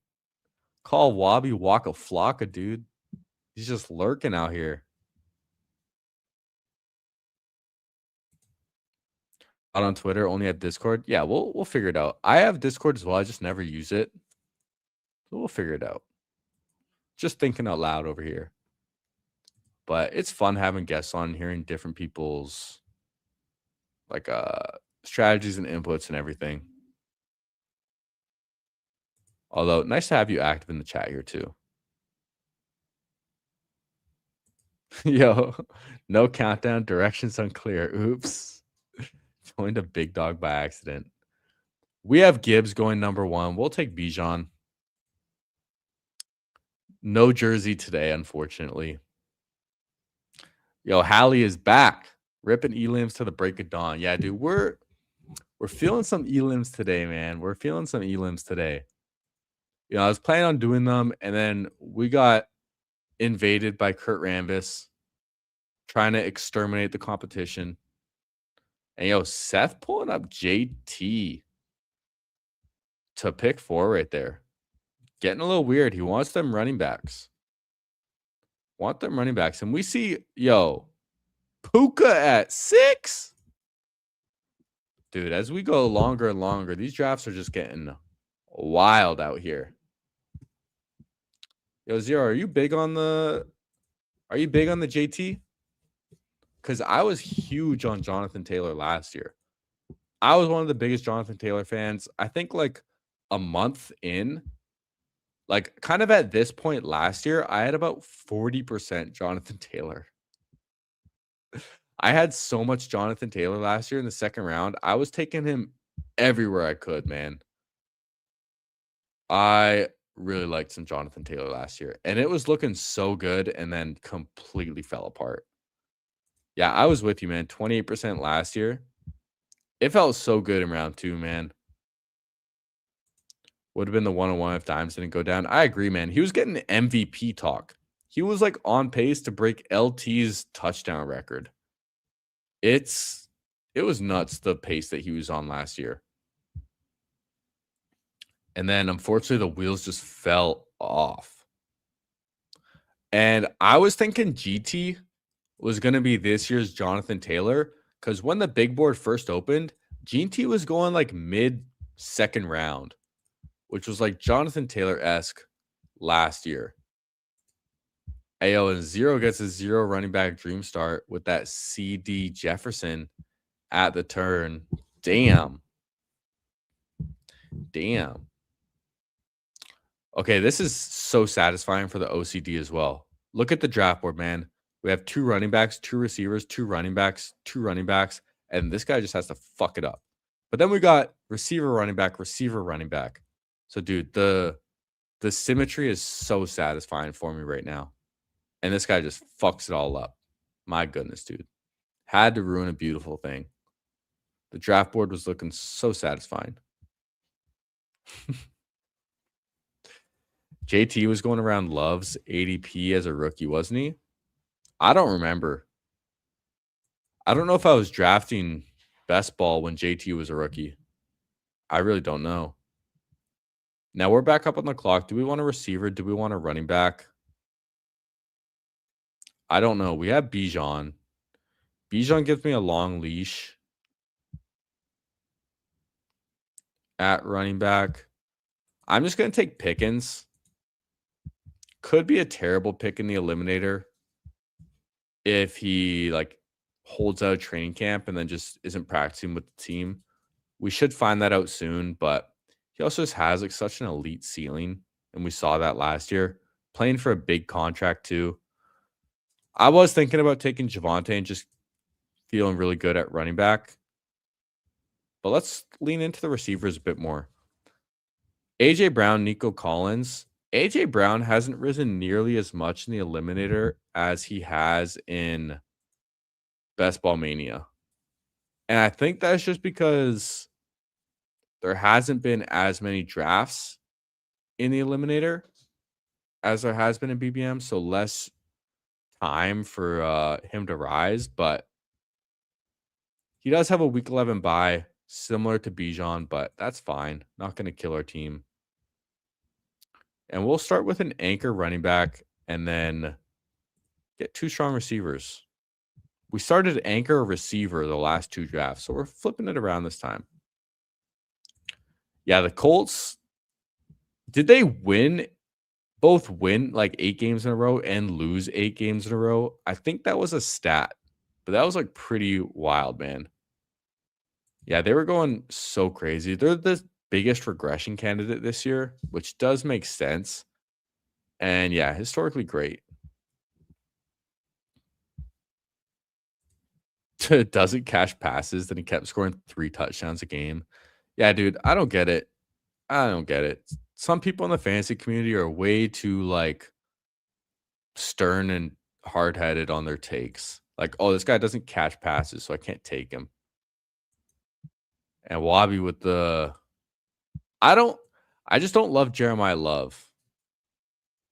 Call Wobby Waka Flocka, dude. He's just lurking out here. Not on Twitter, only at Discord. Yeah, we'll figure it out. I have Discord as well. I just never use it. So we'll figure it out. Just thinking out loud over here. But it's fun having guests on, hearing different people's like strategies and inputs and everything. Although, nice to have you active in the chat here too. Yo, no countdown, directions unclear. Oops. Joined a big dog by accident. We have Gibbs going number 1. We'll take Bijan. No jersey today, unfortunately. Yo, Hallie is back. Ripping elims to the break of dawn. Yeah, dude, we're feeling some elims today, man. We're feeling some elims today. I was planning on doing them, and then we got invaded by CURT Rambus trying to exterminate the competition. And Seth pulling up JT to pick 4 right there. Getting a little weird. He wants them running backs. And we see, Puka at 6. Dude, as we go longer and longer, these drafts are just getting wild out here. Yo, Zero, are you big on the JT? Because I was huge on Jonathan Taylor last year. I was one of the biggest Jonathan Taylor fans. I think like a month in, like kind of at this point last year, I had about 40% Jonathan Taylor. I had so much Jonathan Taylor last year in the second round. I was taking him everywhere I could, man. I really liked some Jonathan Taylor last year. And it was looking so good and then completely fell apart. Yeah, I was with you, man. 28% last year. It felt so good in round 2, man. Would have been the 101 if Dimes didn't go down. I agree, man. He was getting MVP talk. He was like on pace to break LT's touchdown record. It was nuts, the pace that he was on last year. And then unfortunately the wheels just fell off. And I was thinking GT was going to be this year's Jonathan Taylor, because when the big board first opened, GT was going like mid-second round, which was like Jonathan Taylor-esque last year. AO and Zero gets a 0 running back dream start with that CD Jefferson at the turn. Damn. Okay, this is so satisfying for the OCD as well. Look at the draft board, man. We have 2 running backs, 2 receivers, 2 running backs, 2 running backs, and this guy just has to fuck it up. But then we got receiver, running back, receiver, running back. So, dude, the symmetry is so satisfying for me right now. And this guy just fucks it all up. My goodness, dude. Had to ruin a beautiful thing. The draft board was looking so satisfying. JT was going around Love's ADP as a rookie, wasn't he? I don't remember. I don't know if I was drafting best ball when JT was a rookie. I really don't know. Now we're back up on the clock. Do we want a receiver? Do we want a running back? I don't know. We have Bijan. Bijan gives me a long leash at running back. I'm just going to take Pickens. Could be a terrible pick in the eliminator if he like holds out training camp and then just isn't practicing with the team. We should find that out soon, but he also just has like such an elite ceiling, and we saw that last year. Playing for a big contract too. I was thinking about taking Javonte and just feeling really good at running back. But let's lean into the receivers a bit more. AJ Brown, Nico Collins. AJ Brown hasn't risen nearly as much in the eliminator as he has in Best Ball Mania. And I think that's just because there hasn't been as many drafts in the eliminator as there has been in BBM. So less time for him to rise. But he does have a week 11 bye, similar to Bijan, but that's fine. Not going to kill our team. And we'll start with an anchor running back and then get 2 strong receivers. We started anchor receiver the last 2 drafts, so we're flipping it around this time. Yeah, the Colts, did they both win like 8 games in a row and lose 8 games in a row? I think that was a stat, but that was like pretty wild, man. Yeah, they were going so crazy. They're the biggest regression candidate this year, which does make sense. And yeah, historically great. Doesn't catch passes, then he kept scoring 3 touchdowns a game. Yeah, dude, I don't get it. Some people in the fantasy community are way too like stern and hard-headed on their takes. Like, oh, this guy doesn't catch passes, so I can't take him. And Wabi with the I just don't love Jeremiah Love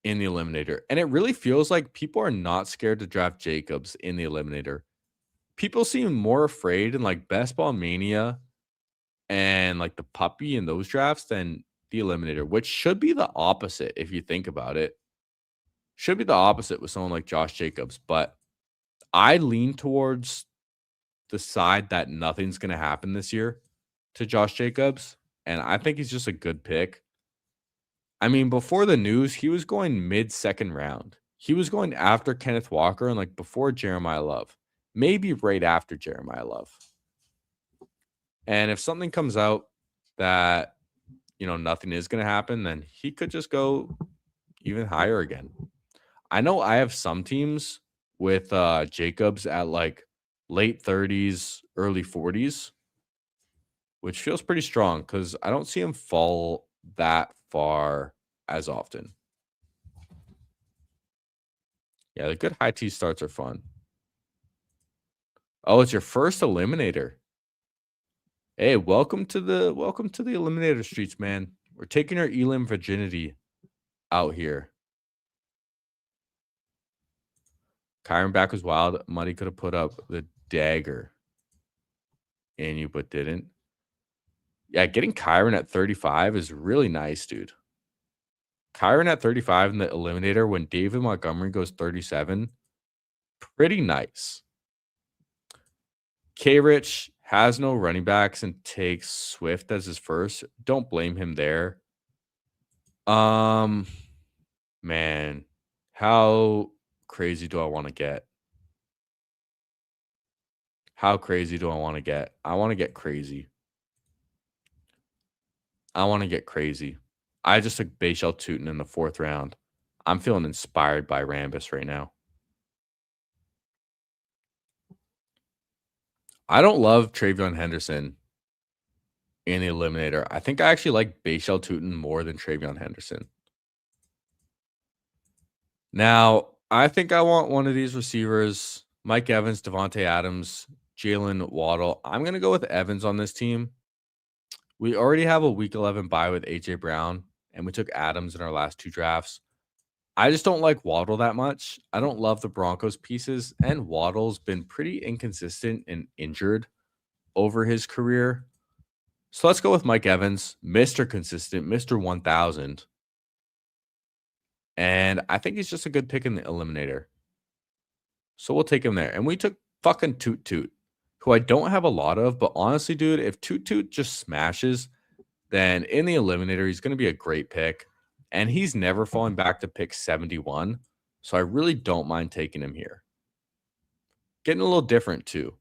in the eliminator. And it really feels like people are not scared to draft Jacobs in the eliminator. People seem more afraid in like Best Ball Mania and like the puppy in those drafts than the eliminator, which should be the opposite if you think about it. Should be the opposite with someone like Josh Jacobs, but I lean towards the side that nothing's going to happen this year to Josh Jacobs, and I think he's just a good pick. I mean, before the news, he was going mid-second round. He was going after Kenneth Walker and like before Jeremiah Love, maybe right after Jeremiah Love. And if something comes out that, you know, nothing is going to happen, then he could just go even higher again. I know I have some teams with Jacobs at like late 30s, early 40s, which feels pretty strong because I don't see him fall that far as often. Yeah, the good high T starts are fun. Oh, it's your first eliminator. Hey, welcome to the eliminator streets, man. We're taking our Elam virginity out here. Kyron back was wild. Muddy could have put up the dagger. And you but didn't. Yeah, getting Kyron at 35 is really nice, dude. Kyron at 35 in the eliminator when David Montgomery goes 37. Pretty nice. K-Rich has no running backs and takes Swift as his first. Don't blame him there. Man, how crazy do I want to get? How crazy do I want to get? I want to get crazy. I want to get crazy. I just took Bayshell Tootin in the 4th round. I'm feeling inspired by Rambus right now. I don't love Travion Henderson in the eliminator. I think I actually like Bayshell Tootin more than Travion Henderson. Now, I think I want one of these receivers, Mike Evans, Devontae Adams, Jalen Waddle. I'm going to go with Evans on this team. We already have a week 11 bye with A.J. Brown, and we took Adams in our last 2 drafts. I just don't like Waddle that much. I don't love the Broncos pieces, and Waddle's been pretty inconsistent and injured over his career. So let's go with Mike Evans, Mr. Consistent, Mr. 1000. And I think he's just a good pick in the eliminator. So we'll take him there. And we took fucking Toot Toot, who I don't have a lot of. But honestly, dude, if Toot Toot just smashes, then in the eliminator, he's going to be a great pick. And he's never fallen back to pick 71. So I really don't mind taking him here. Getting a little different, too.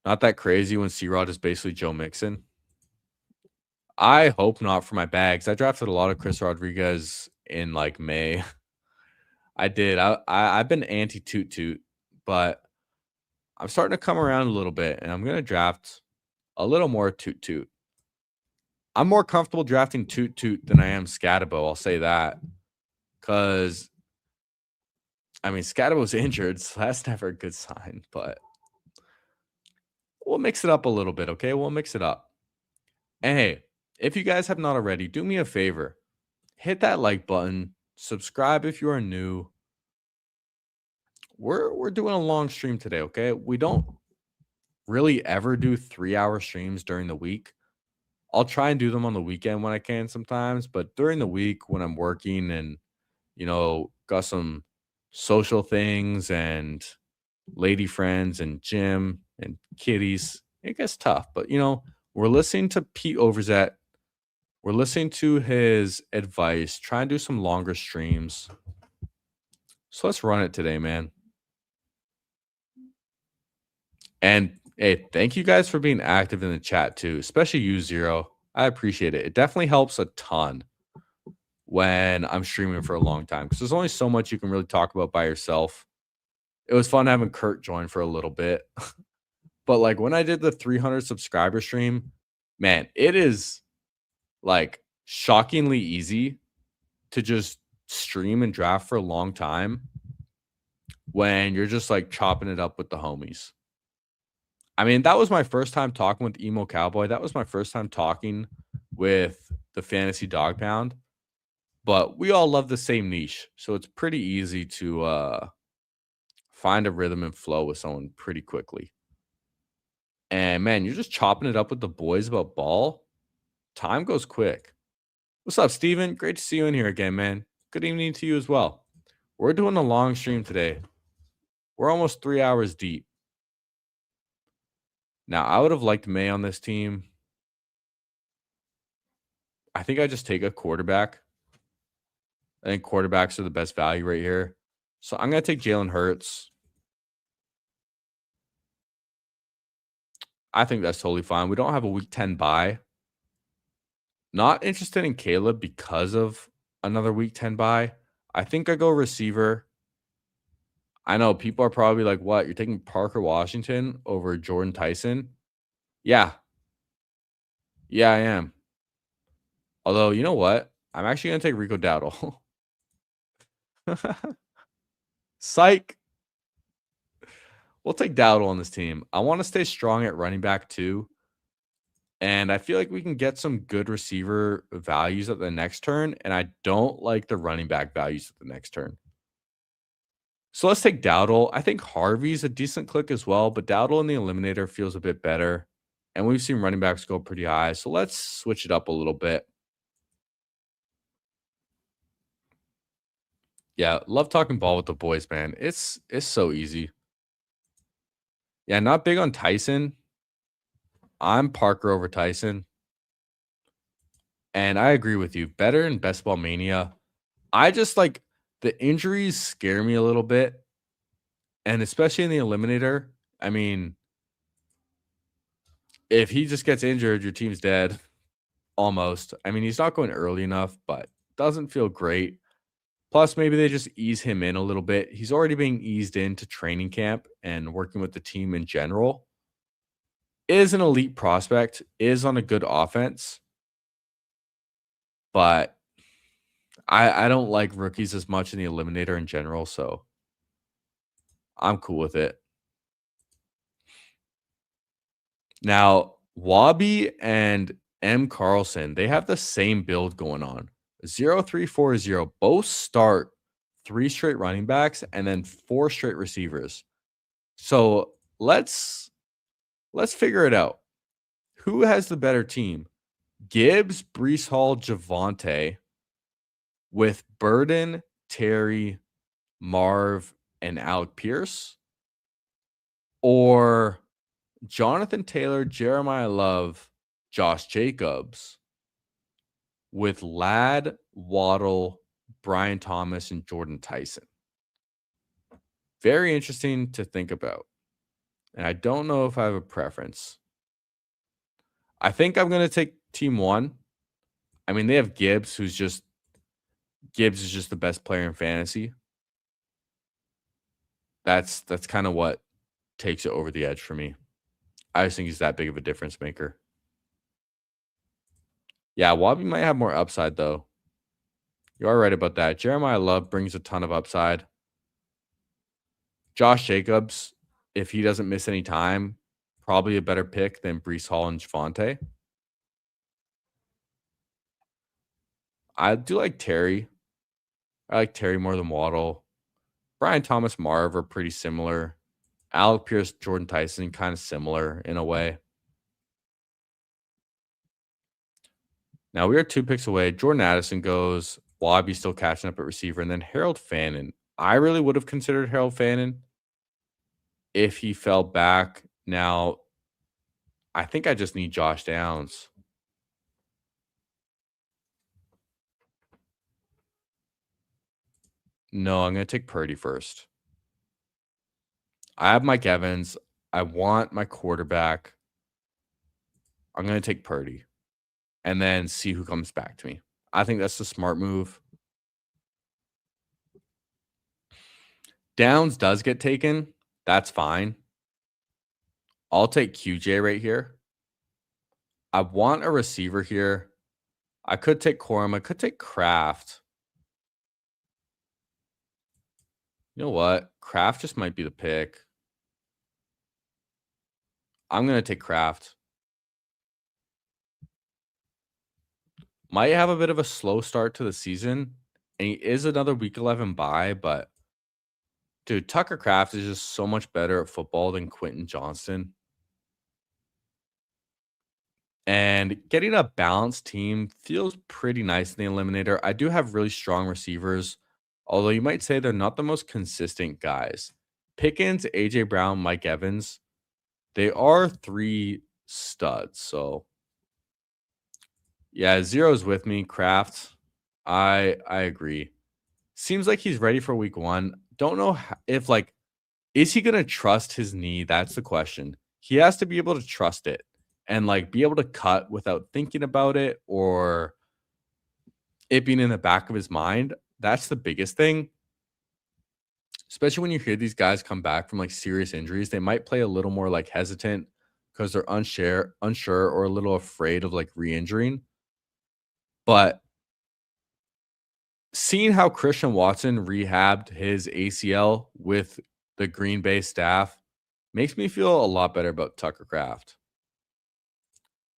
Not that crazy when C-Rod is basically Joe Mixon. I hope not for my bags. I drafted a lot of Chris Rodriguez in like May. I did. I've been anti Toot Toot, but I'm starting to come around a little bit, and I'm going to draft a little more Toot Toot. I'm more comfortable drafting Toot Toot than I am Scatabo. I'll say that. Because, I mean, Scatabo's injured, so that's never a good sign. But we'll mix it up a little bit, okay? We'll mix it up. And hey, if you guys have not already, do me a favor. Hit that like button. Subscribe if you are new. We're doing a long stream today, okay? We don't really ever do 3-hour streams during the week. I'll try and do them on the weekend when I can sometimes, but during the week when I'm working and, you know, got some social things and lady friends and gym and kitties, it gets tough. But, you know, we're listening to Pete Overzet. We're listening to his advice. Try and do some longer streams. So let's run it today, man. And hey, thank you guys for being active in the chat too, especially you, Zero. I appreciate it. It definitely helps a ton when I'm streaming for a long time because there's only so much you can really talk about by yourself. It was fun having Kurt join for a little bit. But like when I did the 300 subscriber stream, man, it is like shockingly easy to just stream and draft for a long time when you're just like chopping it up with the homies. I mean, that was my first time talking with Emo Cowboy. That was my first time talking with the Fantasy Dog Pound. But we all love the same niche. So it's pretty easy to find a rhythm and flow with someone pretty quickly. And man, you're just chopping it up with the boys about ball. Time goes quick. What's up, Steven? Great to see you in here again, man. Good evening to you as well. We're doing a long stream today. We're almost 3 hours deep. Now, I would have liked May on this team. I think I just take a quarterback. I think quarterbacks are the best value right here. So I'm going to take Jalen Hurts. I think that's totally fine. We don't have a week 10 bye. Not interested in Caleb because of another week 10 bye. I think I go receiver. I know people are probably like, what? You're taking Parker Washington over Jordan Tyson? Yeah. Yeah, I am. Although, you know what? I'm actually going to take Rico Dowdle. Psych. We'll take Dowdle on this team. I want to stay strong at running back too. And I feel like we can get some good receiver values at the next turn. And I don't like the running back values at the next turn. So let's take Dowdle. I think Harvey's a decent click as well, but Dowdle in the eliminator feels a bit better. And we've seen running backs go pretty high. So let's switch it up a little bit. Yeah, love talking ball with the boys, man. It's so easy. Yeah, not big on Tyson. I'm Parker over Tyson. And I agree with you. Better in Best Ball Mania. I just like the injuries scare me a little bit. And especially in the eliminator. I mean, if he just gets injured, your team's dead. Almost. I mean, he's not going early enough, but doesn't feel great. Plus, maybe they just ease him in a little bit. He's already being eased into training camp and working with the team in general. Is an elite prospect, is on a good offense. But I don't like rookies as much in the eliminator in general, so I'm cool with it. Now, Wabi and M. Carlson, they have the same build going on. 0-3-4-0. Both start 3 straight running backs and then 4 straight receivers. So let's figure it out. Who has the better team? Gibbs, Brees Hall, Javonte, with Burden, Terry, Marv, and Alec Pierce? Or Jonathan Taylor, Jeremiah Love, Josh Jacobs, with Ladd, Waddle, Brian Thomas, and Jordan Tyson? Very interesting to think about. And I don't know if I have a preference. I think I'm going to take team 1. I mean, they have Gibbs, Gibbs is just the best player in fantasy. That's kind of what takes it over the edge for me. I just think he's that big of a difference maker. Yeah, Wabi might have more upside, though. You are right about that. Jeremiah Love brings a ton of upside. Josh Jacobs, if he doesn't miss any time, probably a better pick than Brees Hall and Javonte. I do like Terry. I like Terry more than Waddle. Brian Thomas, Marv are pretty similar. Alec Pierce, Jordan Tyson, kind of similar in a way. Now we are 2 picks away. Jordan Addison goes. Wabi still catching up at receiver. And then Harold Fannin. I really would have considered Harold Fannin if he fell back. Now, I think I just need Josh Downs. No, I'm going to take Purdy first. I have Mike Evans. I want my quarterback. I'm going to take Purdy and then see who comes back to me. I think that's the smart move. Downs does get taken. That's fine. I'll take QJ right here. I want a receiver here. I could take Corum. I could take Kraft. You know what? Kraft just might be the pick. I'm going to take Kraft. Might have a bit of a slow start to the season. And he is another week 11 bye, but dude, Tucker Kraft is just so much better at football than Quentin Johnston. And getting a balanced team feels pretty nice in the eliminator. I do have really strong receivers, although you might say they're not the most consistent guys. Pickens, AJ Brown, Mike Evans, they are 3 studs. So yeah, Zero's with me. Kraft, I agree. Seems like he's ready for week 1. Don't know if is he going to trust his knee? That's the question. He has to be able to trust it and be able to cut without thinking about it or it being in the back of his mind. That's the biggest thing. Especially when you hear these guys come back from serious injuries, they might play a little more hesitant because they're unsure or a little afraid of re-injuring. But seeing how Christian Watson rehabbed his ACL with the Green Bay staff, Makes me feel a lot better about Tucker Craft.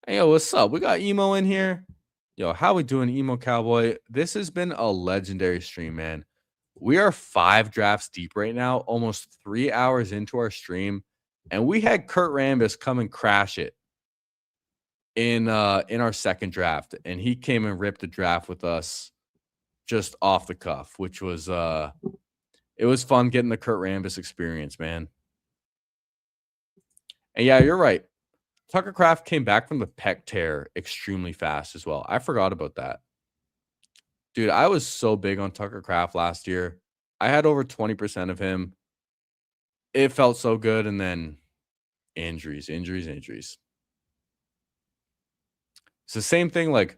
Hey, yo, what's up? We got Emo in here. Yo, how we doing, Emo Cowboy? This has been a legendary stream, man. We are 5 drafts deep right now, almost 3 hours into our stream, and we had CURT Rambus come and crash it in our second draft, and he came and ripped the draft with us just off the cuff, which was it was fun getting the CURT Rambus experience, man. And yeah, you're right. Tucker Craft came back from the pec tear extremely fast as well. I forgot about that. Dude, I was so big on Tucker Craft last year. I had over 20% of him. It felt so good, and then injuries. It's the same thing. Like,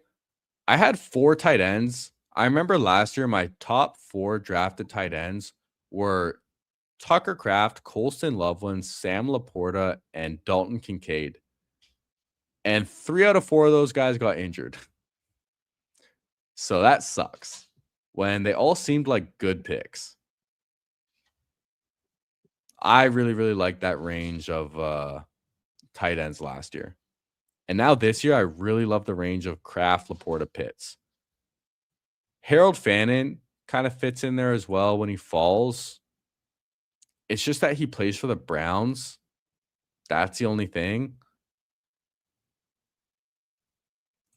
I had 4 tight ends. I remember last year my top 4 drafted tight ends were Tucker Craft, Colston Loveland, Sam Laporta, and Dalton Kincaid. And 3 out of 4 of those guys got injured. So that sucks when they all seemed like good picks. I really, really liked that range of tight ends last year. And now this year, I really love the range of Kraft, Laporta, Pitts. Harold Fannin kind of fits in there as well when he falls. It's just that he plays for the Browns. That's the only thing.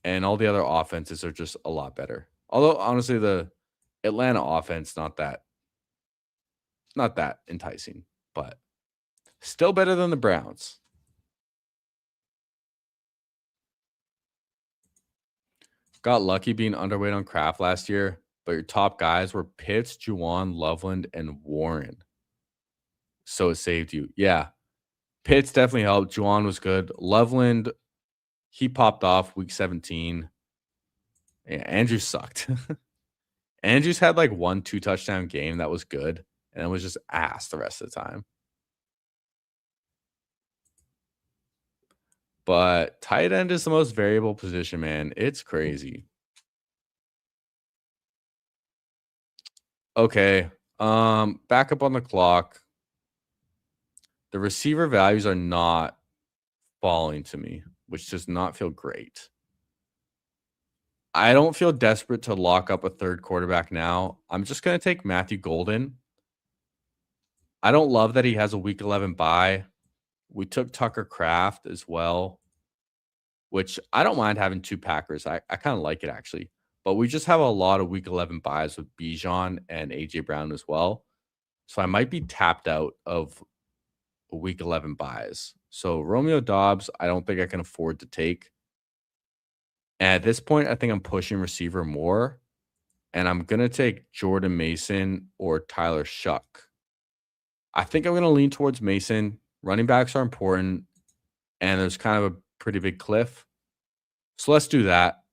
And all the other offenses are just a lot better. Although, honestly, the Atlanta offense, not that enticing, but still better than the Browns. Got lucky being underweight on Kraft last year, but your top guys were Pitts, Juwan, Loveland, and Warren. So it saved you. Yeah. Pitts definitely helped. Juwan was good. Loveland, he popped off week 17. Yeah, Andrews sucked. Andrews had like 1 2-touchdown game that was good, and it was just ass the rest of the time. But tight end is the most variable position, man. It's crazy. Okay. Back up on the clock. The receiver values are not falling to me, which does not feel great. I don't feel desperate to lock up a third quarterback now. I'm just going to take Matthew Golden. I don't love that he has a week 11 bye. We took Tucker Craft as well, which I don't mind having 2 Packers. I kind of like it, actually. But we just have a lot of week 11 buys with Bijan and A.J. Brown as well. So I might be tapped out of week 11 buys. So Romeo Dobbs, I don't think I can afford to take. And at this point, I think I'm pushing receiver more. And I'm going to take Jordan Mason or Tyler Shuck. I think I'm going to lean towards Mason. Running backs are important. And there's kind of a pretty big cliff. So let's do that.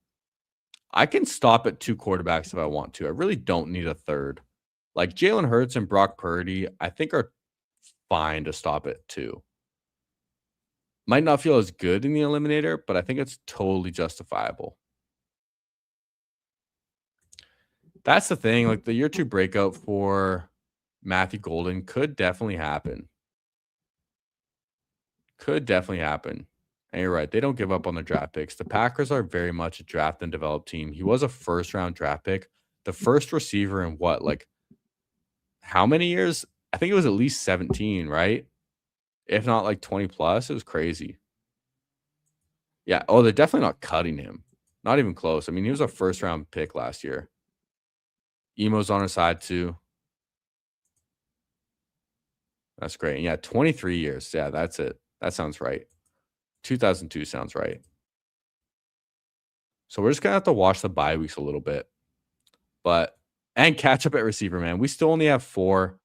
I can stop at 2 quarterbacks if I want to. I really don't need a third. Like Jalen Hurts and Brock Purdy, I think are fine to stop at 2. Might not feel as good in the eliminator, but I think it's totally justifiable. That's the thing. Like the year 2 breakout for Matthew Golden could definitely happen. Could definitely happen. And you're right. They don't give up on the draft picks. The Packers are very much a draft and develop team. He was a first-round draft pick. The first receiver in what? Like how many years? I think it was at least 17, right? If not like 20 plus. It was crazy. Yeah. Oh, they're definitely not cutting him. Not even close. I mean, he was a first-round pick last year. Emo's on his side too. That's great. And yeah, 23 years. Yeah, that's it. That sounds right. 2002 sounds right. So we're just going to have to watch the bye weeks a little bit. And catch up at receiver, man. We still only have 4.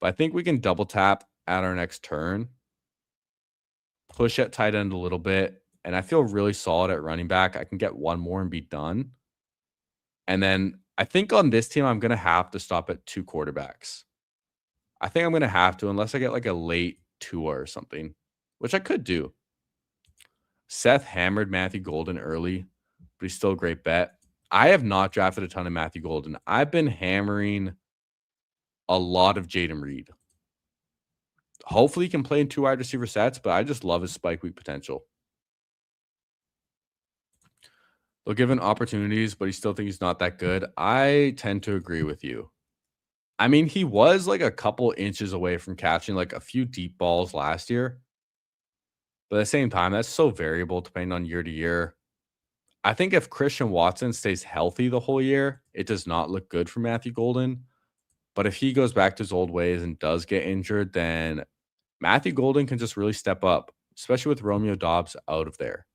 But I think we can double tap at our next turn. Push at tight end a little bit. And I feel really solid at running back. I can get 1 more and be done. And then I think on this team, I'm going to have to stop at 2 quarterbacks. I think I'm going to have to, unless I get like a late Tua or something, which I could do. Seth hammered Matthew Golden early, but he's still a great bet. I have not drafted a ton of Matthew Golden. I've been hammering a lot of Jaden Reed. Hopefully he can play in 2 wide receiver sets, but I just love his spike week potential. They'll give him opportunities, but he still thinks he's not that good. I tend to agree with you. I mean, he was like a couple inches away from catching like a few deep balls last year. But at the same time, that's so variable depending on year to year. I think if Christian Watson stays healthy the whole year, it does not look good for Matthew Golden. But if he goes back to his old ways and does get injured, then Matthew Golden can just really step up, especially with Romeo Doubs out of there.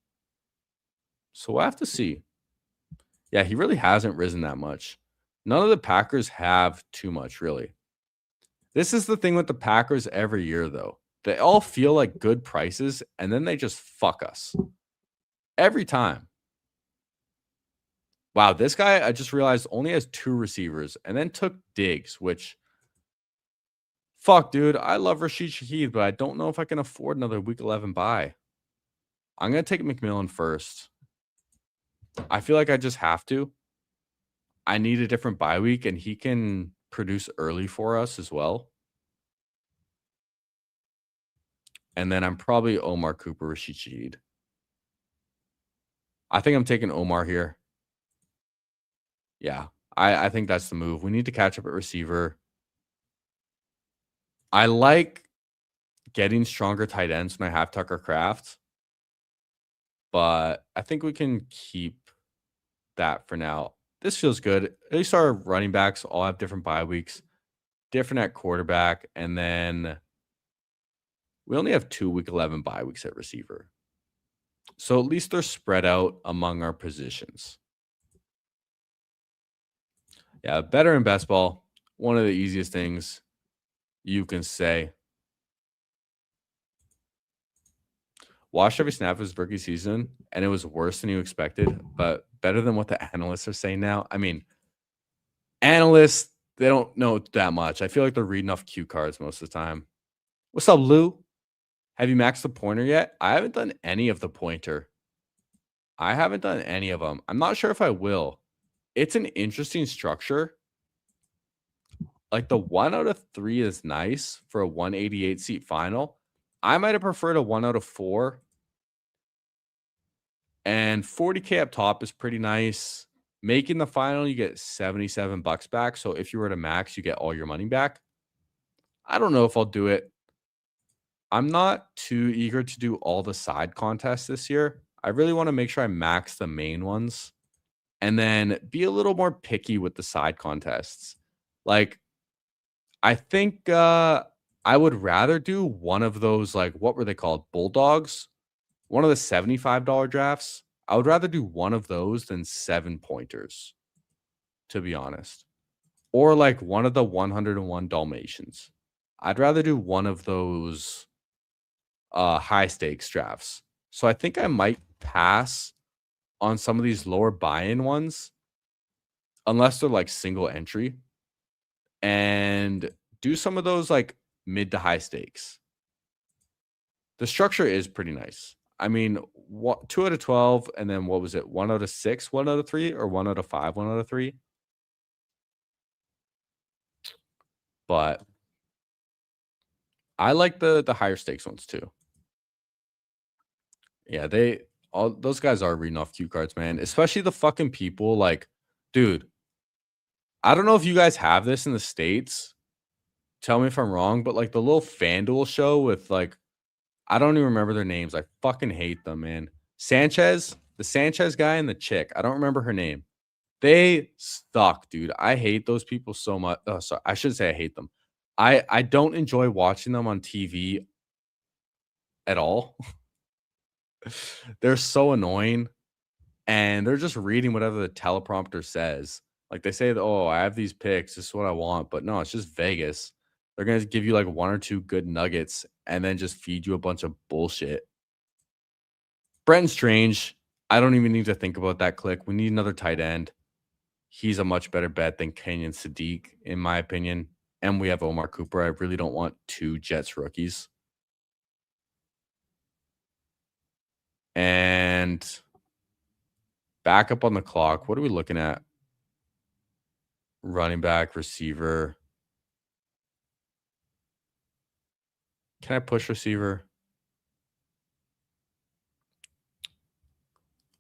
So we'll have to see. Yeah, he really hasn't risen that much. None of the Packers have too much, really. This is the thing with the Packers every year, though. They all feel like good prices, and then they just fuck us. Every time. Wow, this guy, I just realized, only has 2 receivers and then took Diggs, which, fuck, dude. I love Rashid Shaheed, but I don't know if I can afford another Week 11 bye. I'm going to take McMillan first. I feel like I just have to. I need a different bye week, and he can produce early for us as well. And then I'm probably Omar Cooper, Rashid Shaheed. I think I'm taking Omar here. Yeah, I think that's the move. We need to catch up at receiver. I like getting stronger tight ends when I have Tucker Kraft, but I think we can keep that for now. This feels good. At least our running backs all have different bye weeks, different at quarterback, and then we only have 2 Week 11 bye weeks at receiver. So at least they're spread out among our positions. Yeah, better in best ball. One of the easiest things you can say. Watched every snap of his rookie season, and it was worse than you expected, but better than what the analysts are saying now. I mean, analysts, they don't know that much. I feel like they're reading off cue cards most of the time. What's up, Lou? Have you maxed the pointer yet? I haven't done any of the pointer. I haven't done any of them. I'm not sure if I will. It's an interesting structure. Like the 1 out of 3 is nice for a 188 seat final. I might have preferred a 1 out of 4. And 40K up top is pretty nice. Making the final, you get $77 back. So if you were to max, you get all your money back. I don't know if I'll do it. I'm not too eager to do all the side contests this year. I really want to make sure I max the main ones and then be a little more picky with the side contests. Like, I think I would rather do one of those, like, what were they called? Bulldogs? One of the $75 drafts. I would rather do one of those than 7 pointers, to be honest. Or like one of the 101 Dalmatians. I'd rather do one of those high stakes drafts. So I think I might pass on some of these lower buy-in ones, unless they're like single entry, and do some of those like mid to high stakes. The structure is pretty nice. I mean, 2 out of 12, and then what was it? 1 out of 6, 1 out of 3, or 1 out of 5, 1 out of 3. But I like the higher stakes ones too. Yeah, all those guys are reading off cue cards, man. Especially the fucking people like, dude. I don't know if you guys have this in the States. Tell me if I'm wrong, but like the little FanDuel show with like, I don't even remember their names. I fucking hate them, man. The Sanchez guy and the chick. I don't remember her name. They suck, dude. I hate those people so much. Oh, sorry. I should say I hate them. I don't enjoy watching them on TV at all. They're so annoying, and they're just reading whatever the teleprompter says. Like they say, "Oh, I have these picks. This is what I want," but no, it's just Vegas. They're gonna give you like 1 or 2 good nuggets, and then just feed you a bunch of bullshit. Brenton Strange. I don't even need to think about that click. We need another tight end. He's a much better bet than Kenyon Sadiq, in my opinion. And we have Omar Cooper. I really don't want 2 Jets rookies. And back up on the clock. What are we looking at? Running back, receiver. Can I push receiver?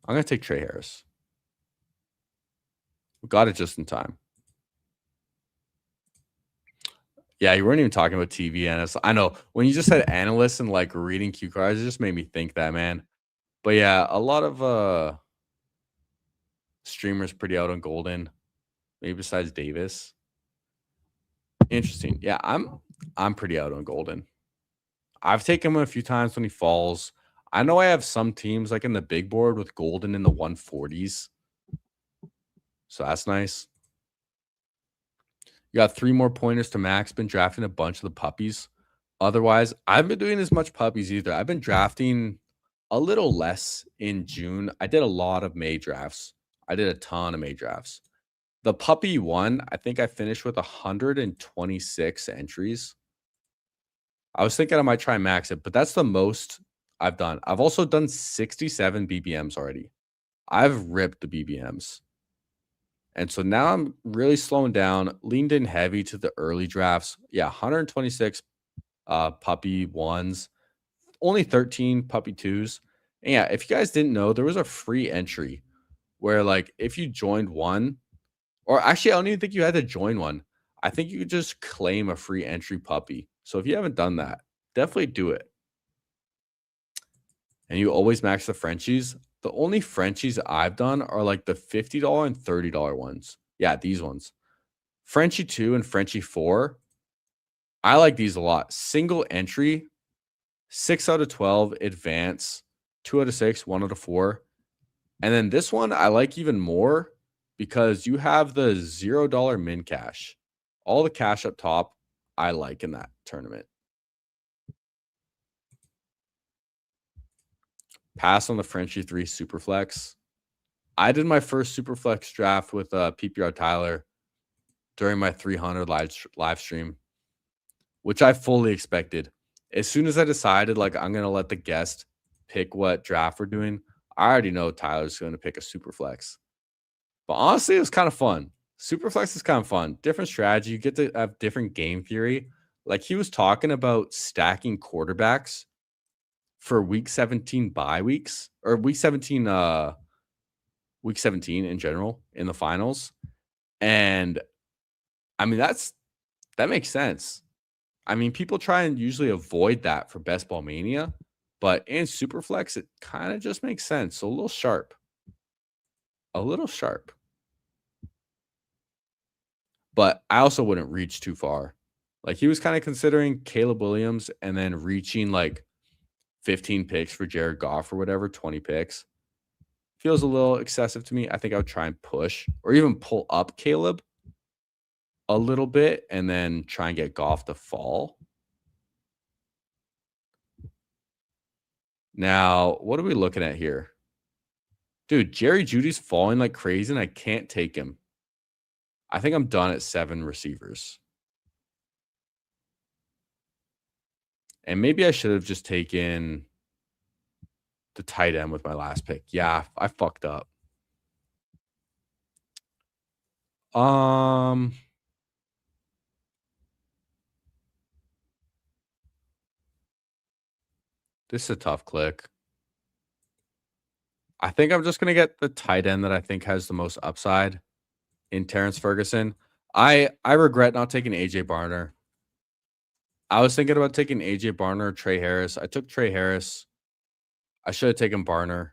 I'm going to take Trey Harris. We got it just in time. Yeah, you weren't even talking about TV analysts. I know. When you just said analysts and like reading cue cards, it just made me think that, man. But yeah, a lot of streamers pretty out on Golden. Maybe besides Davis. Interesting. Yeah, I'm pretty out on Golden. I've taken him a few times when he falls. I know I have some teams like in the big board with Golden in the 140s. So that's nice. You got 3 more pointers to max. Been drafting a bunch of the puppies. Otherwise, I haven't been doing as much puppies either. I've been drafting a little less in June. I did a lot of May drafts. I did a ton of May drafts. The puppy one, I think I finished with 126 entries. I was thinking I might try and max it, but that's the most I've done. I've also done 67 BBMs already. I've ripped the BBMs. And so now I'm really slowing down, leaned in heavy to the early drafts. Yeah, 126 puppy ones, only 13 puppy twos. And yeah, if you guys didn't know, there was a free entry where like if you joined one, or actually I don't even think you had to join one. I think you could just claim a free entry puppy. So if you haven't done that, definitely do it. And you always max the Frenchies. The only Frenchies I've done are like the $50 and $30 ones. Yeah, these ones. Frenchie 2 and Frenchie 4. I like these a lot. Single entry, 6 out of 12, advance, 2 out of 6, 1 out of 4. And then this one I like even more because you have the $0 min cash. All the cash up top I like in that tournament. Pass on the Frenchie 3 Superflex. I did my first Superflex draft with PPR Tyler during my 300 live stream, which I fully expected. As soon as I decided, like, I'm going to let the guest pick what draft we're doing, I already know Tyler's going to pick a Superflex. But honestly, it was kind of fun. Superflex is kind of fun. Different strategy. You get to have different game theory. Like, he was talking about stacking quarterbacks for week 17 bye weeks, or week 17 in general in the finals. And I mean, that makes sense. I mean, people try and usually avoid that for Best Ball Mania, but in Superflex, it kind of just makes sense. So a little sharp. A little sharp. But I also wouldn't reach too far. Like, he was kind of considering Caleb Williams and then reaching like 15 picks for Jared Goff or whatever, 20 picks. Feels a little excessive to me. I think I would try and push or even pull up Caleb a little bit and then try and get Goff to fall. Now, what are we looking at here? Dude, Jerry Jeudy's falling like crazy and I can't take him. I think I'm done at 7 receivers. And maybe I should have just taken the tight end with my last pick. Yeah, I fucked up. This is a tough click. I think I'm just going to get the tight end that I think has the most upside in Terrence Ferguson. I regret not taking AJ Barner. I was thinking about taking AJ Barner or Trey Harris. I took Trey Harris. I should have taken Barner.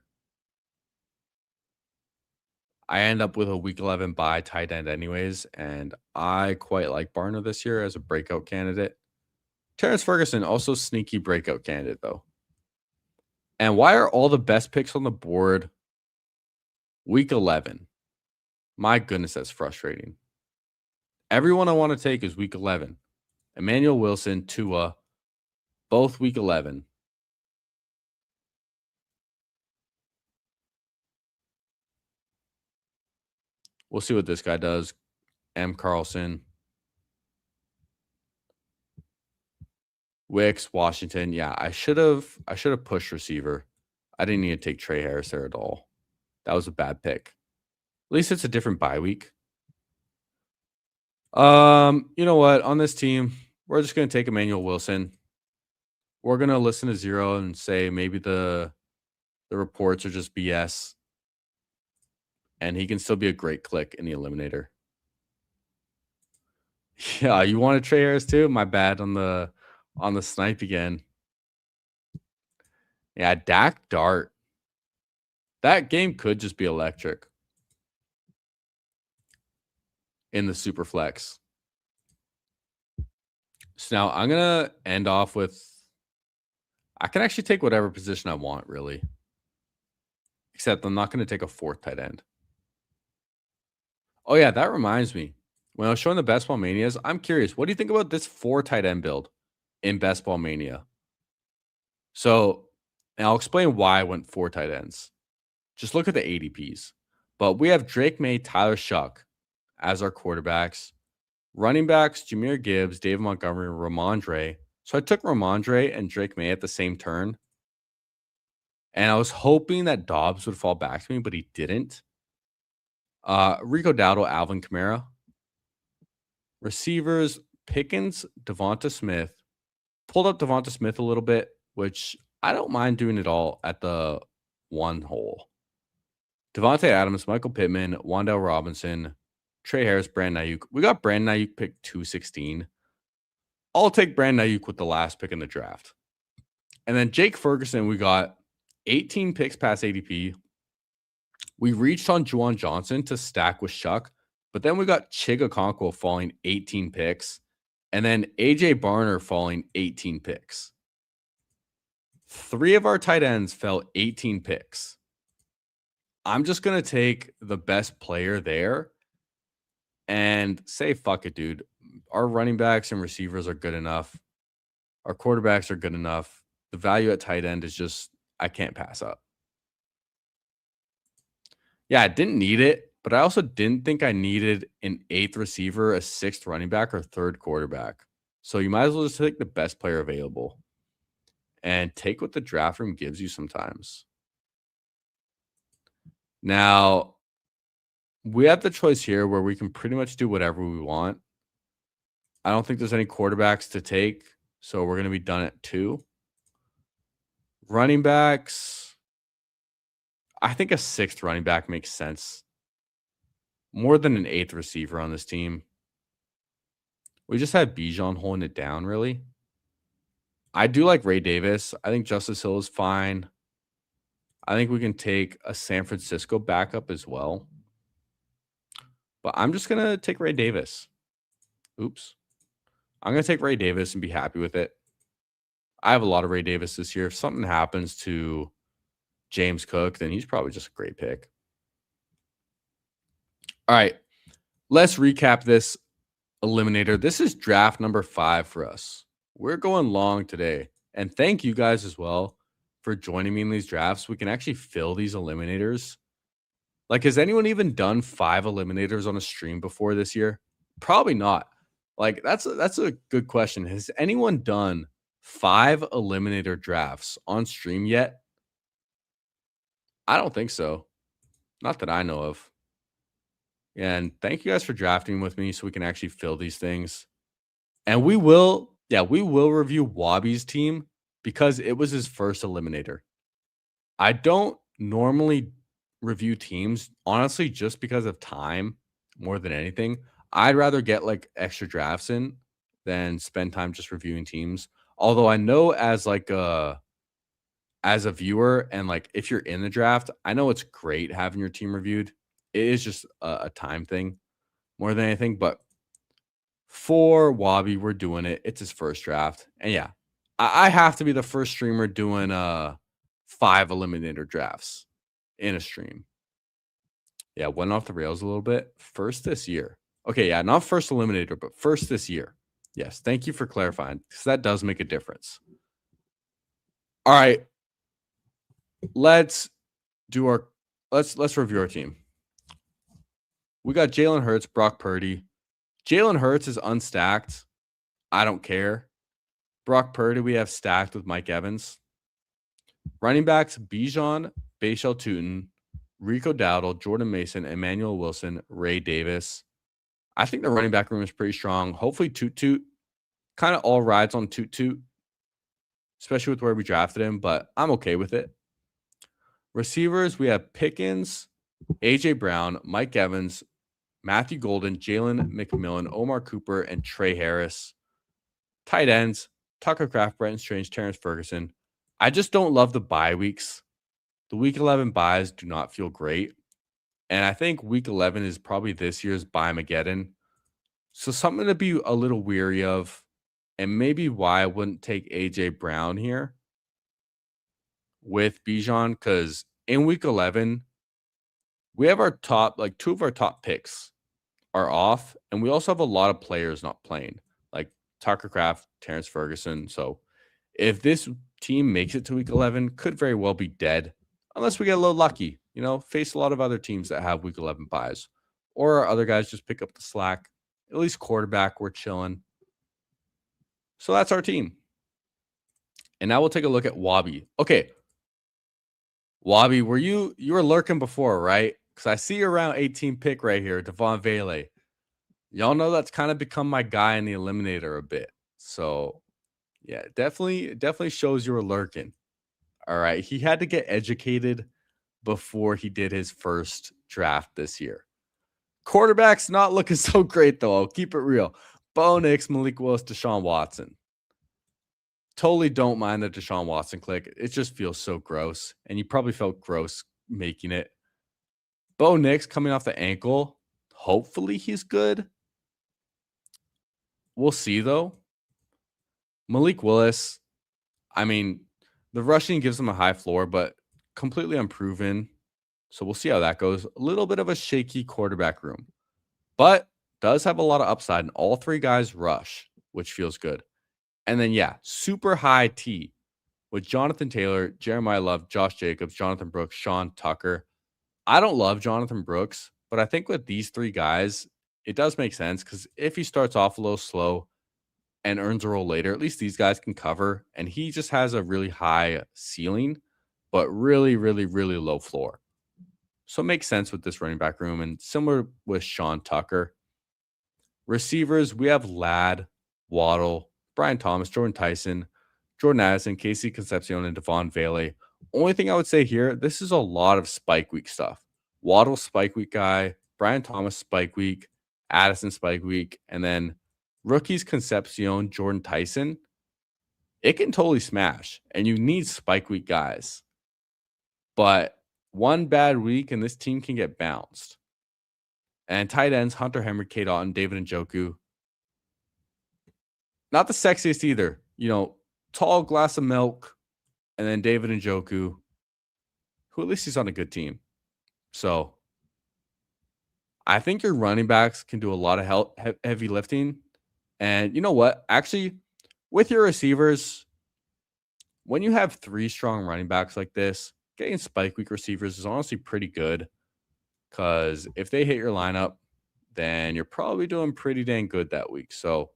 I end up with a week 11 bye tight end anyways, and I quite like Barner this year as a breakout candidate. Terrence Ferguson, also sneaky breakout candidate, though. And why are all the best picks on the board week 11? My goodness, that's frustrating. Everyone I want to take is week 11. Emmanuel Wilson, Tua, both week 11. We'll see what this guy does. M. Carlson. Wicks, Washington. Yeah, I should have pushed receiver. I didn't need to take Trey Harris there at all. That was a bad pick. At least it's a different bye week. You know what? On this team, we're just going to take Emmanuel Wilson. we're gonna listen to Zero and say maybe the reports are just BS, and he can still be a great click in the eliminator. Yeah, you want to Trey Harris too? My bad on the snipe again. Yeah, Dak Dart. That game could just be electric in the super flex. So now I'm gonna end off with, I can actually take whatever position I want, really. Except I'm not gonna take a 4th tight end. Oh yeah, that reminds me. When I was showing the Best Ball Manias, I'm curious, what do you think about this 4 tight end build in Best Ball Mania? So, and I'll explain why I went 4 tight ends. Just look at the ADPs. But we have Drake May, Tyler Shuck as our quarterbacks. Running backs, Jahmyr Gibbs, David Montgomery, Ramondre. So I took Ramondre and Drake May at the same turn. And I was hoping that Dobbs would fall back to me, but he didn't. Rico Dowdle, Alvin Kamara. Receivers, Pickens, Devonta Smith. Pulled up Devonta Smith a little bit, which I don't mind doing it all at the 1 hole. Devontae Adams, Michael Pittman, Wan'Dale Robinson, Trey Harris, Brandon Ayuk. We got Brandon Ayuk pick 216. I'll take Brandon Ayuk with the last pick in the draft. And then Jake Ferguson, we got 18 picks past ADP. We reached on Juwan Johnson to stack with Shuck, but then we got Chig Okonkwo falling 18 picks, and then AJ Barner falling 18 picks. 3 of our tight ends fell 18 picks. I'm just going to take the best player there and say, fuck it, dude. Our running backs and receivers are good enough. Our quarterbacks are good enough. The value at tight end is just, I can't pass up. Yeah, I didn't need it, but I also didn't think I needed an 8th receiver, a 6th running back, or 3rd quarterback. So you might as well just take the best player available and take what the draft room gives you sometimes. Now, we have the choice here where we can pretty much do whatever we want. I don't think there's any quarterbacks to take, so we're going to be done at 2. Running backs, I think a 6th running back makes sense. More than an 8th receiver on this team. We just had Bijan holding it down, really. I do like Ray Davis. I think Justice Hill is fine. I think we can take a San Francisco backup as well. But I'm just going to take Ray Davis. Oops. I'm going to take Ray Davis and be happy with it. I have a lot of Ray Davis this year. If something happens to James Cook, then he's probably just a great pick. All right. Let's recap this eliminator. This is draft number 5 for us. We're going long today. And thank you guys as well for joining me in these drafts. We can actually fill these eliminators. Like, has anyone even done 5 eliminators on a stream before this year? Probably not. Like, that's a good question. Has anyone done 5 eliminator drafts on stream yet? I don't think so. Not that I know of. And thank you guys for drafting with me so we can actually fill these things. And we will review Wabi's team because it was his first eliminator. I don't normally review teams, honestly, just because of time more than anything. I'd rather get like extra drafts in than spend time just reviewing teams. Although I know as a viewer and like if you're in the draft, I know it's great having your team reviewed. It is just a time thing more than anything. But for Wabi, we're doing it. It's his first draft. And yeah, I have to be the first streamer doing 5 eliminator drafts in a stream. Yeah, went off the rails a little bit. First this year. Okay, yeah, not first eliminator, but first this year. Yes, thank you for clarifying, because that does make a difference. All right. Let's review our team. We got Jalen Hurts, Brock Purdy. Jalen Hurts is unstacked. I don't care. Brock Purdy, we have stacked with Mike Evans. Running backs, Bijan, Bashal Tutin, Rico Dowdle, Jordan Mason, Emmanuel Wilson, Ray Davis. I think the running back room is pretty strong. Hopefully Toot Toot kind of all rides on Toot Toot. especially with where we drafted him, but I'm okay with it. Receivers, we have Pickens, AJ Brown, Mike Evans, Matthew Golden, Jalen McMillan, Omar Cooper, and Trey Harris. Tight ends, Tucker Kraft, Brenton Strange, Terrence Ferguson. I just don't love the bye weeks. The week 11 buys do not feel great. And I think week 11 is probably this year's bye-mageddon. So something to be a little weary of, and maybe why I wouldn't take AJ Brown here with Bijan, because in week 11, we have our top, like 2 of our top picks are off, and we also have a lot of players not playing, like Tucker Kraft, Terrence Ferguson. So if this team makes it to week 11, could very well be dead unless we get a little lucky, face a lot of other teams that have week 11 buys, or other guys just pick up the slack. At least quarterback, we're chilling. So that's our team. And now we'll take a look at Wabi. Okay. Wabi, you were lurking before, right? Because I see you around 18 pick right here, Devon Vele. Y'all know that's kind of become my guy in the eliminator a bit. So yeah, definitely shows you were lurking. All right. He had to get educated before he did his first draft this year. Quarterback's not looking so great, though. I'll keep it real. Bo Nix, Malik Willis, Deshaun Watson. Totally don't mind the Deshaun Watson click. It just feels so gross. And you probably felt gross making it. Bo Nix coming off the ankle. Hopefully he's good. We'll see, though. Malik Willis, I mean, the rushing gives him a high floor, but completely unproven. So we'll see how that goes. A little bit of a shaky quarterback room, but does have a lot of upside. And all 3 guys rush, which feels good. And then, yeah, super high T with Jonathan Taylor, Jeremiah Love, Josh Jacobs, Jonathan Brooks, Sean Tucker. I don't love Jonathan Brooks, but I think with these 3 guys, it does make sense because if he starts off a little slow and earns a role later, at least these guys can cover. And he just has a really high ceiling, but really, really, really low floor. So it makes sense with this running back room, and similar with Sean Tucker. Receivers, we have Ladd, Waddle, Brian Thomas, Jordan Tyson, Jordan Addison, Casey Concepcion, and Devon Vele. Only thing I would say here, this is a lot of spike week stuff. Waddle, spike week guy, Brian Thomas, spike week, Addison, spike week, and then rookies Concepcion, Jordan Tyson. It can totally smash, and you need spike week guys. But one bad week, and this team can get bounced. And tight ends, Hunter Henry, Kate Otten, David Njoku. Not the sexiest either. Tall glass of milk, and then David Njoku, who at least he's on a good team. So I think your running backs can do a lot of heavy lifting. And you know what? Actually, with your receivers, when you have 3 strong running backs like this, getting spike week receivers is honestly pretty good, because if they hit your lineup, then you're probably doing pretty dang good that week. So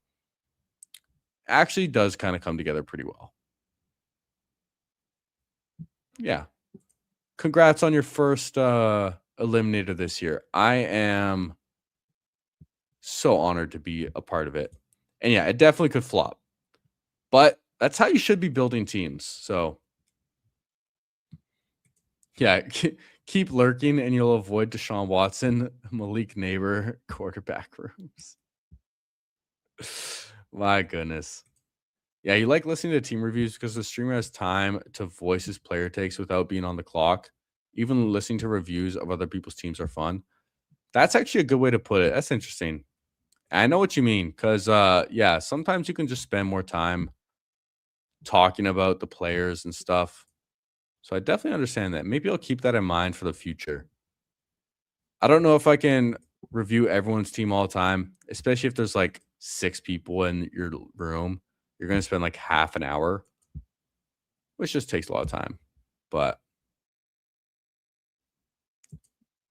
actually does kind of come together pretty well. Yeah. Congrats on your first eliminator this year. I am so honored to be a part of it. And yeah, it definitely could flop. But that's how you should be building teams. So yeah, keep lurking and you'll avoid Deshaun Watson, Malik Neighbor quarterback rooms. My goodness. Yeah, you like listening to team reviews because the streamer has time to voice his player takes without being on the clock. Even listening to reviews of other people's teams are fun. That's actually a good way to put it. That's interesting. I know what you mean because, yeah, sometimes you can just spend more time talking about the players and stuff. So I definitely understand that. Maybe I'll keep that in mind for the future. I don't know if I can review everyone's team all the time, especially if there's like 6 people in your room. You're going to spend like half an hour, which just takes a lot of time. But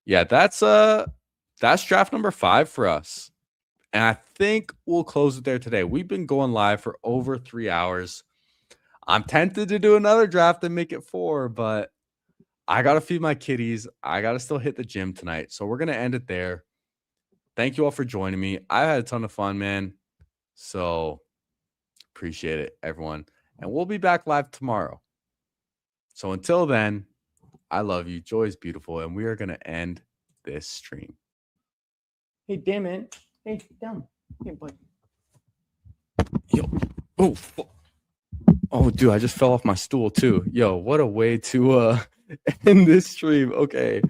yeah, that's draft number 5 for us. And I think we'll close it there today. We've been going live for over 3 hours. I'm tempted to do another draft and make it 4, but I got to feed my kitties. I got to still hit the gym tonight. So we're going to end it there. Thank you all for joining me. I had a ton of fun, man. So appreciate it, everyone. And we'll be back live tomorrow. So until then, I love you. Joy is beautiful. And we are going to end this stream. Hey, damn it. Hey, down. Hey, boy. Yo. Oh, oh, dude, I just fell off my stool too. Yo, what a way to end this stream. Okay.